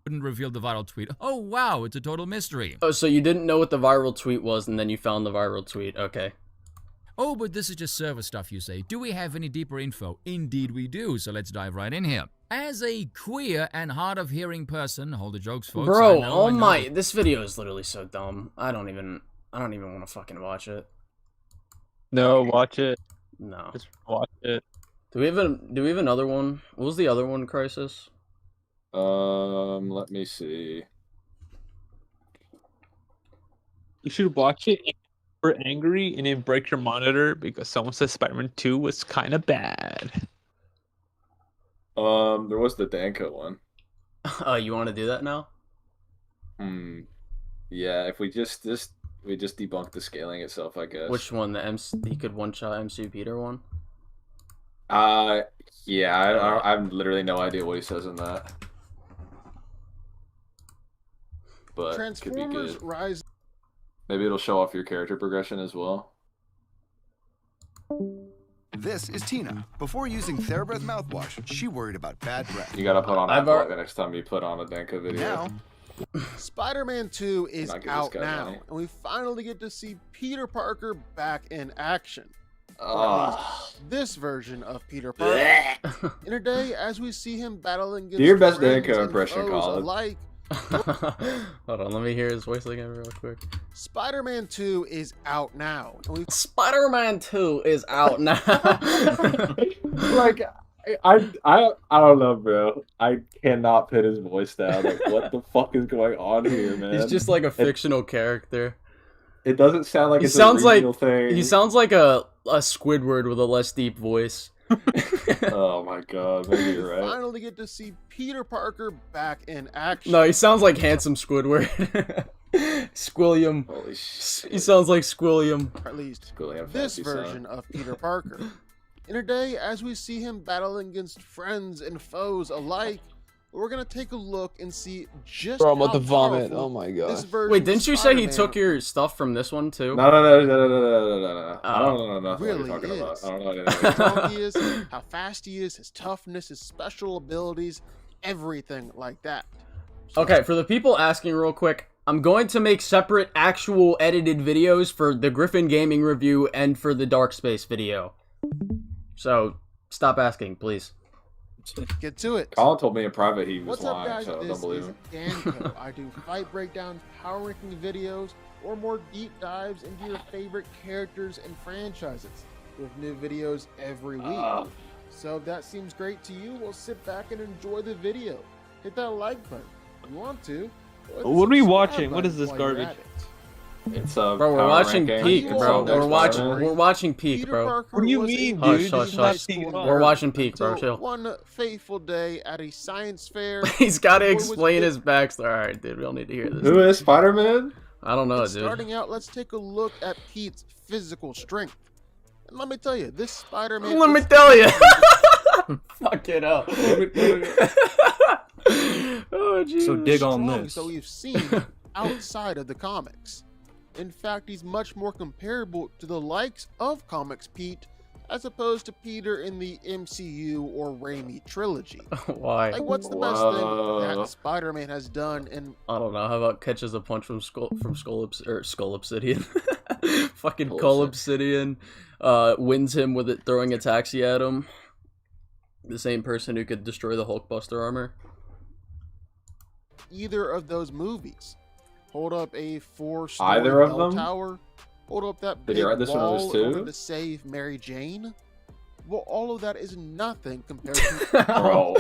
Couldn't reveal the viral tweet. Oh wow, it's a total mystery. Oh, so you didn't know what the viral tweet was and then you found the viral tweet. Okay. Oh, but this is just server stuff, you say. Do we have any deeper info? Indeed we do, so let's dive right in here. As a queer and hard of hearing person, hold the jokes, folks. Bro, I oh know. my, this video is literally so dumb. I don't even want to fucking watch it. No, watch it. No. Just watch it. Do we have another one? What was the other one, Crisis? Let me see. You should watch it for angry and then break your monitor because someone said Spider-Man 2 was kind of bad. There was the Danko one. You want to do that now? Yeah, if we just debunk the scaling itself, I guess. Which one? He could one-shot MC Peter one? Yeah, I have literally no idea what he says in that. But it could be good. Rise. Maybe it'll show off your character progression as well. This is Tina. Before using TheraBreath mouthwash, she worried about bad breath. You gotta put on Apple the next time you put on a Danko video. Now, Spider-Man 2 is Not give this out guy now, money. and we finally get to see Peter Parker back in action. This version of Peter Parker. In a day as we see him battling against Do your best friends Danko and impression, foes Colin. alike. Hold on, let me hear his voice again real quick. Spider-Man 2 is out now. And Spider-Man 2 is out now. Like, I don't know, bro. I cannot pin his voice down. Like, what the fuck is going on here, man? He's just like a fictional character. It doesn't sound like He it's sounds a like regional thing. he sounds like a Squidward with a less deep voice. Oh my god, maybe you're right. finally get to see Peter Parker back in action. No, he sounds like handsome Squidward. Squilliam. Holy shit. He sounds like Squilliam. Or at least Squilliam this fancy version son. of Peter Parker. In a day as we see him battling against friends and foes alike, we're gonna take a look and see just Bro, I'm about how to vomit. powerful Oh my god. this version Wait, of didn't you say he Spider-Man took your stuff from this one too? No. I don't know nothing really what you're talking about. is. I don't know anything. How strong he is, how fast he is, his toughness, his special abilities, everything like that. Okay, for the people asking real quick, I'm going to make separate actual edited videos for the Griffin Gaming review and for the Dark Space video. So, stop asking, please. Get to it. Colin told me in private he was What's up, lying, guys? so I This don't believe is him. Danko. I do fight breakdowns, power ranking videos, or more deep dives into your favorite characters and franchises with new videos every week. So if that seems great to you, well, sit back and enjoy the video. Hit that like button if you want to. or the What are we subscribe watching? What button is this while you're garbage? at it. It's Bro, we're power watching ranking. Peak, It's bro. on next We're watching Peak, Peter bro. Parker What do you was a mean, Hush, dude? hush, This is not hush. Peak at all. We're watching Peak, bro. Until Chill. one fateful day at a science fair. He's got to the boy was explain bit- his backstory. Alright, dude, we don't need to hear this. Who is Spider-Man? I don't know, And dude. starting out, let's take a look at Pete's physical strength. And let me tell you, this Spider-Man. Let me is- tell you. Fuck it up. Oh, Jesus. So dig on strong this. So we've seen outside of the comics. In fact, he's much more comparable to the likes of Comics Pete as opposed to Peter in the MCU or Raimi trilogy. Why? Like, what's the best thing that Spider-Man has done in I don't know. How about catches a punch from Skull Obsidian? Fucking Bullshit. Skull Obsidian wins him with it throwing a taxi at him. The same person who could destroy the Hulkbuster armor. either of those movies? Hold up a 4-story Either of bell them? tower? Hold up that Did big you write this one of wall his in order too? to save Mary Jane? Well, all of that is nothing compared to... Bro,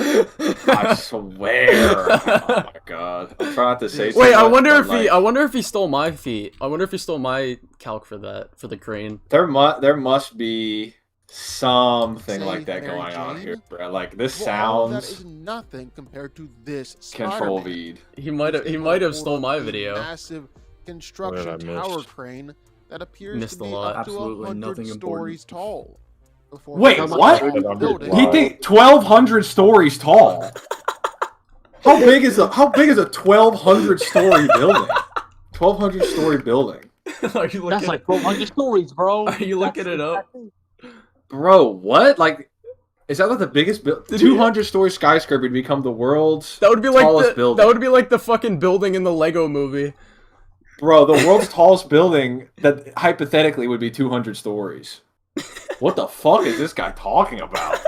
I swear. Oh my god. I'm trying not to say. Wait, too I much, wonder but, if I wonder if he stole my feet. I wonder if he stole my calc for that, for the crane. There must be something like Save that Mary going on Jane? here, bro. Like this Well, all of that sounds is nothing compared to this control Spider-Man. V. He might have stole my video. Massive construction What did I tower miss? crane that appears Missed to a be lot. up to Absolutely 100 nothing stories tall. Before Wait, we what? come to the building. He think 1,200 stories tall. How big is a 1,200 story building? 1,200 story building. Are you That's like 100 stories, bro. Are you looking it up? Bro, what? Like, is that like the biggest 200 story skyscraper to become the world's That would be like tallest the building? that would be like the fucking building in the Lego movie. Bro, the world's tallest building that hypothetically would be 200 stories. What the fuck is this guy talking about?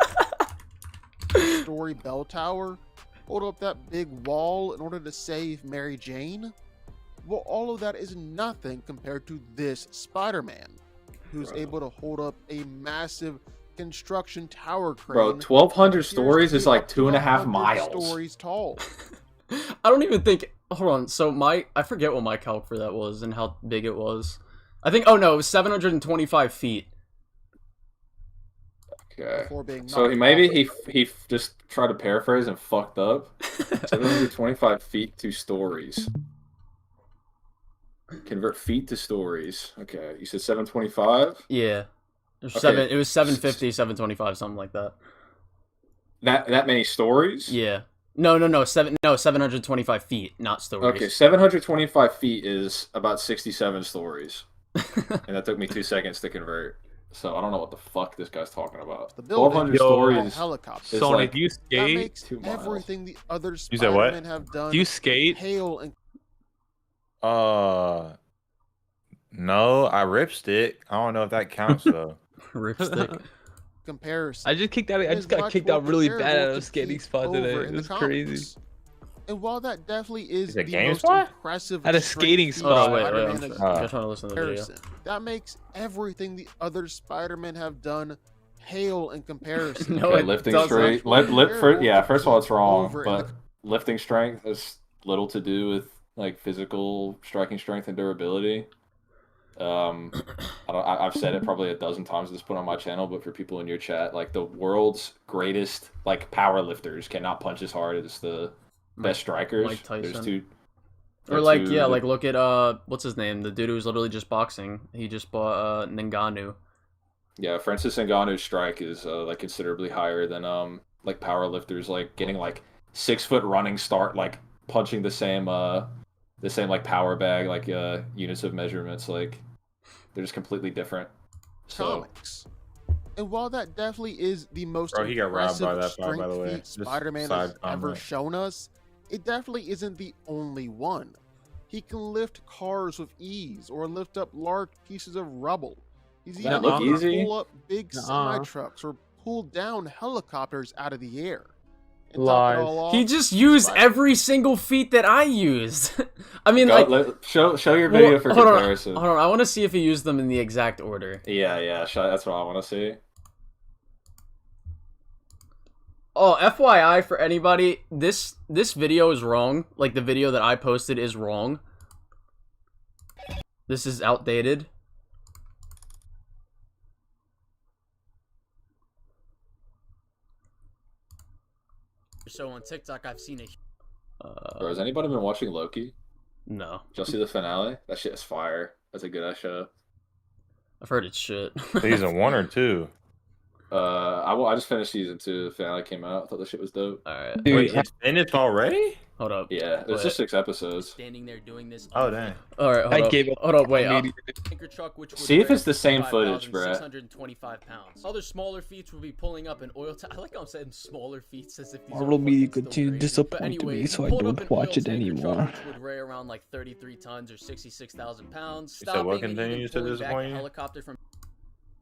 Story bell tower, hold up that big wall in order to save Mary Jane? Well, all of that is nothing compared to this Spider-Man, who's able to hold up a massive construction tower crane. Bro, 1,200 stories is like 2.5 miles. Stories tall. I don't even think. Hold on. So I forget what my calc for that was and how big it was. I think. Oh no, it was 725 feet. Okay. So he just tried to paraphrase and fucked up. 725 feet to stories. Convert feet to stories. Okay, you said 725. Yeah. It was, Okay. it was 750, 725, something like that. That many stories? Yeah. No, 725 feet, not stories. Okay, 725 feet is about 67 stories. And that took me 2 seconds to convert. So I don't know what the fuck this guy's talking about. The building 1,200 is stories. Helicopter. is Sony, like do you That skate? makes 2 miles. everything the other You said what? Spider-Men have done. Do you skate? Hail and No, I ripstick. I don't know if that counts though. Ripstick. comparison. I just kicked out. I just got kicked out really bad out of a skating spot today. It was crazy. And while that definitely is it the game most spot? impressive At a strength skating feat spot. Oh, wait, Spider-Man I'm has just trying to listen to the video. comparison, that makes everything the other Spider-Men have done pale in comparison. No, Okay, it lifting doesn't. strength. First of all, it's wrong. Over in But lifting strength has little to do with like physical striking strength and durability. I've said it probably a dozen times at this point on my channel, but for people in your chat, like the world's greatest like power lifters cannot punch as hard as the best strikers. Mike Tyson. There's two. Or like, yeah, like look at what's his name? The dude who was literally just boxing. He just bought Ngannou. Yeah, Francis Ngannou's strike is like considerably higher than like power lifters, like getting like 6 foot running start, like punching the same like power bag, like units of measurements, like they're just completely different. So comics. And while that definitely is the most Bro, he got robbed by impressive that part, by the strength way. feat Just Spider-Man side has ever comment. shown us, it definitely isn't the only one. He can lift cars with ease or lift up large pieces of rubble. He's even That look able easy? to pull up big semi-trucks or pull down helicopters out of the air. And top it all off, He just used every single feat that I used. I mean, show your video well, for hold comparison. On, hold on, I want to see if he used them in the exact order. Yeah, that's what I want to see. Oh, FYI for anybody, this video is wrong. Like the video that I posted is wrong. This is outdated. So on TikTok, I've seen it. Bro, has anybody been watching Loki? No. Did y'all see the finale? That shit is fire. That's a good ass show. I've heard it's shit. Season 1 or 2? I just finished season 2. The finale came out. I thought the shit was dope. All right. Wait, it's finished already? Hold up. Yeah, there's just 6 episodes. Standing there doing this. Oh dang. All right, hold I up. gave up Hold up, wait. Tanker truck, which would See if weigh it's the same footage, bruh. 5,625 pounds. Other smaller feats would be pulling up an oil tank. I like how I'm saying smaller feats as if these Marvel are Media fucking still continued to crazy. disappoint But anyway, me, so I pulled up don't an watch oil it tanker truck, anymore. which would weigh around like 33 tons or 66,000 pounds. You said what Stopping and even continues to pulling back disappoint a you? helicopter from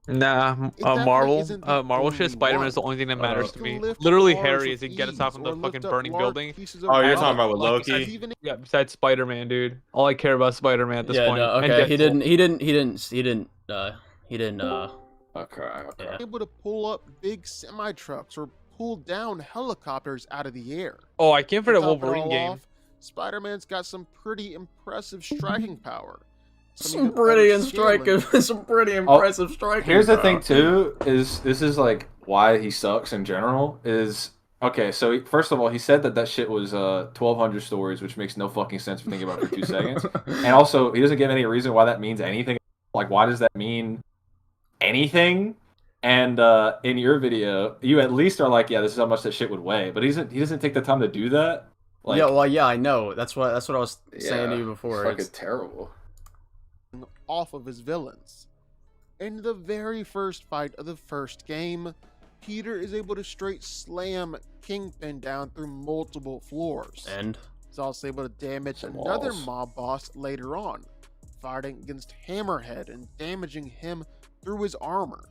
Nah, definitely Marvel, isn't the Marvel only shit. Spider-Man is the one. only thing that matters to He me. can lift Literally, cars Harry with is he get us off from ease the or fucking lift up burning large building. pieces of Oh, you're rubble. talking about with Like, Loki? Even Yeah, besides Spider-Man, dude. All I care about is Spider-Man at this Yeah, point. no, And okay. He Deadpool. didn't. Okay. able to pull up big semi-trucks or pull down helicopters out of the air. Oh, I can't for To that top it Wolverine all game. off, Spider-Man's got some pretty impressive striking power. Some pretty impressive striking. Here's the thing too, is this is like why he sucks in general is okay, so first of all, he said that shit was 1,200 stories, which makes no fucking sense if you think about it for 2 seconds. And also, he doesn't give any reason why that means anything. Like, why does that mean anything? And in your video, you at least are like, yeah, this is how much that shit would weigh. But he doesn't take the time to do that. Like, yeah, well, yeah, I know. That's what I was saying to you it's before. fucking It's terrible. Off of his villains. In the very first fight of the first game, Peter is able to straight slam Kingpin down through multiple floors. And He's also able to damage Some another walls. mob boss later on, fighting against Hammerhead and damaging him through his armor.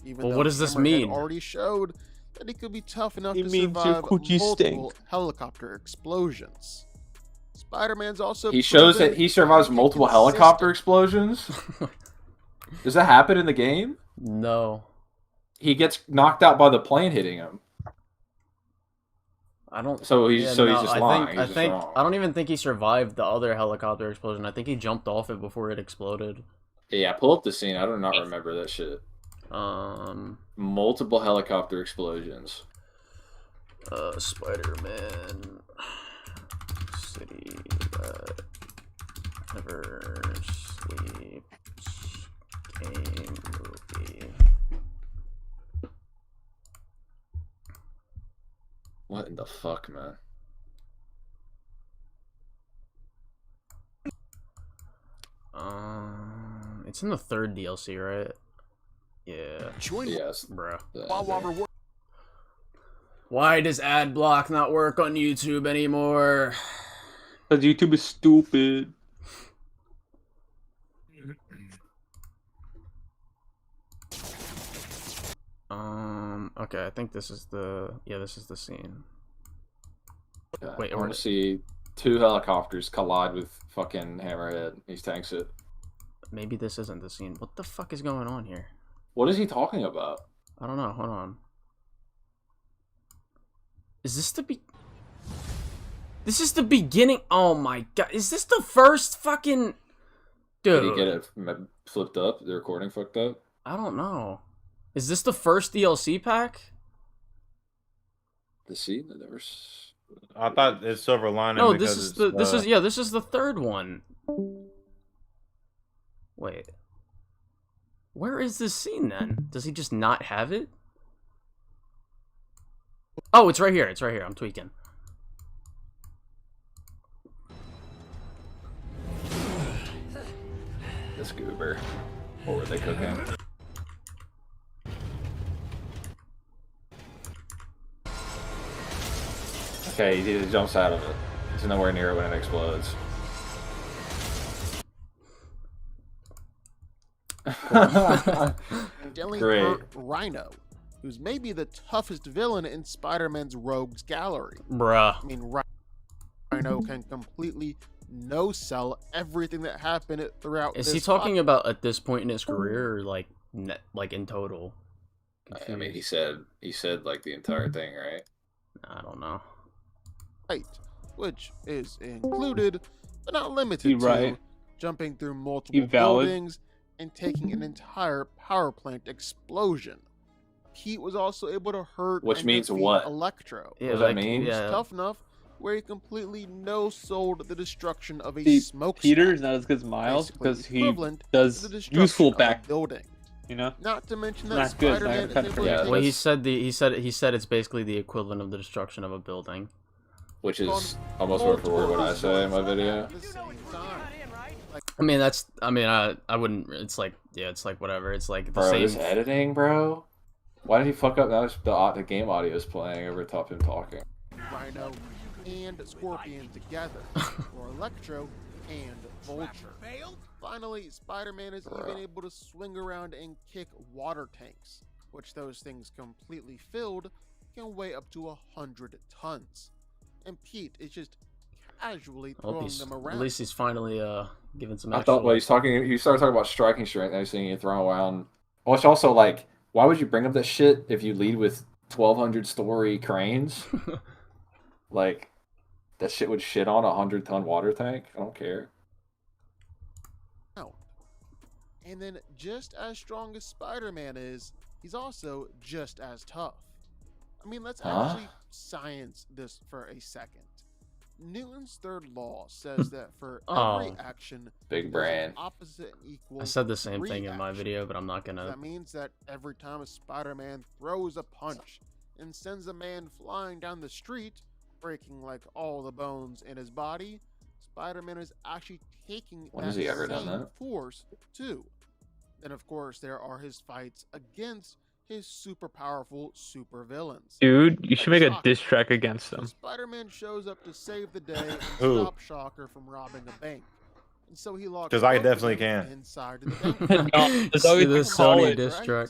Even Well, though what does this Hammerhead mean? already showed that he could be tough enough It to means your survive coochie multiple stink. helicopter explosions. Spider-Man's also He shows proven that he survives to be multiple consistent. helicopter explosions. Does that happen in the game? No. He gets knocked out by the plane hitting him. I don't. So he's yeah, so no, he's just I lying. think He's just I think wrong. I don't even think he survived the other helicopter explosion. I think he jumped off it before it exploded. Yeah, pull up the scene. I do not remember that shit. Multiple helicopter explosions. Spider-Man City never sleeps game movie. What in the fuck, man? It's in the third DLC, right? Yeah. Yes, bro. Yeah. Why does ad block not work on YouTube anymore? Because YouTube is stupid. Okay, I think this is the this is the scene. Wait, I want to see two helicopters collide with fucking Hammerhead. He tanks it. Maybe this isn't the scene. What the fuck is going on here? What is he talking about? I don't know. Hold on. Is this the This is the beginning. Oh my god. Is this the first fucking dude? Did he get it flipped up? The recording fucked up? I don't know. Is this the first DLC pack? The scene? I thought it's Silver Lining. No, because this is it's, this is the third one. Wait. Where is this scene then? Does he just not have it? Oh, it's right here. It's right here. I'm tweaking. This goober. What were they cooking? Okay, he just jumps out of it. He's nowhere near it when it explodes. Great. Rhino, who's maybe the toughest villain in Spider-Man's rogues gallery. Bruh. I mean, Rhino can completely no-sell everything that happened throughout. Is this he talking about at this point in his career, or like in total? I mean, he said like the entire thing, right? I don't know. fight, which is included, but not limited to, jumping through multiple buildings and taking an entire power plant explosion. Pete was also able to hurt Which and means defeat what? Electro. What does that mean? He's Yeah. tough enough where he completely no-sold the destruction of a smoke. Peter is not as good as Miles Basically because he equivalent to does the destruction useful of a back building. You know, Not to mention that not good. Spider-Man is Kind of able to forget. Well, he said it's basically the equivalent of the destruction of a building. Which is almost word for word what I say in my video. I wouldn't. It's like whatever. It's like the Bro, same. this editing, bro. Why did he fuck up? Now the game audio is playing over top him talking. Rhino and Scorpion together, or Electro and Vulture. Finally, Spider-Man is even able to swing around and kick water tanks, which those things completely filled can weigh up to 100 tons. And Pete is just casually throwing them around. At least he's finally giving some. I thought he started talking about striking strength and everything you throw around. Which also, like, why would you bring up that shit if you lead with 1,200 story cranes? Like, that shit would shit on a 100-ton water tank. I don't care. And then, just as strong as Spider-Man is, he's also just as tough. I mean, let's actually science this for a second. Newton's third law says that for every action, big there's brain. an opposite and equal I said the same thing in my reaction. video, but I'm not gonna. That means that every time a Spider-Man throws a punch and sends a man flying down the street, breaking like all the bones in his body, Spider-Man is actually taking When that has he ever done same that? force too. Then of course there are his fights against his super powerful super villains. Dude, you should make a diss track against them. Spider-Man shows up to save the day and Who? stop Shocker from robbing a bank. And so he locks 'Cause I both of definitely them can. inside the bank. No, that's all you the can call Sony it, diss right? track.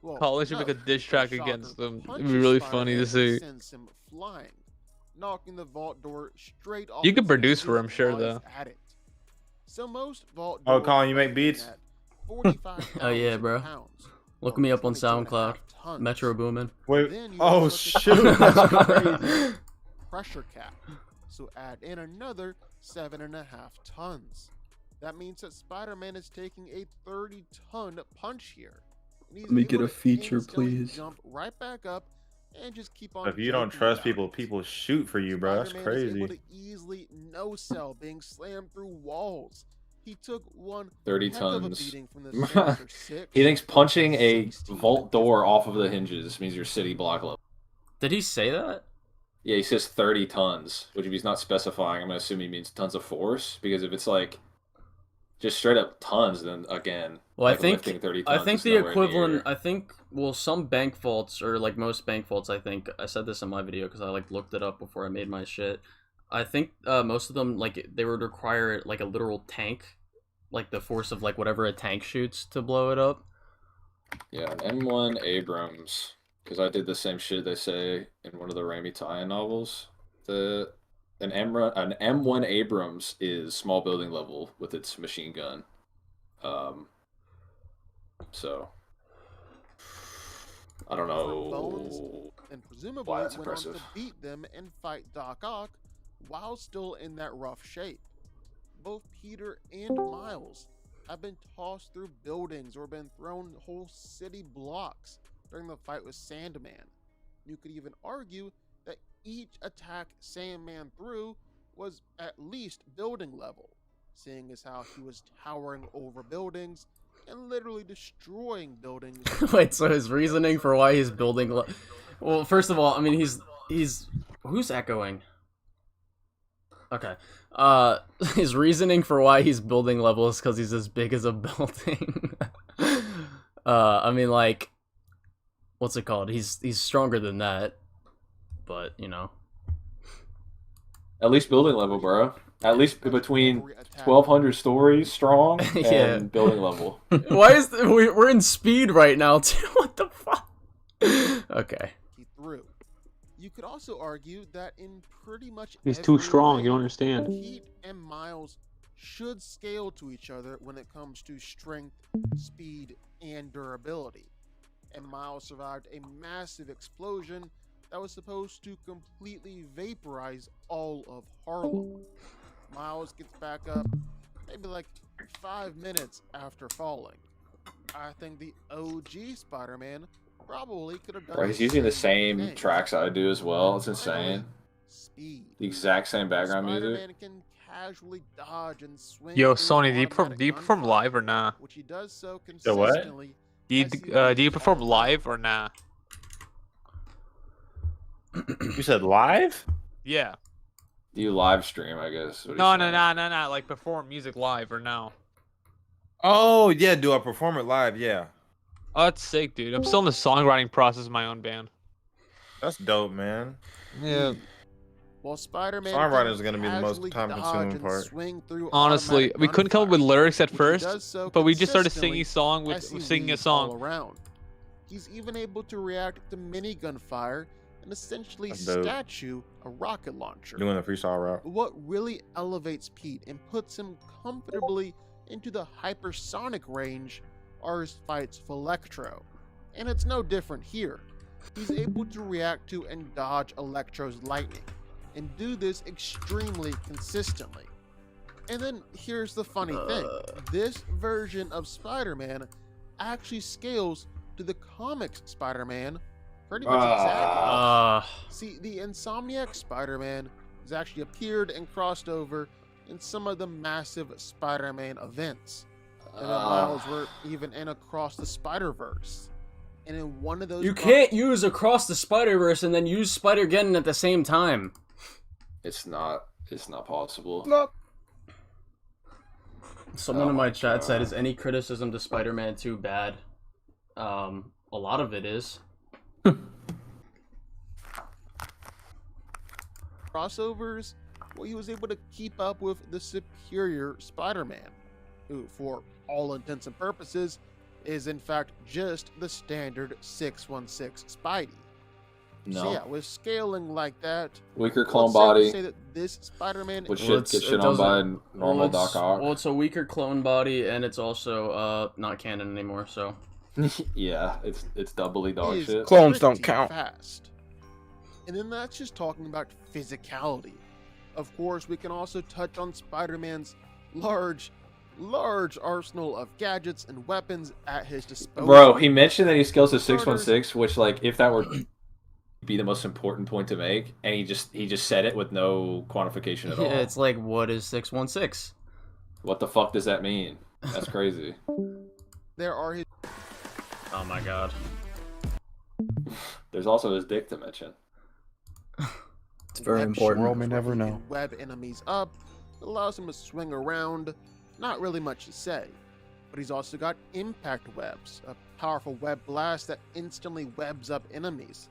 Well, Colin should no, make a diss track Shocker against them. It'd punches be really Spider-Man funny to and see. sends him flying, knocking the vault door straight off. You could its produce for hinges him, sure, while he's though. at it. So most vault Oh, doors Colin, you make weigh beats? at 45,000 Oh yeah, bro. pounds. Look me up on SoundCloud. Metro Boomin. Wait. Then you Oh also shoot. look at That's the crazy. pressure cap. So add in another 7.5 tons. That means that Spider-Man is taking a 30-ton punch here. And he's Let me get able a to feature, instantly please. Jump right back up and just keep on. If you don't joking trust about people, it. people shoot for you, bro. That's Spider-Man is able crazy. to easily no-sell being slammed through walls. He took one 30 heck of a tons. beating from the Sinister Six. He thinks punching a vault door off of the hinges means your city block level. Did he say that? Yeah, he says 30 tons, which if he's not specifying, I'm gonna assume he means tons of force. Because if it's like just straight up tons, then again, Well, like I think lifting 30 tons is the nowhere equivalent. near. I think some bank vaults or like most bank vaults. I think I said this in my video because I like looked it up before I made my shit. I think most of them like they would require like a literal tank, like the force of like whatever a tank shoots to blow it up. Yeah, an M1 Abrams, because I did the same shit they say in one of the Raimi tie-in novels. An M1 Abrams is small building level with its machine gun. So I don't know. And presumably why that's went on to impressive. beat them and fight Doc Ock while still in that rough shape. Both Peter and Miles have been tossed through buildings or been thrown whole city blocks during the fight with Sandman. You could even argue that each attack Sandman threw was at least building level, seeing as how he was towering over buildings and literally destroying buildings. Wait, so his reasoning for why he's building well, first of all, I mean he's who's echoing? Okay. His reasoning for why he's building level is because he's as big as a building. I mean like what's it called? He's stronger than that. But, you know. At least building level, bro. At least between 1,200 stories strong and Yeah. building level. Why is we're in speed right now too? What the fuck? Okay. He threw. You could also argue that in pretty much He's too every strong, way, you don't understand. Pete and Miles should scale to each other when it comes to strength, speed, and durability. And Miles survived a massive explosion that was supposed to completely vaporize all of Harlem. Miles gets back up maybe like 5 minutes after falling. I think the OG Spider-Man probably could have done Bro, he's using the same same thing. tracks I do as well. It's insane. Speed. The exact same background music. Spider-Man can casually dodge and swing Yo, through Sony, do you automatic perform live or nah? which he does so The what? consistently. Do you perform live or nah? You said live? Yeah. Do you live stream, I guess? What No, he's no, saying. no, no, no. Like perform music live or no? Oh yeah, do I perform it live? Yeah. Oh, that's sick, dude. I'm still in the songwriting process of my own band. That's dope, man. Yeah. While Spider-Man Songwriting can is gonna be the most casually time-consuming dodge and part. swing through Honestly, automatic we couldn't come up with lyrics at which he first, does so but we just started consistently singing song with as he singing a weaves all song. around. He's even able to react to minigun fire and essentially That's dope. statue a rocket launcher. Doing the freestyle route. But what really elevates Pete and puts him comfortably into the hypersonic range are his fights with Electro. And it's no different here. He's able to react to and dodge Electro's lightning, and do this extremely consistently. And then here's the funny thing. This version of Spider-Man actually scales to the comics Spider-Man pretty much exactly. See, the Insomniac Spider-Man has actually appeared and crossed over in some of the massive Spider-Man events. And then Miles were even in Across the Spider-Verse. And in one of those You can't use Across the Spider-Verse and then use Spider-Geddon at the same time. It's not possible. Someone in my chat said, is any criticism to Spider-Man 2 bad? A lot of it is. crossovers, well, he was able to keep up with the superior Spider-Man, who, for all intents and purposes, is in fact just the standard 616 Spidey. No. So yeah, with scaling like that, Weaker clone it's safe to body. Say that this Spider-Man Which Well, should get shit on by normal Doc Ock. Well, it's a weaker clone body, and it's also not canon anymore. So Yeah, it's doubly dog is shit. pretty fast. And then that's just talking about physicality. Of course, we can also touch on Spider-Man's large arsenal of gadgets and weapons at his disposal. Bro, he mentioned that he scales to 616, which, like, if that were be the most important point to make, and he just said it with no quantification at all. yeah, it's like, what is 616? What the fuck does that mean? That's crazy. There are his. Oh my god. There's also his dick to mention. It's very web important. shooters World may where never he know. can web enemies up, allows him to swing around. Not really much to say. But he's also got impact webs, a powerful web blast that instantly webs up enemies,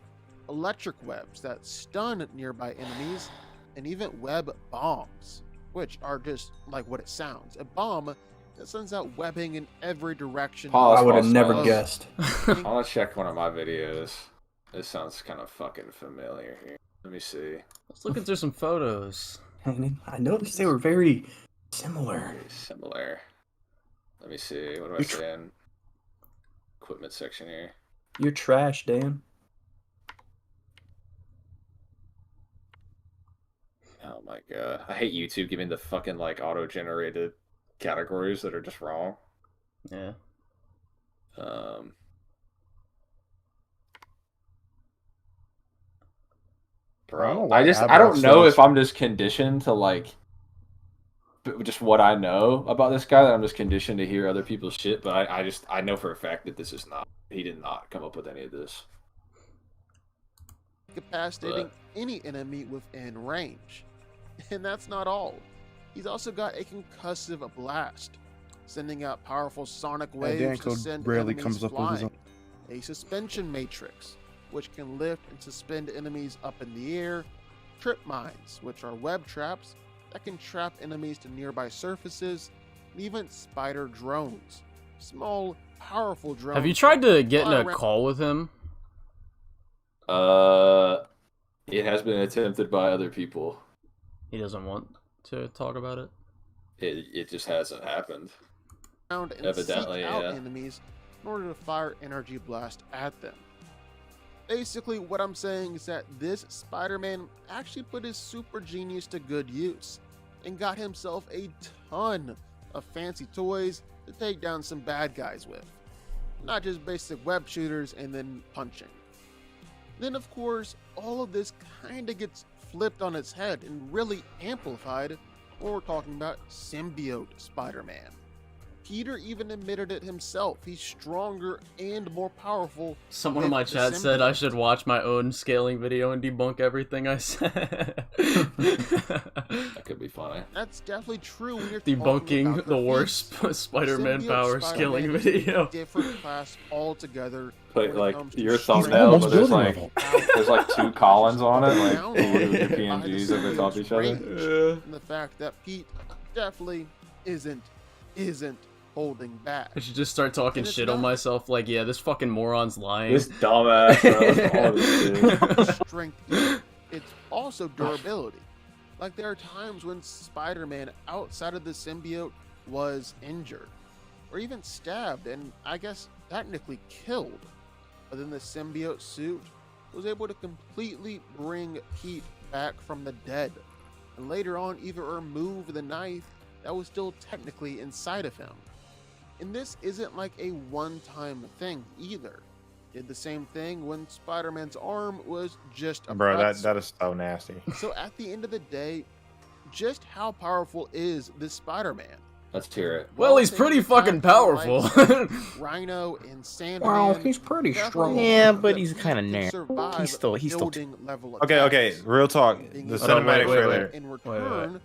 electric webs that stun nearby enemies, and even web bombs, which are just like what it sounds. A bomb that sends out webbing in every direction. I would have never guessed. I want to check one of my videos. This sounds kind of fucking familiar here. Let me see. Let's look into some photos. I noticed they were very similar. Very similar. Let me see. What do I say in equipment section here? You're trash, Dan. Oh my god. I hate YouTube giving the fucking like auto-generated categories that are just wrong. Yeah. Bro, I don't know if I'm just conditioned to like just what I know about this guy, that I'm just conditioned to hear other people's shit, but I know for a fact that this is not, he did not come up with any of this. Incapacitating any enemy within range. And that's not all. He's also got a concussive blast, sending out powerful sonic waves to Danko send rarely enemies comes up with his flying. A suspension matrix, which can lift and suspend enemies up in the air. Trip mines, which are web traps that can trap enemies to nearby surfaces. And even spider drones, small, powerful drones. Have you tried to get in fly a around- call with him? It has been attempted by other people. He doesn't want to talk about it. It just hasn't happened. Around and Evidently, seek out yeah. enemies in order to fire energy blast at them. Basically, what I'm saying is that this Spider-Man actually put his super genius to good use and got himself a ton of fancy toys to take down some bad guys with. Not just basic web shooters and then punching. Then, of course, all of this kind of gets flipped on its head and really amplified when we're talking about symbiote Spider-Man. Peter even admitted it himself. He's stronger and more powerful. Someone in my with the chat said I symbiote. should watch my own scaling video and debunk everything I said. That could be funny. That's definitely true when you're Debunking talking about the feats. worst Spider-Man Symbiote power Spider-Man scaling is video. a different class altogether. But when it like comes to your strength, thumbnail, but there's building like there's like two Collins on it, like Down with your by the PNGs over top of each range, other. and the fact that Pete definitely isn't holding back. I should just start talking And it's shit on not- myself like, yeah, this fucking moron's lying. This dumbass, bro. That's all it is. Strength either. It's also durability. Like there are times when Spider-Man outside of the symbiote was injured or even stabbed and I guess technically killed. But then the symbiote suit was able to completely bring Pete back from the dead and later on even remove the knife that was still technically inside of him. And this isn't like a one-time thing either. Did the same thing when Spider-Man's arm was just a Bro, pretzel. that is so nasty. So at the end of the day, just how powerful is this Spider-Man? Let's hear it. Well, he's pretty fucking powerful. Rhino and Sandman. Well, he's pretty strong. Yeah, but he's kind of narrow. He's still building level Okay, real talk. The cinematic trailer. in return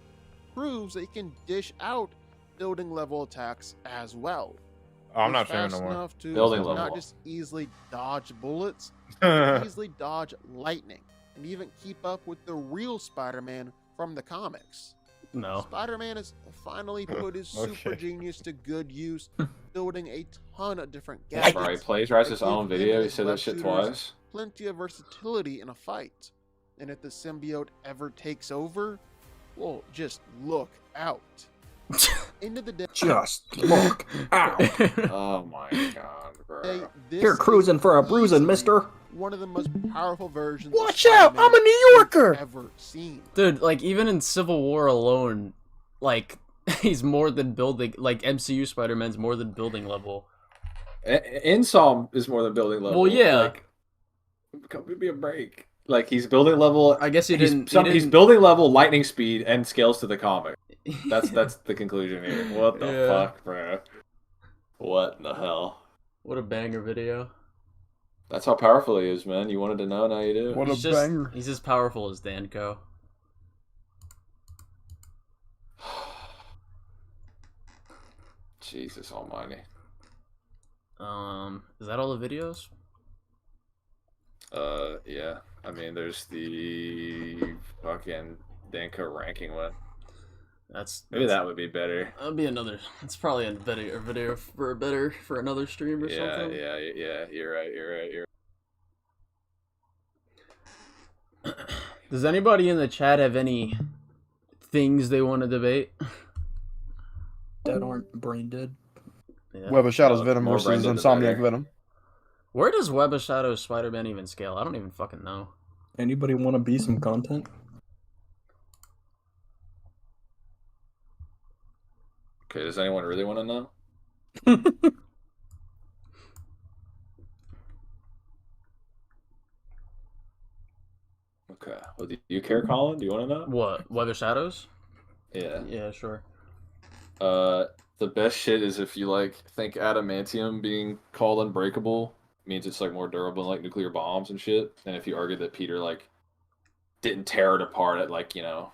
proves that he can dish out building level attacks as well. Oh, I'm He's not streaming fast no more. enough to Building not level. just easily dodge bullets, but easily dodge lightning, and even keep up with the real Spider-Man from the comics. No. Spider-Man has finally put his super genius to good use, building a ton of different gadgets. Bro, he plagiarized his that own give him video. and He his said that web shit shooters twice. Plenty of versatility in a fight. And if the symbiote ever takes over, well, just look out. End of the day. Just look out. Oh my god, bro. This You're cruising is for a bruising, easily mister. One of the most powerful versions. Watch of out, Spider-Man I'm a New Yorker. we've ever seen. Dude, like even in Civil War alone, like he's more than building. Like MCU Spider-Man's more than building level. Insom is more than building level. Well, yeah. Like, give me a break. Like he's building level. I guess he he's, didn't. He's building level, lightning speed, and scales to the comic. That's the conclusion here. What the Yeah. fuck, bro? What in the hell? What a banger video. That's how powerful he is, man. You wanted to know, now you do. He's as powerful as Danko. Jesus almighty. Is that all the videos? Yeah. I mean, there's the fucking Danko ranking one. Maybe that would be better. That'd be another. It's probably a better video for another stream or something. Yeah. You're right. Does anybody in the chat have any things they want to debate? Dead aren't brain dead. Yeah. Web of Shadows Venom versus Insomniac Venom. Where does Web of Shadows Spider-Man even scale? I don't even fucking know. Anybody want to be some content? Okay, does anyone really want to know? Okay. Well, do you care, Colin? Do you want to know? What? Web of Shadows? Yeah. Yeah, sure. The best shit is if you like think adamantium being called unbreakable means it's like more durable than like nuclear bombs and shit. And if you argue that Peter like didn't tear it apart at like, you know,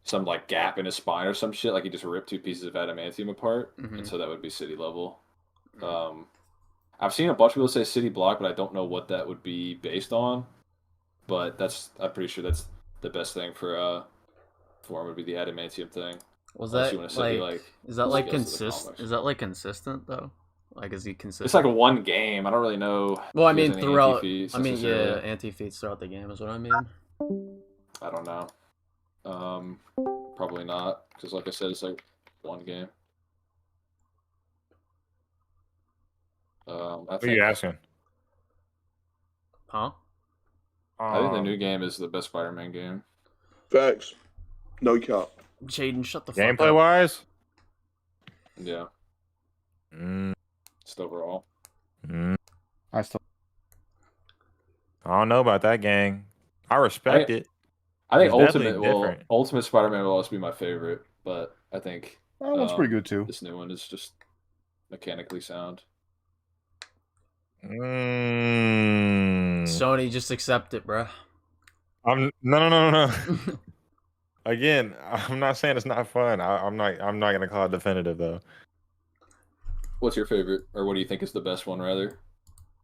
some like gap in his spine or some shit, like he just ripped 2 pieces of adamantium apart, and so that would be city level. I've seen a bunch of people say city block, but I don't know what that would be based on. But I'm pretty sure that's the best thing for him would be the adamantium thing. Was Unless that you wanna say, like? Is that like scales to the consistent? Is that like consistent though? Like, is he consistent? It's like one game. I don't really know. Well, I if there's mean any throughout. anti-feats I mean, yeah, necessarily. anti-feats throughout the game is what I mean. I don't know. Probably not, because like I said, it's like one game. What are you asking? Huh? I think the new game is the best Spider-Man game. Facts. No cap. Jaden, shut the fuck up. Gameplay wise? Yeah. Just overall. I don't know about that, gang. I respect it. I think It's definitely Ultimate Spider-Man will always be my favorite, but I think That one's pretty good, too. This new one is just mechanically sound. Sony, just accept it, bruh. No. Again, I'm not saying it's not fun. I'm not gonna call it definitive though. What's your favorite, or what do you think is the best one, rather?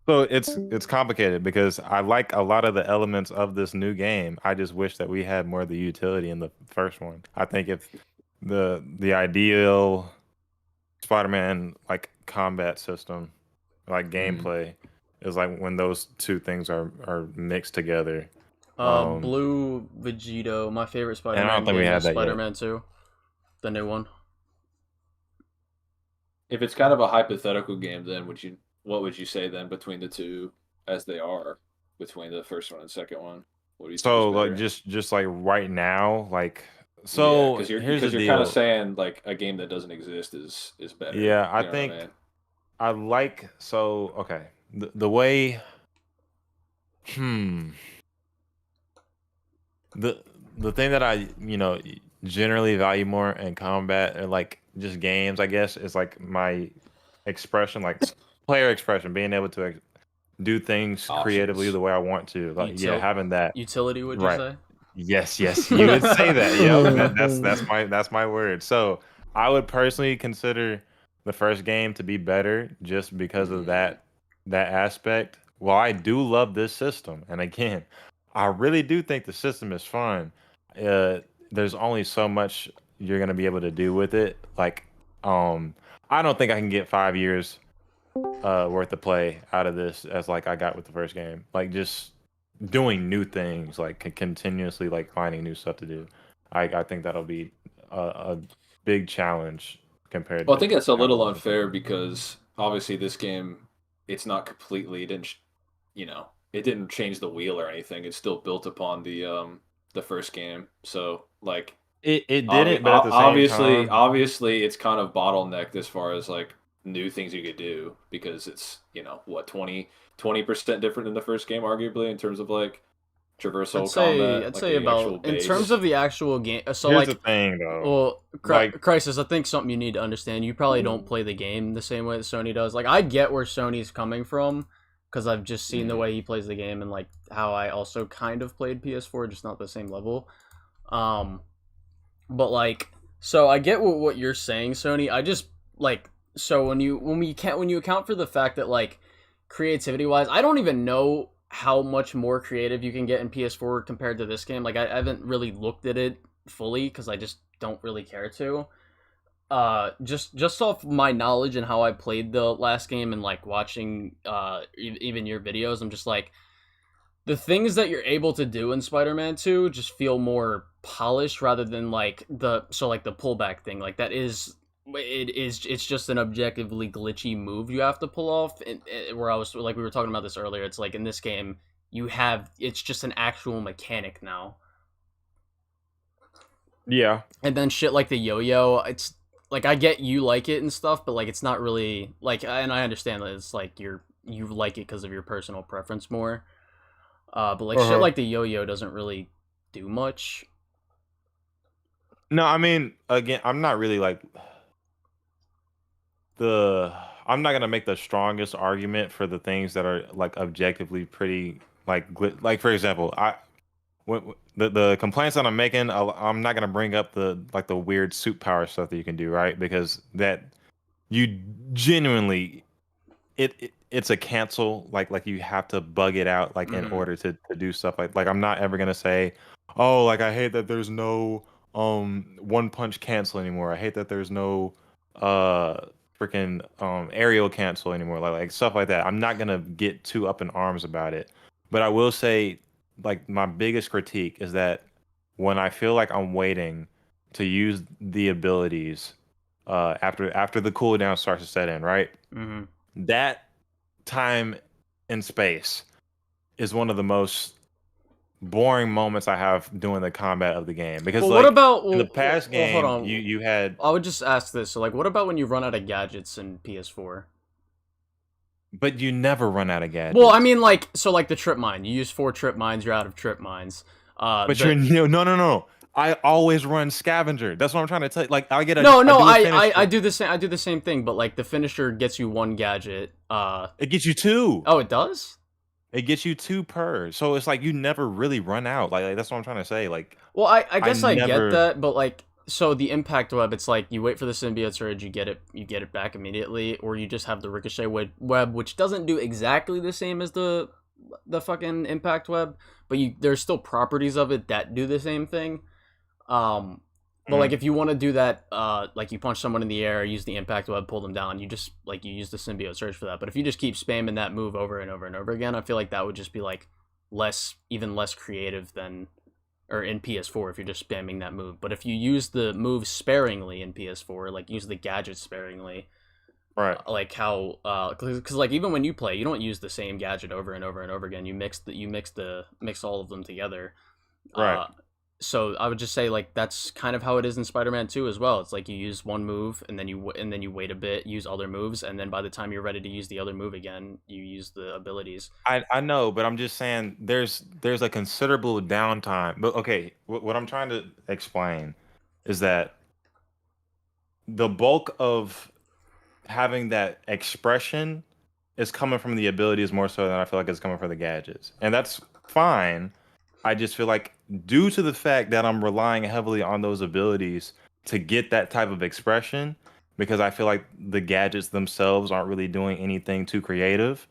So it's complicated because I like a lot of the elements of this new game. I just wish that we had more of the utility in the first one. I think if the ideal Spider-Man like combat system, like gameplay, is like when those two things are mixed together. Blue Vegito, my favorite Spider-Man don't think we game had is that yet. Spider-Man 2, the new one. If it's kind of a hypothetical game, then what would you say then between the two as they are between the first one and second one? What do you So think is like better? just like right now, like so because here's the you're deal. kind of saying like a game that doesn't exist is better. Yeah, You I know what think mean? I like okay. The way the thing that I, generally value more in combat or like just games, I guess, is like my expression, like player expression, being able to do things creatively the way I want to. Like having that utility, would you say? Yes, you would say that. Yeah, that's my word. So I would personally consider the first game to be better just because of that aspect. Well, I do love this system, and again, I really do think the system is fun. there's only so much you're gonna be able to do with it. Like, I don't think I can get 5 years worth of play out of this as like I got with the first game. Like just doing new things, like continuously like finding new stuff to do. I think that'll be a big challenge compared. Well, I to think that's a little unfair because obviously this game, it's not completely it didn't change the wheel or anything. It's still built upon the first game. So like it didn't, but at the same time, obviously it's kind of bottlenecked as far as like new things you could do because it's 20% different than the first game arguably in terms of like traversal combat. I'd say about in terms of the actual game. So here's like the thing though. Well, Crisis, I think something you need to understand. You probably don't play the game the same way that Sony does. Like I get where Sony's coming from because I've just seen the way he plays the game and like how I also kind of played PS4, just not the same level. But like, so I get what you're saying, Sony. I just like. So when you account for the fact that like creativity wise, I don't even know how much more creative you can get in PS4 compared to this game. Like I haven't really looked at it fully because I just don't really care to. Just off my knowledge and how I played the last game and like watching even your videos, I'm just like the things that you're able to do in Spider-Man 2 just feel more polished rather than like the pullback thing. Like that is. It's just an objectively glitchy move you have to pull off. And where I was like, we were talking about this earlier. It's like in this game, it's just an actual mechanic now. Yeah. And then shit like the yo-yo, it's like I get you like it and stuff, but like it's not really like. And I understand that it's like you like it because of your personal preference more. But like shit like the yo-yo doesn't really do much. No, I mean, again, I'm not really like. I'm not gonna make the strongest argument for the things that are like objectively pretty like for example, the complaints that I'm making, I'm not gonna bring up the weird suit power stuff that you can do, right? Because that you genuinely it's a cancel, like you have to bug it out like in order to do stuff like I'm not ever gonna say, oh, like I hate that there's no one punch cancel anymore. I hate that there's no freaking aerial cancel anymore, like stuff like that. I'm not gonna get too up in arms about it, but I will say like my biggest critique is that when I feel like I'm waiting to use the abilities after the cooldown starts to set in, right? That time and space is one of the most boring moments I have doing the combat of the game because what about in the past game hold on. you had. I would just ask this. So like, what about when you run out of gadgets in PS4? But you never run out of gadgets. Well, I mean, like so, like the trip mine. You use 4 trip mines, you're out of trip mines. But you're no. I always run scavenger. That's what I'm trying to tell you. Like I get a I do the same. I do the same thing, but like the finisher gets you 1 gadget. It gets you 2. Oh, it does. It gets you 2 per, so it's like you never really run out. Like that's what I'm trying to say. Like, well, I guess I get that, but like, so the impact web, it's like you wait for the symbiote surge, you get it back immediately, or you just have the ricochet web, which doesn't do exactly the same as the fucking impact web, but there's still properties of it that do the same thing. But like if you want to do that, like you punch someone in the air, use the impact web, pull them down, you just like you use the symbiote surge for that. But if you just keep spamming that move over and over and over again, I feel like that would just be like even less creative than or in PS4 if you're just spamming that move. But if you use the move sparingly in PS4, like use the gadgets sparingly, right? Like how because like even when you play, you don't use the same gadget over and over and over again. You mix all of them together, right? So I would just say like that's kind of how it is in Spider-Man 2 as well. It's like you use one move and then you wait a bit, use other moves, and then by the time you're ready to use the other move again, you use the abilities. I know, but I'm just saying there's a considerable downtime. But okay, what I'm trying to explain is that the bulk of having that expression is coming from the abilities more so than I feel like it's coming from the gadgets, and that's fine. I just feel like due to the fact that I'm relying heavily on those abilities to get that type of expression, because I feel like the gadgets themselves aren't really doing anything too creative.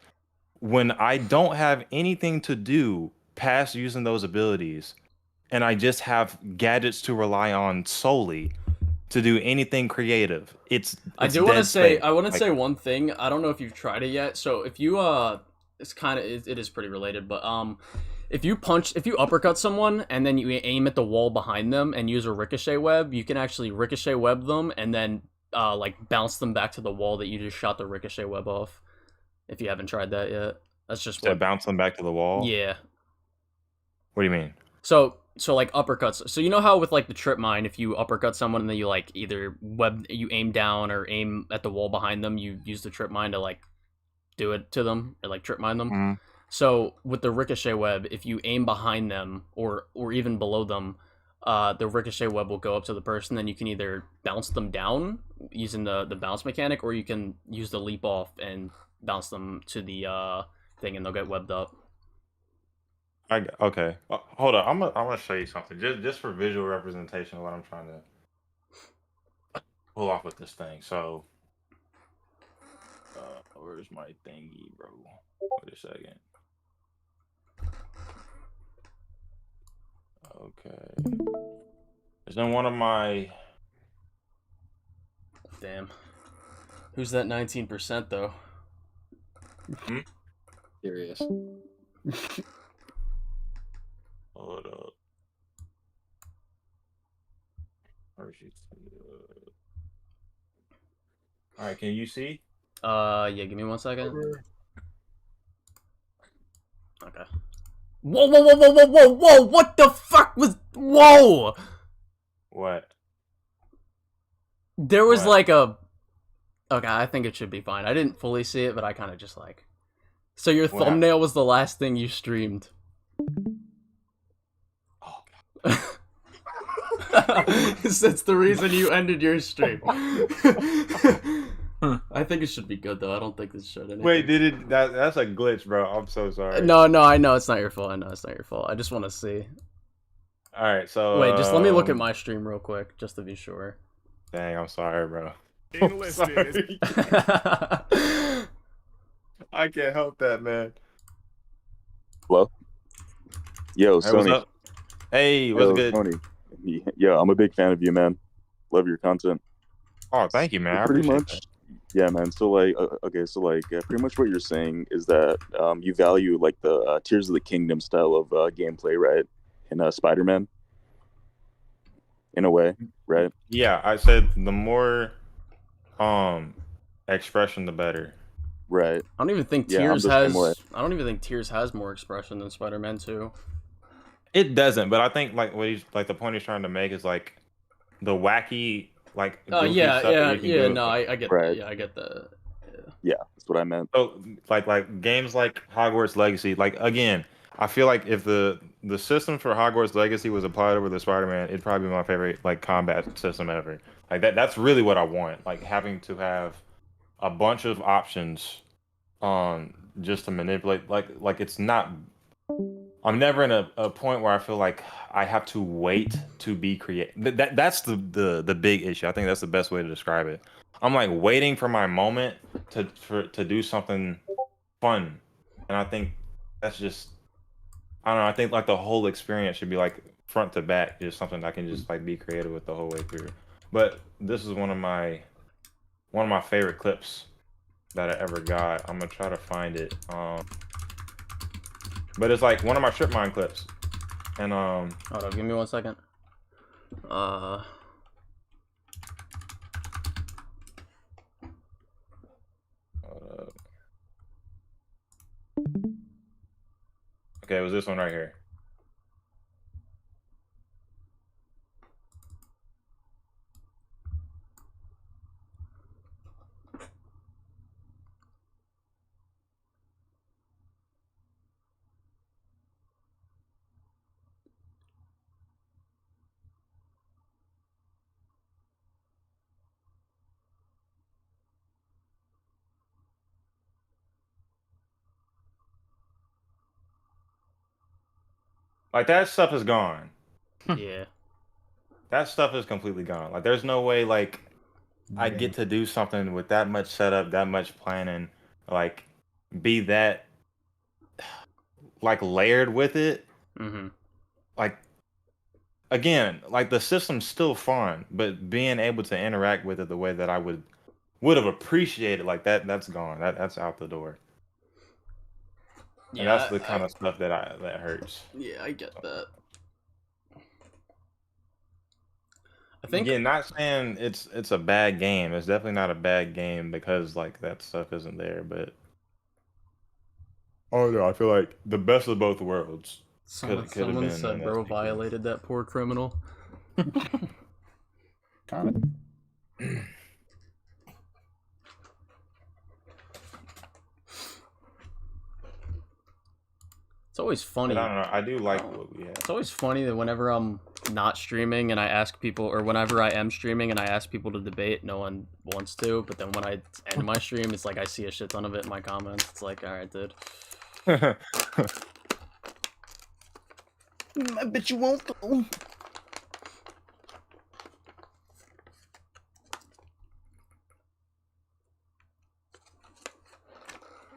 When I don't have anything to do past using those abilities, and I just have gadgets to rely on solely to do anything creative. I do want to say say one thing. I don't know if you've tried it yet. So if you it's kind of it is pretty related, but if you uppercut someone and then you aim at the wall behind them and use a ricochet web, you can actually ricochet web them and then like bounce them back to the wall that you just shot the ricochet web off. If you haven't tried that yet, that's just to bounce them back to the wall. Yeah. What do you mean? So like uppercuts. So you know how with like the trip mine, if you uppercut someone and then you like either you aim down or aim at the wall behind them, you use the trip mine to like do it to them or like trip mine them. Mm-hmm. So with the ricochet web, if you aim behind them or even below them, the ricochet web will go up to the person. Then you can either bounce them down using the bounce mechanic, or you can use the leap off and bounce them to the thing, and they'll get webbed up. Okay. Hold on. I'm gonna show you something just for visual representation of what I'm trying to pull off with this thing. So, where's my thingy, bro? Wait a second. Okay. It's in one of my. Damn. Who's that 19% though? Serious. Hold up. All right, can you see? Yeah, give me 1 second. Okay. Whoa! What the fuck was? Whoa! What? There was like a. Okay, I think it should be fine. I didn't fully see it, but I kind of just like. So your thumbnail was the last thing you streamed. That's the reason you ended your stream. I think it should be good though. I don't think this should. Anything. Wait, did it? That's a glitch, bro. I'm so sorry. No, I know it's not your fault. I know it's not your fault. I just want to see. All right, so wait, just let me look at my stream real quick, just to be sure. Dang, I'm sorry, bro. Enlisted. I can't help that, man. Hello. Yo, Hey, Sony. what's up? Hey, what's good? Sony. Yeah, I'm a big fan of you, man. Love your content. Oh, thank you, man. I Pretty appreciate much. that. Yeah, man. So like, pretty much what you're saying is that you value like the Tears of the Kingdom style of gameplay, right? In Spider-Man. In a way, right? Yeah, I said the more expression, the better. Right. I don't even think Yeah, I'm Tears the same has. way. I don't even think Tears has more expression than Spider-Man 2. It doesn't, but I think like what he's like the point he's trying to make is like the wacky like. Oh goofy stuff that you can do. No, I get Right. that. Yeah, I get that. Yeah, that's what I meant. So like games like Hogwarts Legacy, like again, I feel like if the system for Hogwarts Legacy was applied over the Spider-Man, it'd probably be my favorite like combat system ever. Like that's really what I want. Like having to have a bunch of options just to manipulate like it's not. I'm never in a point where I feel like I have to wait to be creative. That's the big issue. I think that's the best way to describe it. I'm like waiting for my moment to do something fun, and I think that's just I don't know. I think like the whole experience should be like front to back, just something I can just like be creative with the whole way through. But this is one of my favorite clips that I ever got. I'm gonna try to find it. But it's like one of my Trip Mine clips, and Hold on, give me 1 second. Okay, it was this one right here. Like that stuff is gone. Yeah. That stuff is completely gone. Like there's no way like I get to do something with that much setup, that much planning, like be that like layered with it. Mm-hmm. Like again, like the system's still fun, but being able to interact with it the way that I would have appreciated, like that's gone. That's out the door. Yeah, And that's the kind of stuff that hurts. Yeah, I get that. I think Again, not saying it's a bad game. It's definitely not a bad game because like that stuff isn't there, but oh no, I feel like the best of both worlds. Someone said bro violated that poor criminal. Kind of. It's always funny. But I don't know. I do like what we have. It's always funny that whenever I'm not streaming and I ask people, or whenever I am streaming and I ask people to debate, no one wants to. But then when I end my stream, it's like I see a shit ton of it in my comments. It's like, all right, dude. I bet you won't go.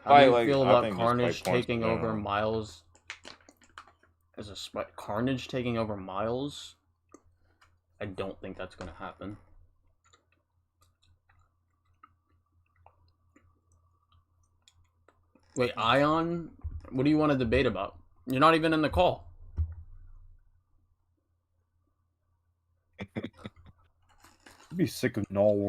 How do you feel about Carnage taking over Miles? Carnage taking over Miles? I don't think that's gonna happen. Wait, Ion? What do you want to debate about? You're not even in the call. I'd be sick of Null.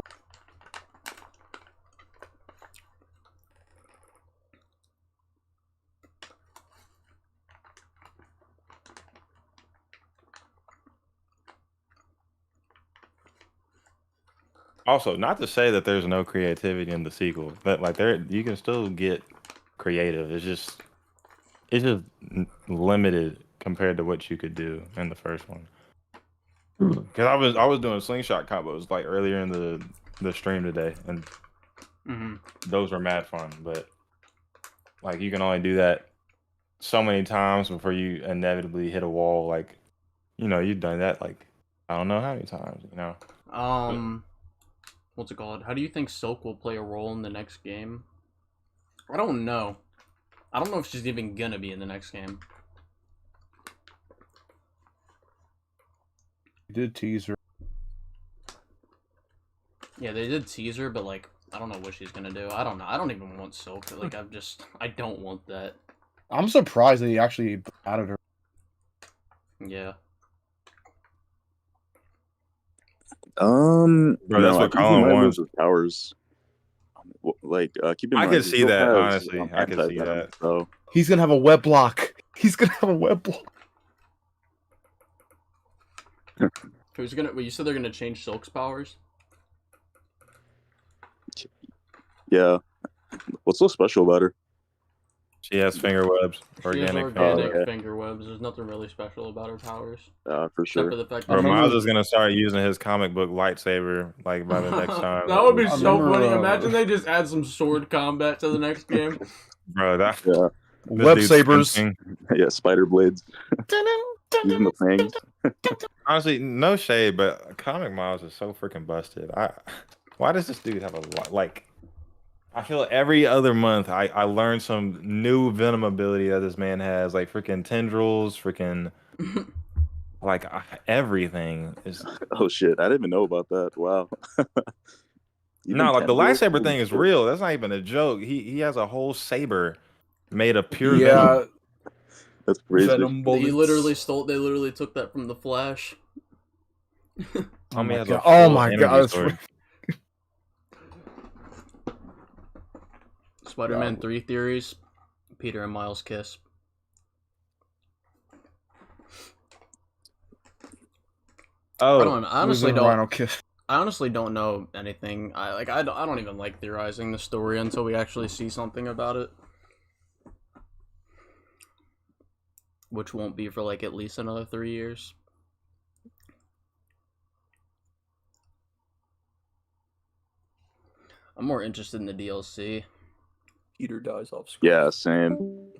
Also, not to say that there's no creativity in the sequel, but like you can still get creative. It's just limited compared to what you could do in the first one. Because I was doing slingshot combos like earlier in the stream today, and those were mad fun. But like you can only do that so many times before you inevitably hit a wall. Like, you know, you've done that like I don't know how many times. You know. What's it called? How do you think Silk will play a role in the next game? I don't know. I don't know if she's even gonna be in the next game. You did tease her. Yeah, they did tease her, but like, I don't know what she's gonna do. I don't know. I don't even want Silk. Like, I don't want that. I'm surprised that he actually added her. Yeah. Bro, that's what Colin wants. With powers. Like, keep in mind. I can see that, honestly. I can see that. So he's gonna have a web block. He's gonna have a web block. Who's gonna? Well, you said they're gonna change Silk's powers. yeah. What's so special about her? She has finger webs. She has organic finger webs. There's nothing really special about her powers. For sure. Except for the fact Or Miles is gonna start using his comic book lightsaber like by the next time. That would be so funny. Imagine they just add some sword combat to the next game. Bro, that web sabers. Yeah, spider blades. Using the fangs. Honestly, no shade, but comic Miles is so freaking busted. Why does this dude have a lot? Like, I feel every other month I learn some new Venom ability that this man has, like freaking tendrils, freaking like everything is. Oh shit! I didn't even know about that. Wow. No, like the lightsaber thing is real. That's not even a joke. He has a whole saber made of pure venom. That's crazy. They literally took that from the Flash. Oh my god! Spider-Man 3 theories. Peter and Miles kiss. Oh, I honestly don't know anything. I don't even like theorizing the story until we actually see something about it. Which won't be for like at least another 3 years. I'm more interested in the DLC. Peter dies off screen. Yeah, same.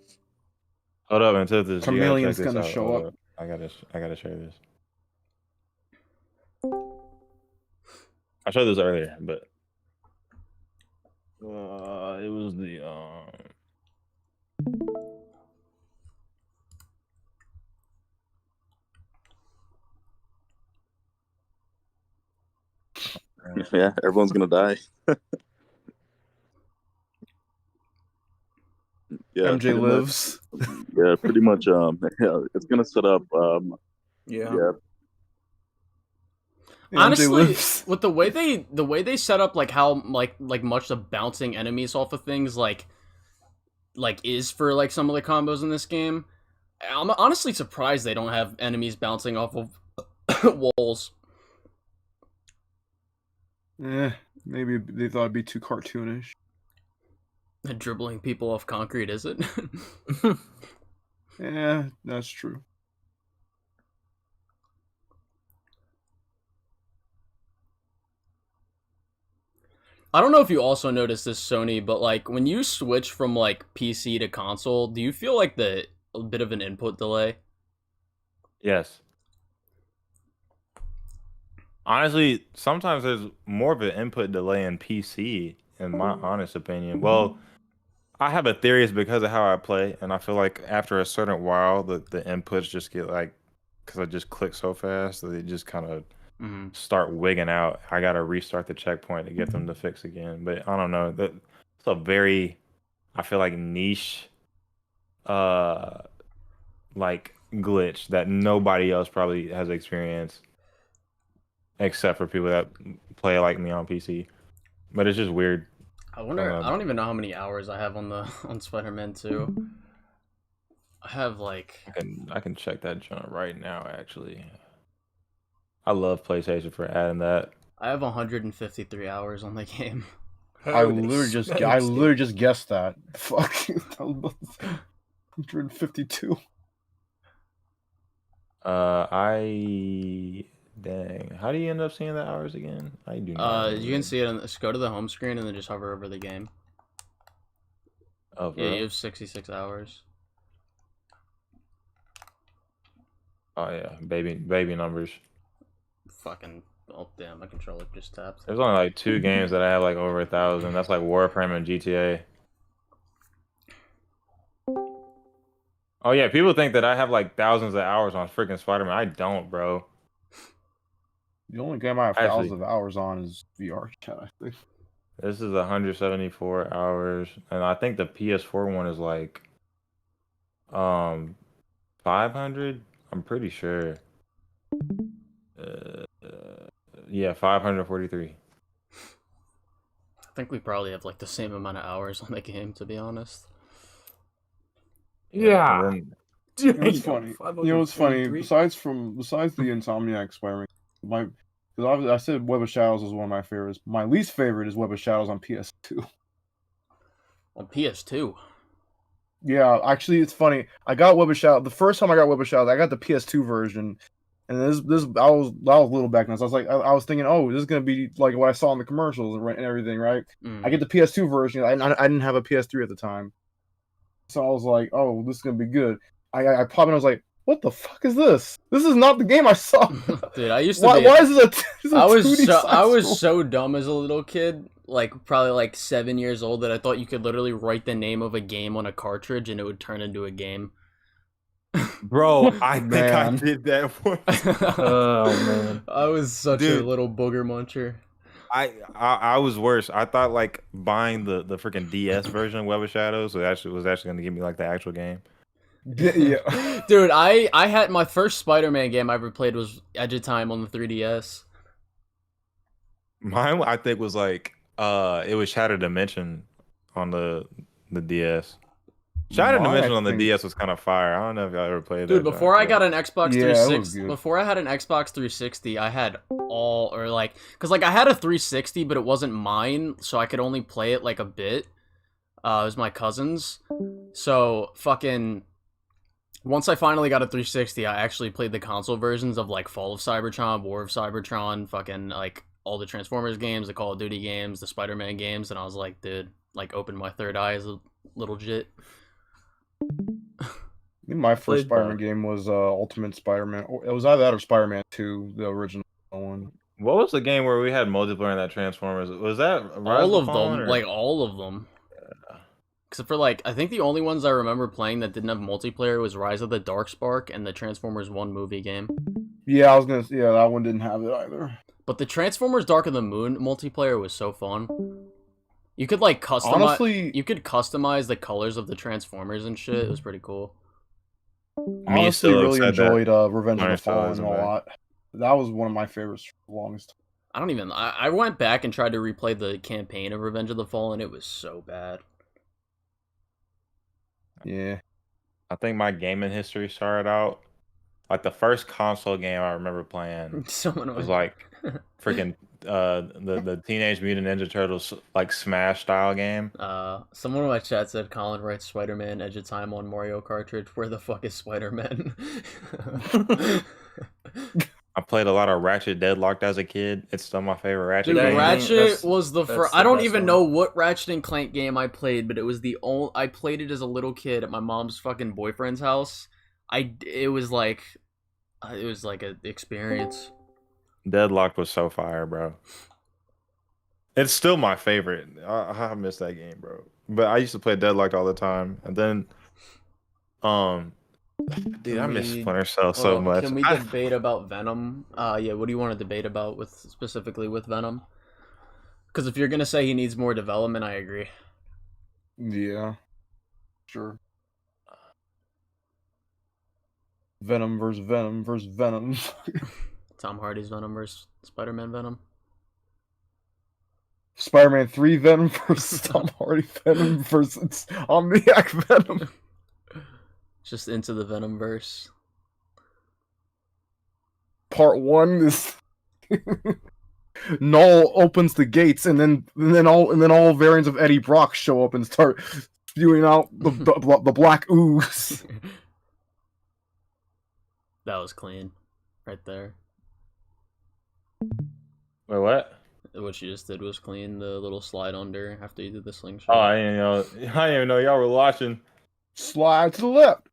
Hold up, until this Chameleon's gonna show up. I gotta share this. I showed this earlier, but it was the Yeah, everyone's gonna die. Yeah, MJ pretty lives. Much, yeah, pretty much. Yeah, it's gonna set up. Yeah. Honestly, with the way they set up like how like much the bouncing enemies off of things like is for like some of the combos in this game, I'm honestly surprised they don't have enemies bouncing off of walls. Maybe they thought it'd be too cartoonish. Dribbling people off concrete, is it? Yeah, that's true. I don't know if you also noticed this, Sony, but like when you switch from like PC to console, do you feel like a bit of an input delay? Yes. Honestly, sometimes there's more of an input delay in PC, in my honest opinion. Well, I have a theory it's because of how I play, and I feel like after a certain while, the inputs just get like, because I just click so fast, that they just kind of start wigging out. I gotta restart the checkpoint to get them to fix again. But I don't know. It's a very, I feel like niche, like glitch that nobody else probably has experienced, except for people that play like me on PC. But it's just weird. I wonder. I don't even know how many hours I have on Spider-Man 2. I have like. I can check that junk right now. Actually, I love PlayStation for adding that. I have 153 hours on the game. I literally just guessed that. Fuck. 152. Dang. How do you end up seeing the hours again? I do not. You can see it just go to the home screen and then just hover over the game. Oh, yeah, you have 66 hours. Oh yeah, baby numbers. Fucking oh damn, my controller just tapped. There's only like 2 games that I have like over 1,000. That's like Warframe and GTA. Oh yeah, people think that I have like thousands of hours on freaking Spider-Man. I don't, bro. The only game I have thousands of hours on is VR Chat, I think. This is 174 hours, and I think the PS4 one is like 500. I'm pretty sure. Yeah, 543. I think we probably have like the same amount of hours on the game, to be honest. Yeah. You know what's funny? Besides the Insomniac Spider-Man, because I said Web of Shadows is one of my favorites. My least favorite is Web of Shadows on PS2. On PS2? Yeah, actually, it's funny. I got Web of Shadows. The first time I got Web of Shadows, I got the PS2 version, and I was little back then. So I was like, I was thinking, oh, this is gonna be like what I saw in the commercials and everything, right? I get the PS2 version. I didn't have a PS3 at the time, so I was like, oh, this is gonna be good. I popped in, I was like, what the fuck is this? This is not the game I saw. Dude, I used to. Why is this I was so dumb as a little kid, like probably like 7 years old, that I thought you could literally write the name of a game on a cartridge and it would turn into a game. Bro, I think I did that once. Oh man, I was such a little booger muncher. I was worse. I thought like buying the freaking DS version of Web of Shadows was actually going to give me like the actual game. Yeah, dude, I had my first Spider-Man game I ever played was Edge of Time on the 3DS. Mine, I think, was like it was Shattered Dimension on the DS. Shattered Dimension on the DS was kind of fire. I don't know if y'all ever played Dude, that. before I got an Xbox 360, before I had an Xbox 360, I had because I had a 360, but it wasn't mine, so I could only play it like a bit. It was my cousin's. So fucking. Once I finally got a 360, I actually played the console versions of like Fall of Cybertron, War of Cybertron, fucking like all the Transformers games, the Call of Duty games, the Spider-Man games, and I was like, dude, like opened my third eye as a little jit. My first Spider-Man game was Ultimate Spider-Man. It was either that or Spider-Man 2, the original one. What was the game where we had multiplayer in that Transformers? Was that all of them? Like all of them. Except for like, I think the only ones I remember playing that didn't have multiplayer was Rise of the Darkspark and the Transformers 1 movie game. Yeah, that one didn't have it either. But the Transformers Dark of the Moon multiplayer was so fun. You could like customize. Honestly, you could customize the colors of the Transformers and shit. It was pretty cool. Honestly, really enjoyed Revenge of when I the saw Fallen this a in there. lot. That was one of my favorites for the longest. I don't even. I went back and tried to replay the campaign of Revenge of the Fallen. It was so bad. Yeah. I think my gaming history started out like the first console game I remember playing Someone was like freaking the Teenage Mutant Ninja Turtles like Smash style game. Someone in my chat said Colin writes Spider-Man Edge of Time on Mario cartridge. Where the fuck is Spider-Man? I played a lot of Ratchet Deadlocked as a kid. It's still my favorite Ratchet Dude, game. Ratchet was the that's first. the I don't best even one. know what Ratchet and Clank game I played, but it was the only. I played it as a little kid at my mom's fucking boyfriend's house. It was like an experience. Deadlocked was so fire, bro. It's still my favorite. I miss that game, bro. But I used to play Deadlocked all the time, and then, dude, I miss Splinter Cell so much. Can we debate about Venom? Yeah. What do you want to debate about specifically with Venom? Because if you're gonna say he needs more development, I agree. Yeah. Sure. Venom versus Venom versus Venom. Tom Hardy's Venom versus Spider-Man Venom. Spider-Man 3 Venom versus Tom Hardy Venom versus Omniac Venom. Just into the Venomverse. Part 1 is Null opens the gates, and then all variants of Eddie Brock show up and start spewing out the black ooze. That was clean, right there. Wait, what? What you just did was clean. The little slide under after you did the slingshot. Oh, I didn't even know y'all were watching. Slide to the left.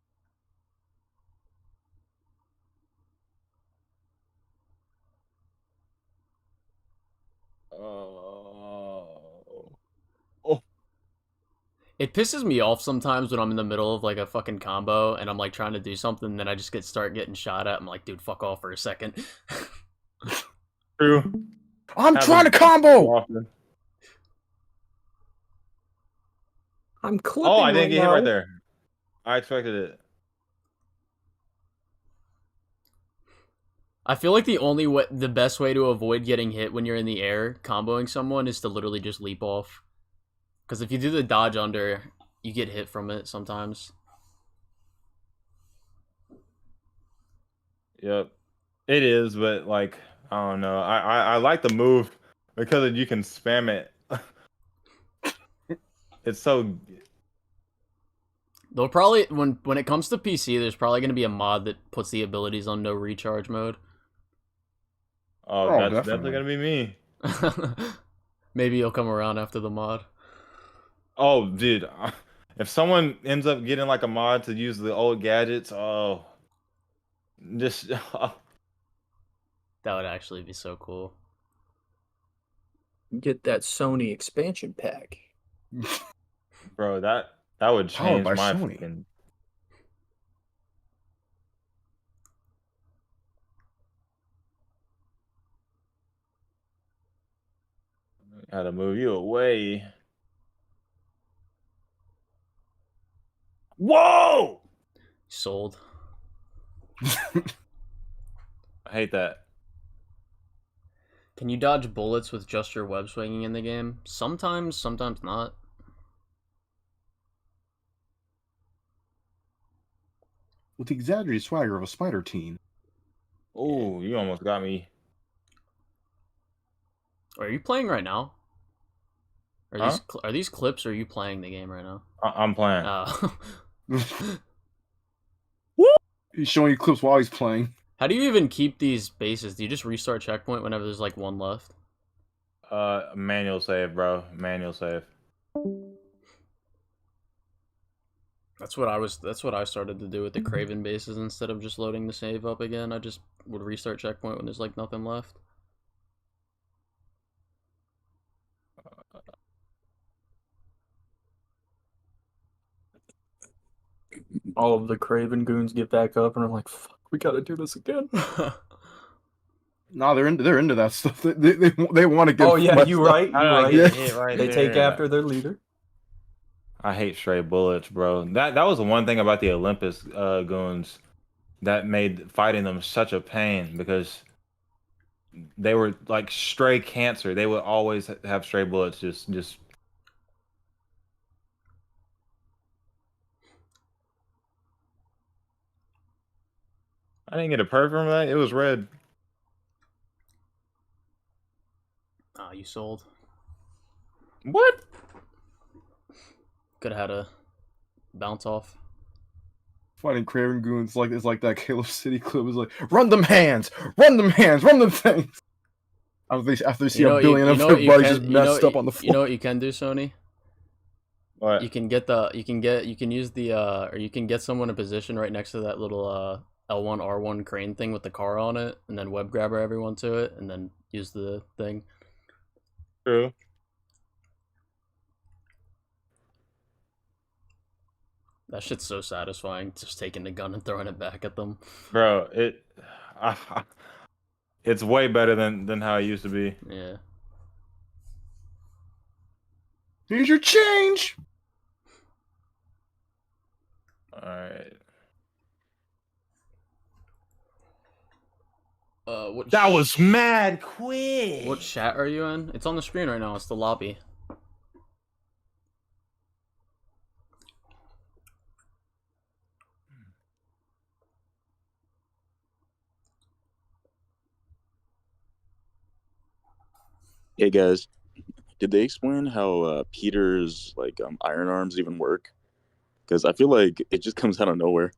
It pisses me off sometimes when I'm in the middle of like a fucking combo and I'm like trying to do something, and then I just start getting shot at. I'm like, dude, fuck off for a second. True. I'm trying to combo. I'm clipping. Oh, I didn't right get hit now. right there. I expected it. I feel like the best way to avoid getting hit when you're in the air comboing someone is to literally just leap off. Because if you do the dodge under, you get hit from it sometimes. Yep, it is, but like I don't know. I like the move because you can spam it. It's so. They'll probably when it comes to PC, there's probably going to be a mod that puts the abilities on no recharge mode. Oh, that's definitely gonna be me. Maybe you'll come around after the mod. Oh, dude, if someone ends up getting like a mod to use the old gadgets, oh, just That would actually be so cool. Get that Sony expansion pack. bro, that would change by my Sony. fucking. Gotta move you away. Whoa! Sold. I hate that. Can you dodge bullets with just your web swinging in the game? Sometimes, sometimes not. With the exaggerated swagger of a spider teen. Oh, you almost got me. Are you playing right now? Are these clips, or are you playing the game right now? I'm playing. He's showing you clips while he's playing. How do you even keep these bases? Do you just restart checkpoint whenever there's like one left? Manual save, bro. Manual save. That's what I started to do with the Craven bases. Instead of just loading the save up again, I just would restart checkpoint when there's like nothing left. All of the Craven goons get back up and are like, fuck, we gotta do this again. No, they're into that stuff. They want to get. Oh yeah, you right. How You did I right. get hit right They take there? after their leader. I hate stray bullets, bro. That was the one thing about the Olympus goons that made fighting them such a pain because they were like stray cancer. They would always have stray bullets. Just. I didn't get a perk from that. It was red. Ah, you sold. What? Could have had a bounce off. Fighting Craven Goons like it's like that Halo City clip is like, run them hands, run them hands, run them things. After they see a billion of their buddies just messed up on the floor. You know what you can do, Sony? What? You can use the or you can get someone in position right next to that little L1 R1 crane thing with the car on it, and then web grabber everyone to it, and then use the thing. True. That shit's so satisfying, just taking the gun and throwing it back at them. Bro, it's way better than how it used to be. Yeah. Here's your change. All right. That was mad quick. What chat are you in? It's on the screen right now. It's the lobby. Hey guys, did they explain how Peter's like iron arms even work? Because I feel like it just comes out of nowhere.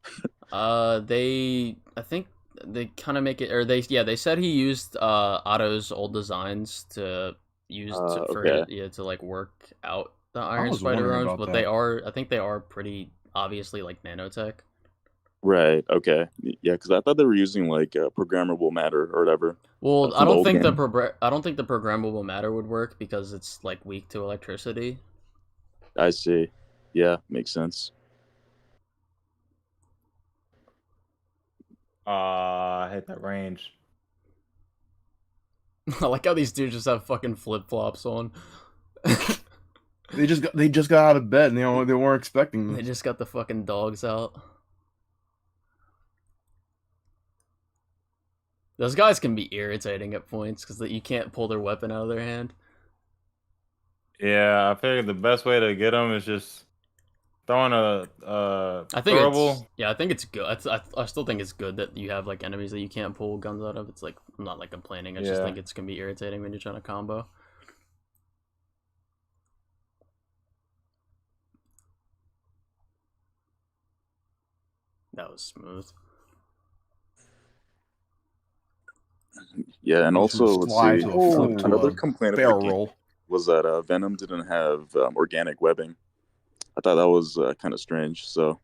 I think they kind of make it, or they said he used Otto's old designs to use to like work out the Iron Spider arms, but I think they are pretty obviously like nanotech. Right. Okay. Yeah, because I thought they were using like programmable matter or whatever. Well, I don't think the programmable matter would work because it's like weak to electricity. I see. Yeah, makes sense. I hate that range. I like how these dudes just have fucking flip flops on. They just got out of bed and they weren't expecting this. They just got the fucking dogs out. Those guys can be irritating at points because you can't pull their weapon out of their hand. Yeah, I figured the best way to get them is just throwing a I think throwable. I think it's good. I still think it's good that you have like enemies that you can't pull guns out of. It's like I'm not like complaining. I just think it's gonna be irritating when you're trying to combo. That was smooth. Yeah, and also let's see, another complaint barrel of the game roll. was that Venom didn't have organic webbing. I thought that was kind of strange. So,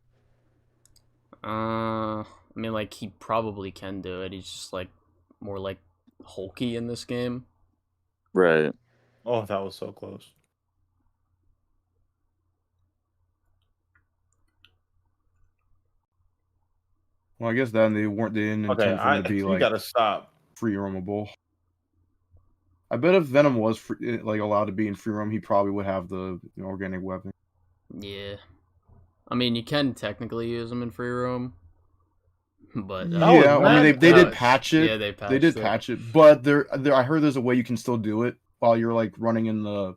I mean, like he probably can do it. He's just like more like hulky in this game. right. Oh, that was so close. Well, I guess that they didn't Okay, intend for him to be you like gotta stop. free roamable. I bet if Venom was like allowed to be in free roam, he probably would have the organic weapon. Yeah, I mean, you can technically use them in free roam, but Yeah, I mean they did patch it. Yeah, they did patch it, but there I heard there's a way you can still do it while you're like running in the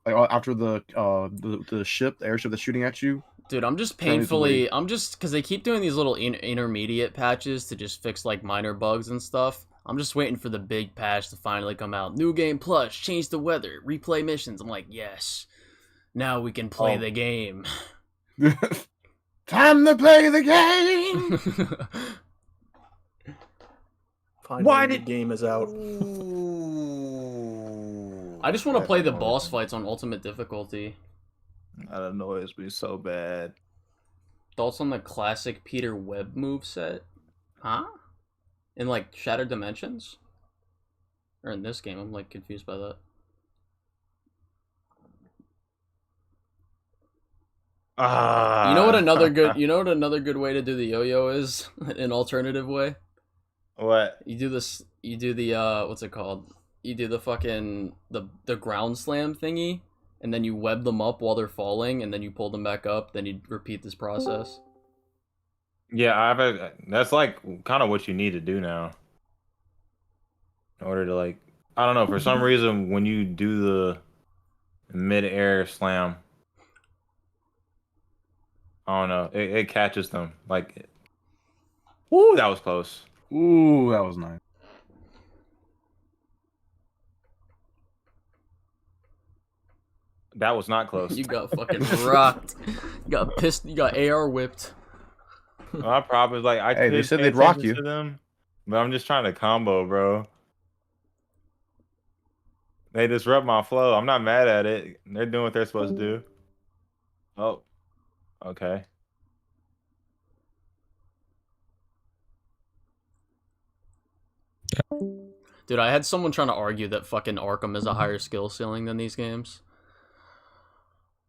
like after the ship, the airship that's shooting at you. Dude, I'm just Apparently because they keep doing these little intermediate patches to just fix like minor bugs and stuff. I'm just waiting for the big patch to finally come out. New game plus, change the weather, replay missions. I'm like, yes, now we can play the game. Time to play the game. Finally, the game is out. I just want to play the boss fights on ultimate difficulty. That annoys me so bad. Thoughts on the classic Peter Webb moveset? Huh? In like Shattered Dimensions? Or in this game, I'm like confused by that. You know what another good way to do the yo-yo is? An alternative way? What? You do this. You do the what's it called? You do the fucking the ground slam thingy, and then you web them up while they're falling, and then you pull them back up. Then you repeat this process. Yeah, that's like kind of what you need to do now. In order to like, I don't know, for some reason when you do the mid-air slam, I don't know, it catches them. Like, woo, that was close. Ooh, that was nice. That was not close. You got fucking rocked. You got pissed. You got AR whipped. My problem is like Hey, they could said pay they'd rock attention you. to them, but I'm just trying to combo, bro. They disrupt my flow. I'm not mad at it. They're doing what they're supposed to do. Oh, okay. Dude, I had someone trying to argue that fucking Arkham is a higher skill ceiling than these games.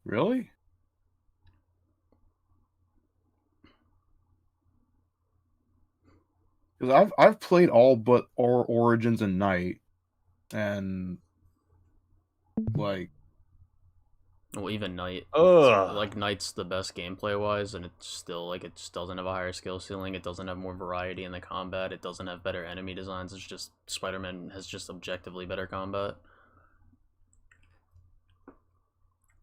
Really? Because I've played all but Origins and Night, and like, Well, even Night. Ugh. Like, Night's the best gameplay-wise, and it's still, like, it just doesn't have a higher skill ceiling, it doesn't have more variety in the combat, it doesn't have better enemy designs, it's just, Spider-Man has just objectively better combat.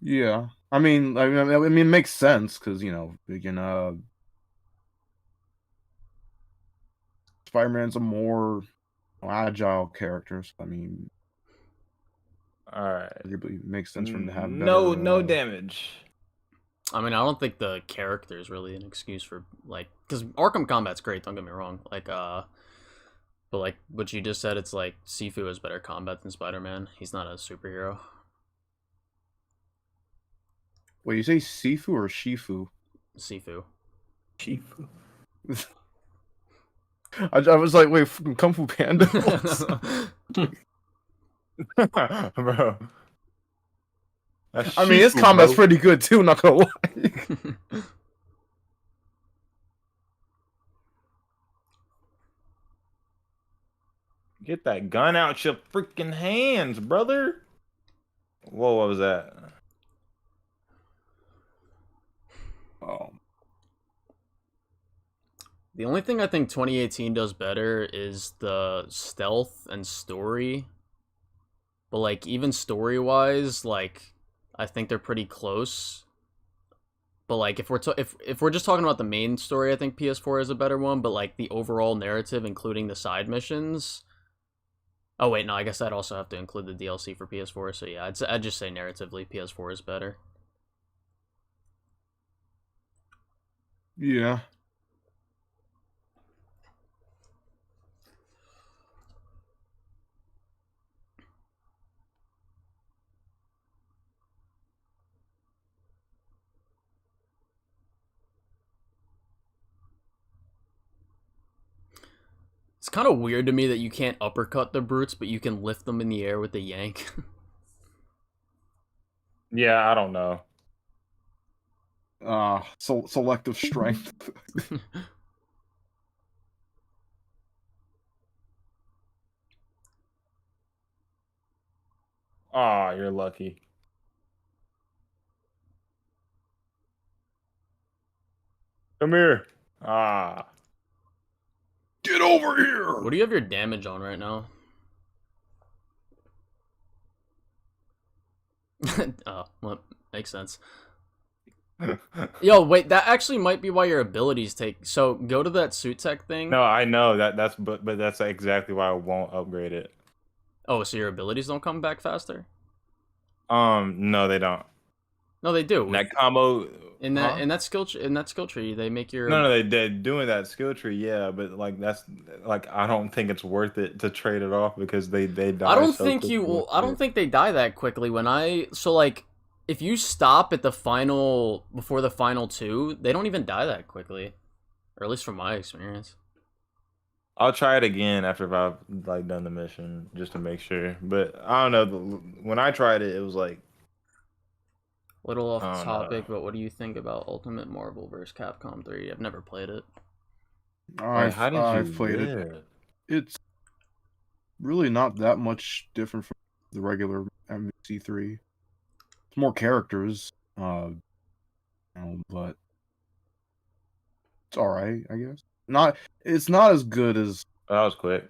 yeah. I mean, it makes sense because you know, freaking Spider-Man's a more agile character. So, I mean, All right. it makes sense for him to have better, No damage. I mean, I don't think the character is really an excuse for, like, because Arkham combat's great, don't get me wrong, like, but like, what you just said, it's like, Sifu has better combat than Spider-Man, he's not a superhero. Wait, you say Sifu or Shifu? Sifu. Shifu. I was like, wait, fucking Kung Fu Panda? Bro. I mean, his combat's pretty good too, not gonna lie. Get that gun out your freaking hands, brother. Whoa, what was that? Oh. The only thing I think 2018 does better is the stealth and story. But, like, even story-wise, like, I think they're pretty close. But, like, if we're just talking about the main story, I think PS4 is a better one. But, like, the overall narrative, including the side missions... Oh, wait, no, I guess I'd also have to include the DLC for PS4. So, yeah, I'd just say narratively, PS4 is better. Yeah. It's kind of weird to me that you can't uppercut the brutes, but you can lift them in the air with the yank. Yeah, I don't know. Selective strength. Aw, you're lucky. Come here. Ah. Get over here! What do you have your damage on right now? Oh, well, makes sense. Yo, wait, that actually might be why your abilities take... So, go to that suit tech thing. No, I know but that's exactly why I won't upgrade it. Oh, so your abilities don't come back faster? No, they don't. No, they do. That combo In that skill tree, they make your... No, they're doing that skill tree, yeah, but like that's like I don't think it's worth it to trade it off because they die. I don't so think quickly. I don't think they die that quickly. So like, if you stop at the final before the final two, they don't even die that quickly, or at least from my experience. I'll try it again after I've like done the mission just to make sure. But I don't know. When I tried it, it was like Little off topic, but what do you think about Ultimate Marvel vs. Capcom 3? I've never played it. I've played it. It's really not that much different from the regular MVC3. It's more characters, but it's all right, I guess. It's not as good as that was quick.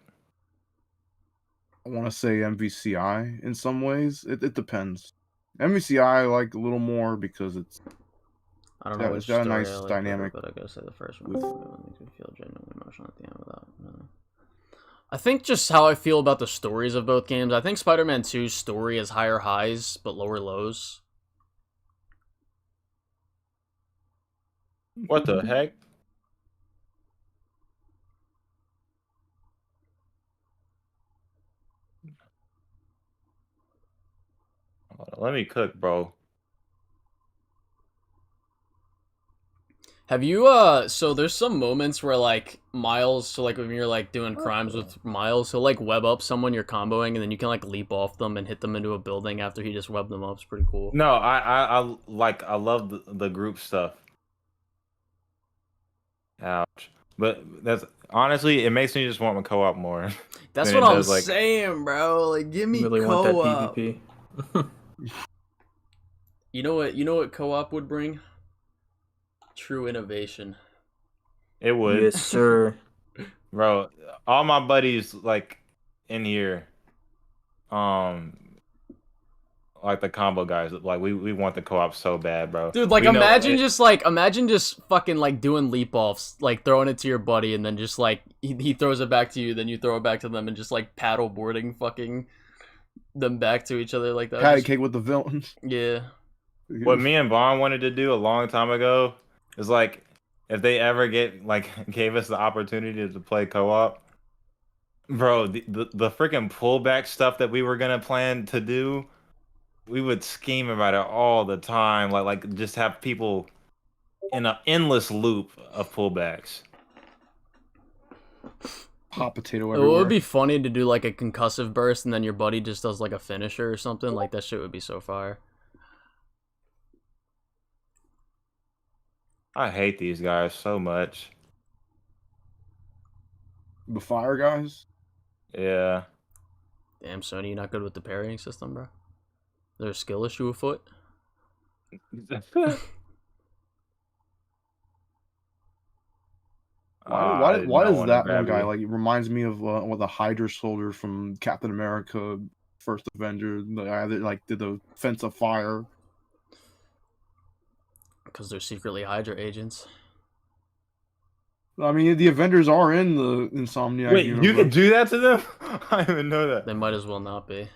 I want to say MVCI in some ways. It depends. MVCI I like a little more because it's I don't know it's which got a story nice I like dynamic. better, but I gotta say the first one makes me feel genuinely emotional at the end without. I think just how I feel about the stories of both games. I think Spider-Man 2's story has higher highs but lower lows. What the heck? Let me cook, bro. Have you so there's some moments where like Miles, so like when you're like doing crimes with Miles, he'll like web up someone you're comboing and then you can like leap off them and hit them into a building after he just webbed them up. It's pretty cool. No, I love the group stuff. Ouch. But that's honestly, it makes me just want my co-op more. That's than what it I'm does, like, saying, bro. Like give me Really co-op. want that PvP. You know what co-op would bring? True innovation. It would. Yes, sir. Bro, all my buddies like in here, like the combo guys, like we want the co-op so bad, bro. Dude, like We know imagine it- imagine just fucking like doing leap offs, like throwing it to your buddy and then just like he throws it back to you, then you throw it back to them and just like paddle boarding fucking them back to each other like that. Patty cake with the villains. Yeah. What me and Vaughn wanted to do a long time ago is like if they ever gave us the opportunity to play co-op, bro, the freaking pullback stuff that we were gonna plan to do, we would scheme about it all the time. Like just have people in an endless loop of pullbacks. Hot potato It everywhere. would be funny to do like a concussive burst and then your buddy just does like a finisher or something. Like that shit would be so fire. I hate these guys so much. The fire guys. Yeah. Damn, Sony, you not good with the parrying system, bro? Is there a skill issue afoot? Why don't does wanna that grab one guy you. like? It reminds me of what the Hydra soldier from Captain America, First Avenger, the guy that like did the fence of fire. Because they're secretly Hydra agents. I mean, the Avengers are in the Insomniac Wait, universe. you can do that to them? I didn't even know that. They might as well not be.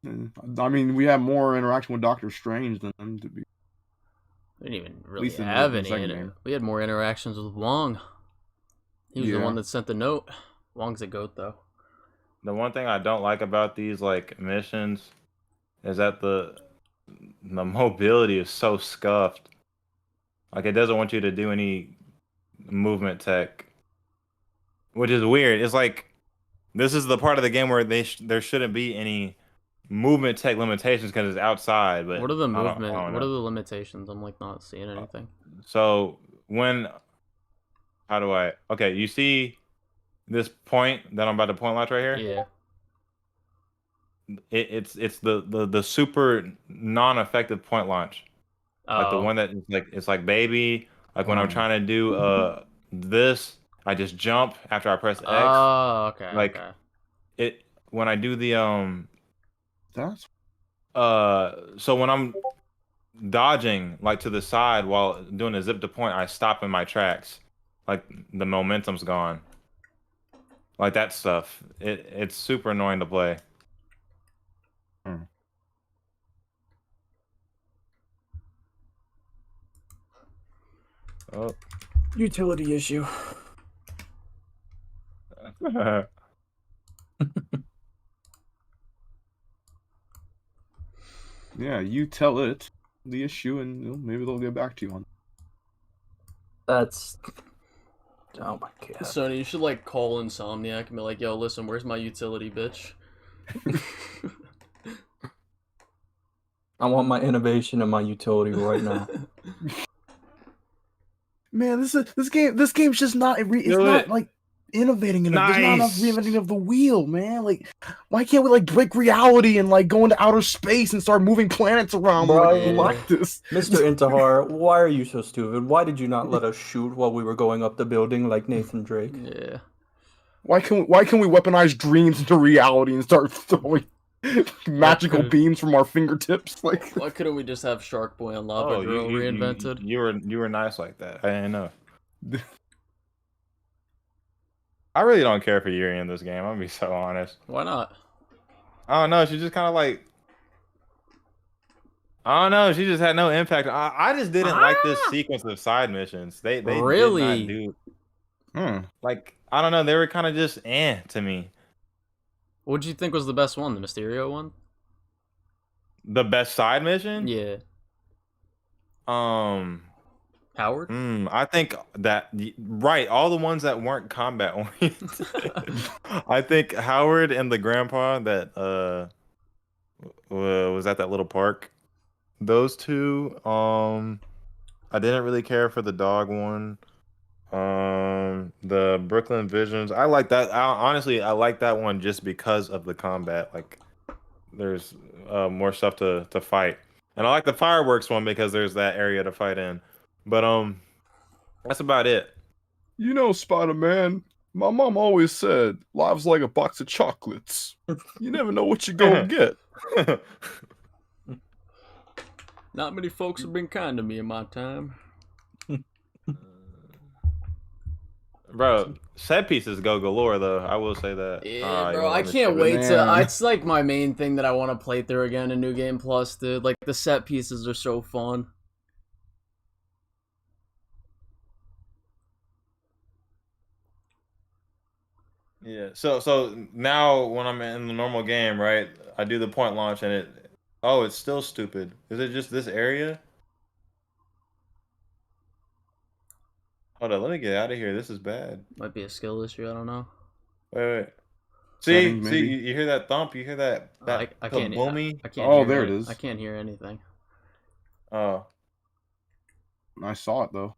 I mean, we have more interaction with Doctor Strange than them to be. We didn't even really least in the have any. second game. We had more interactions with Wong. He was the Yeah. one that sent the note. Wong's a goat, though. The one thing I don't like about these like missions is that the mobility is so scuffed. Like it doesn't want you to do any movement tech, which is weird. It's like this is the part of the game where there shouldn't be any movement tech limitations because it's outside. But What are the I don't movement? What know. are the limitations? I'm like not seeing anything. So okay, you see this point that I'm about to point launch right here? Yeah. It's the super non-effective point launch. Like the Oh. one that is like it's like baby. Like when I'm trying to do this, I just jump after I press X. Oh, okay. Like okay. it when I do the That's so when I'm dodging like to the side while doing a zip to point, I stop in my tracks. Like the momentum's gone. Like that stuff. It's super annoying to play. Oh. Utility issue. yeah. You tell it the issue, and maybe they'll get back to you on. That's. Oh my god. Sony, you should like call Insomniac and be like, "Yo, listen, where's my utility, bitch?" I want my innovation and my utility right now. Man, this game's just not. It's Do not it. like innovating enough. There's not enough Nice. reinventing of the wheel, man. Like, why can't we like break reality and like go into outer space and start moving planets around? Bro, Like this, Mr. Intihar, why are you so stupid? Why did you not let us shoot while we were going up the building like Nathan Drake? Yeah. Why can we weaponize dreams into reality and start throwing magical beams from our fingertips? Like, why couldn't we just have Shark Boy and Lava Girl reinvented? You were nice like that. I didn't know. I really don't care for Yuri in this game. I'm gonna be so honest. Why not? I don't know. She just kind of like. I don't know. She just had no impact. I just didn't like this sequence of side missions. They Really? did not do. Like I don't know. They were kind of just to me. What did you think was the best one? The Mysterio one? The best side mission? Yeah. Howard? I think that right. All the ones that weren't combat oriented. I think Howard and the grandpa that was at that little park. Those two. I didn't really care for the dog one. The Brooklyn Visions. I like that. Honestly, I like that one just because of the combat. Like, there's more stuff to fight, and I like the fireworks one because there's that area to fight in. But that's about it. you know, Spider-Man. My mom always said, "Life's like a box of chocolates. You never know what you're gonna get." Not many folks have been kind to me in my time. Bro, set pieces go galore though. I will say that. Yeah, bro, I can't wait to. It's like my main thing that I want to play through again in New Game Plus, dude. Like the set pieces are so fun. Yeah. So now when I'm in the normal game, right? I do the point launch and it's still stupid. Is it just this area? Hold on, let me get out of here. This is bad. Might be a skill issue. I don't know. Wait. Settings, See, maybe? you hear that thump? You hear that? I can't. kaboomy? I can't. Oh, hear there it is. I can't hear anything. Oh. I saw it though.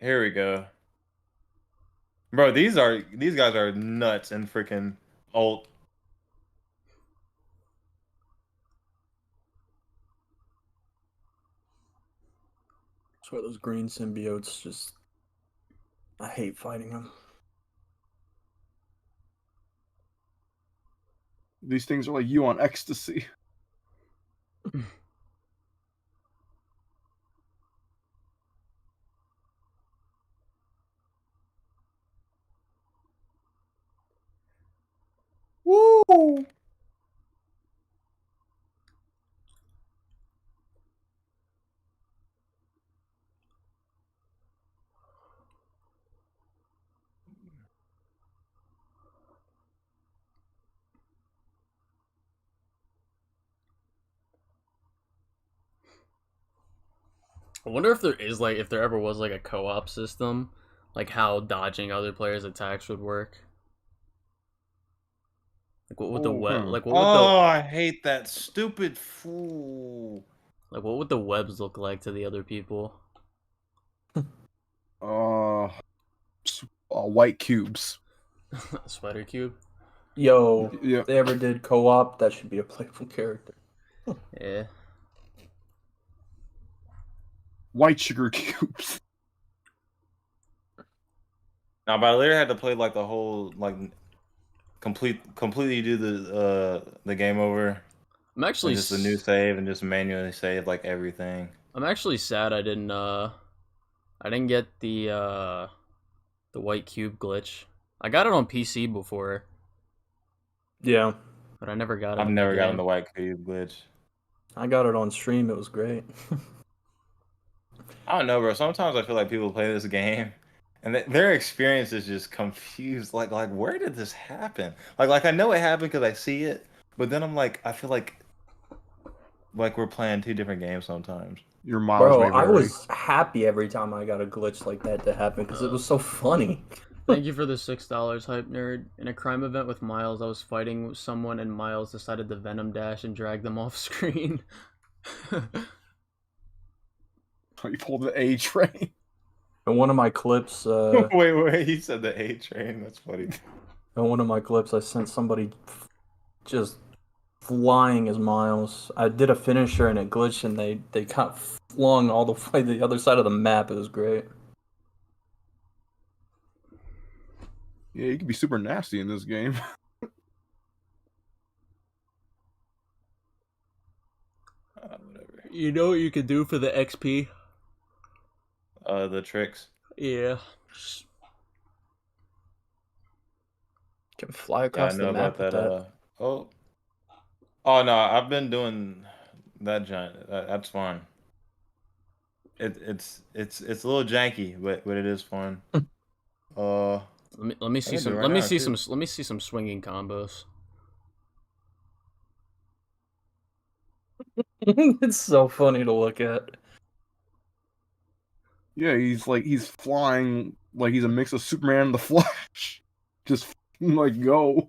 Here we go. Bro, these guys are nuts and freaking old. I swear those green symbiotes just. I hate fighting them. These things are like you on ecstasy. Woo! I wonder if there is like if there ever was like a co-op system, like how dodging other players' attacks would work. Like what would the web like what would I hate that stupid fool. Like what would the webs look like to the other people? White cubes. Spider cube. Yo, Yeah. if they ever did co-op, that should be a playable character. Yeah. White sugar cubes. Now, but I literally had to play like the whole like completely do the game over. I'm actually just a new save and just manually save like everything. I'm actually sad I didn't get the white cube glitch. I got it on PC before. Yeah. But I never got it. I've never gotten the white cube glitch. I got it on stream. It was great. I don't know, bro. Sometimes I feel like people play this game and their experience is just confused. Like where did this happen? Like I know it happened because I see it, but then I'm like, I feel like we're playing two different games sometimes. Your miles Bro, may I vary. was happy every time I got a glitch like that to happen because it was so funny. Thank you for the $6, Hype Nerd. In a crime event with Miles, I was fighting someone and Miles decided to Venom Dash and drag them off screen. You pulled the A train. In one of my clips, wait, he said the A train. That's funny. in one of my clips, I sent somebody just flying as Miles. I did a finisher and it glitched, and they got flung all the way to the other side of the map. It was great. Yeah, you can be super nasty in this game. Whatever. You know what you could do for the XP? The tricks. Yeah. Can fly Yeah, I across know the map about with that. that. Oh no, I've been doing that giant. That's fun. It's a little janky, but it is fun. Let me see I can do some it right let me now, see too. some let me see some swinging combos. It's so funny to look at. Yeah, he's flying like he's a mix of Superman and the Flash. Just like go.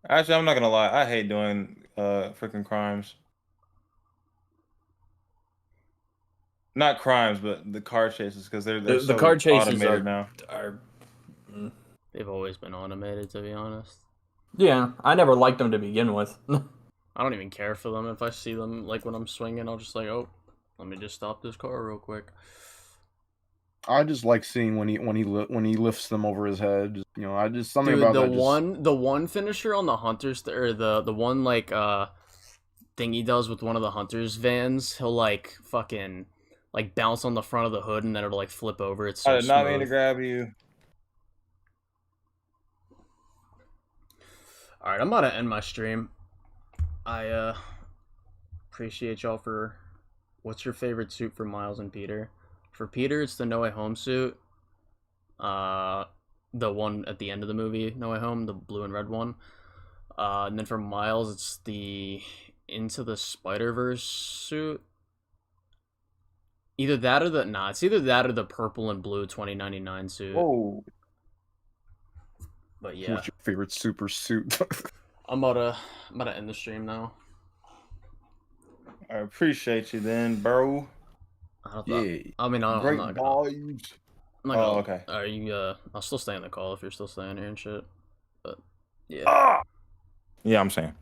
Actually, I'm not gonna lie. I hate doing freaking crimes. Not crimes, but the car chases because they're The so car chases automated now. are They've always been automated, to be honest. yeah. I never liked them to begin with. I don't even care for them. If I see them, like, when I'm swinging, I'll just like, oh, let me just stop this car real quick. I just like seeing when he lifts them over his head. Just, you know, I just something Dude, about the that. the one finisher on the hunters, or the one like thing he does with one of the hunters vans, he'll like fucking like bounce on the front of the hood and then it'll like flip over. It's so I did not mean to smooth. grab you. All right, I'm about to end my stream. I appreciate y'all for. What's your favorite suit for Miles and Peter? For Peter, it's the No Way Home suit. The one at the end of the movie, No Way Home, the blue and red one. And then for Miles, it's the Into the Spider-Verse suit. Either that or it's either that or the purple and blue 2099 suit. Oh. But yeah. What's your favorite super suit? I'm about to end the stream now. I appreciate you then, bro. Yeah. I mean, I'm Great not gonna. vibes. I'm not gonna, okay. Are you? I'll still stay on the call if you're still staying here and shit. But yeah. Yeah, I'm saying.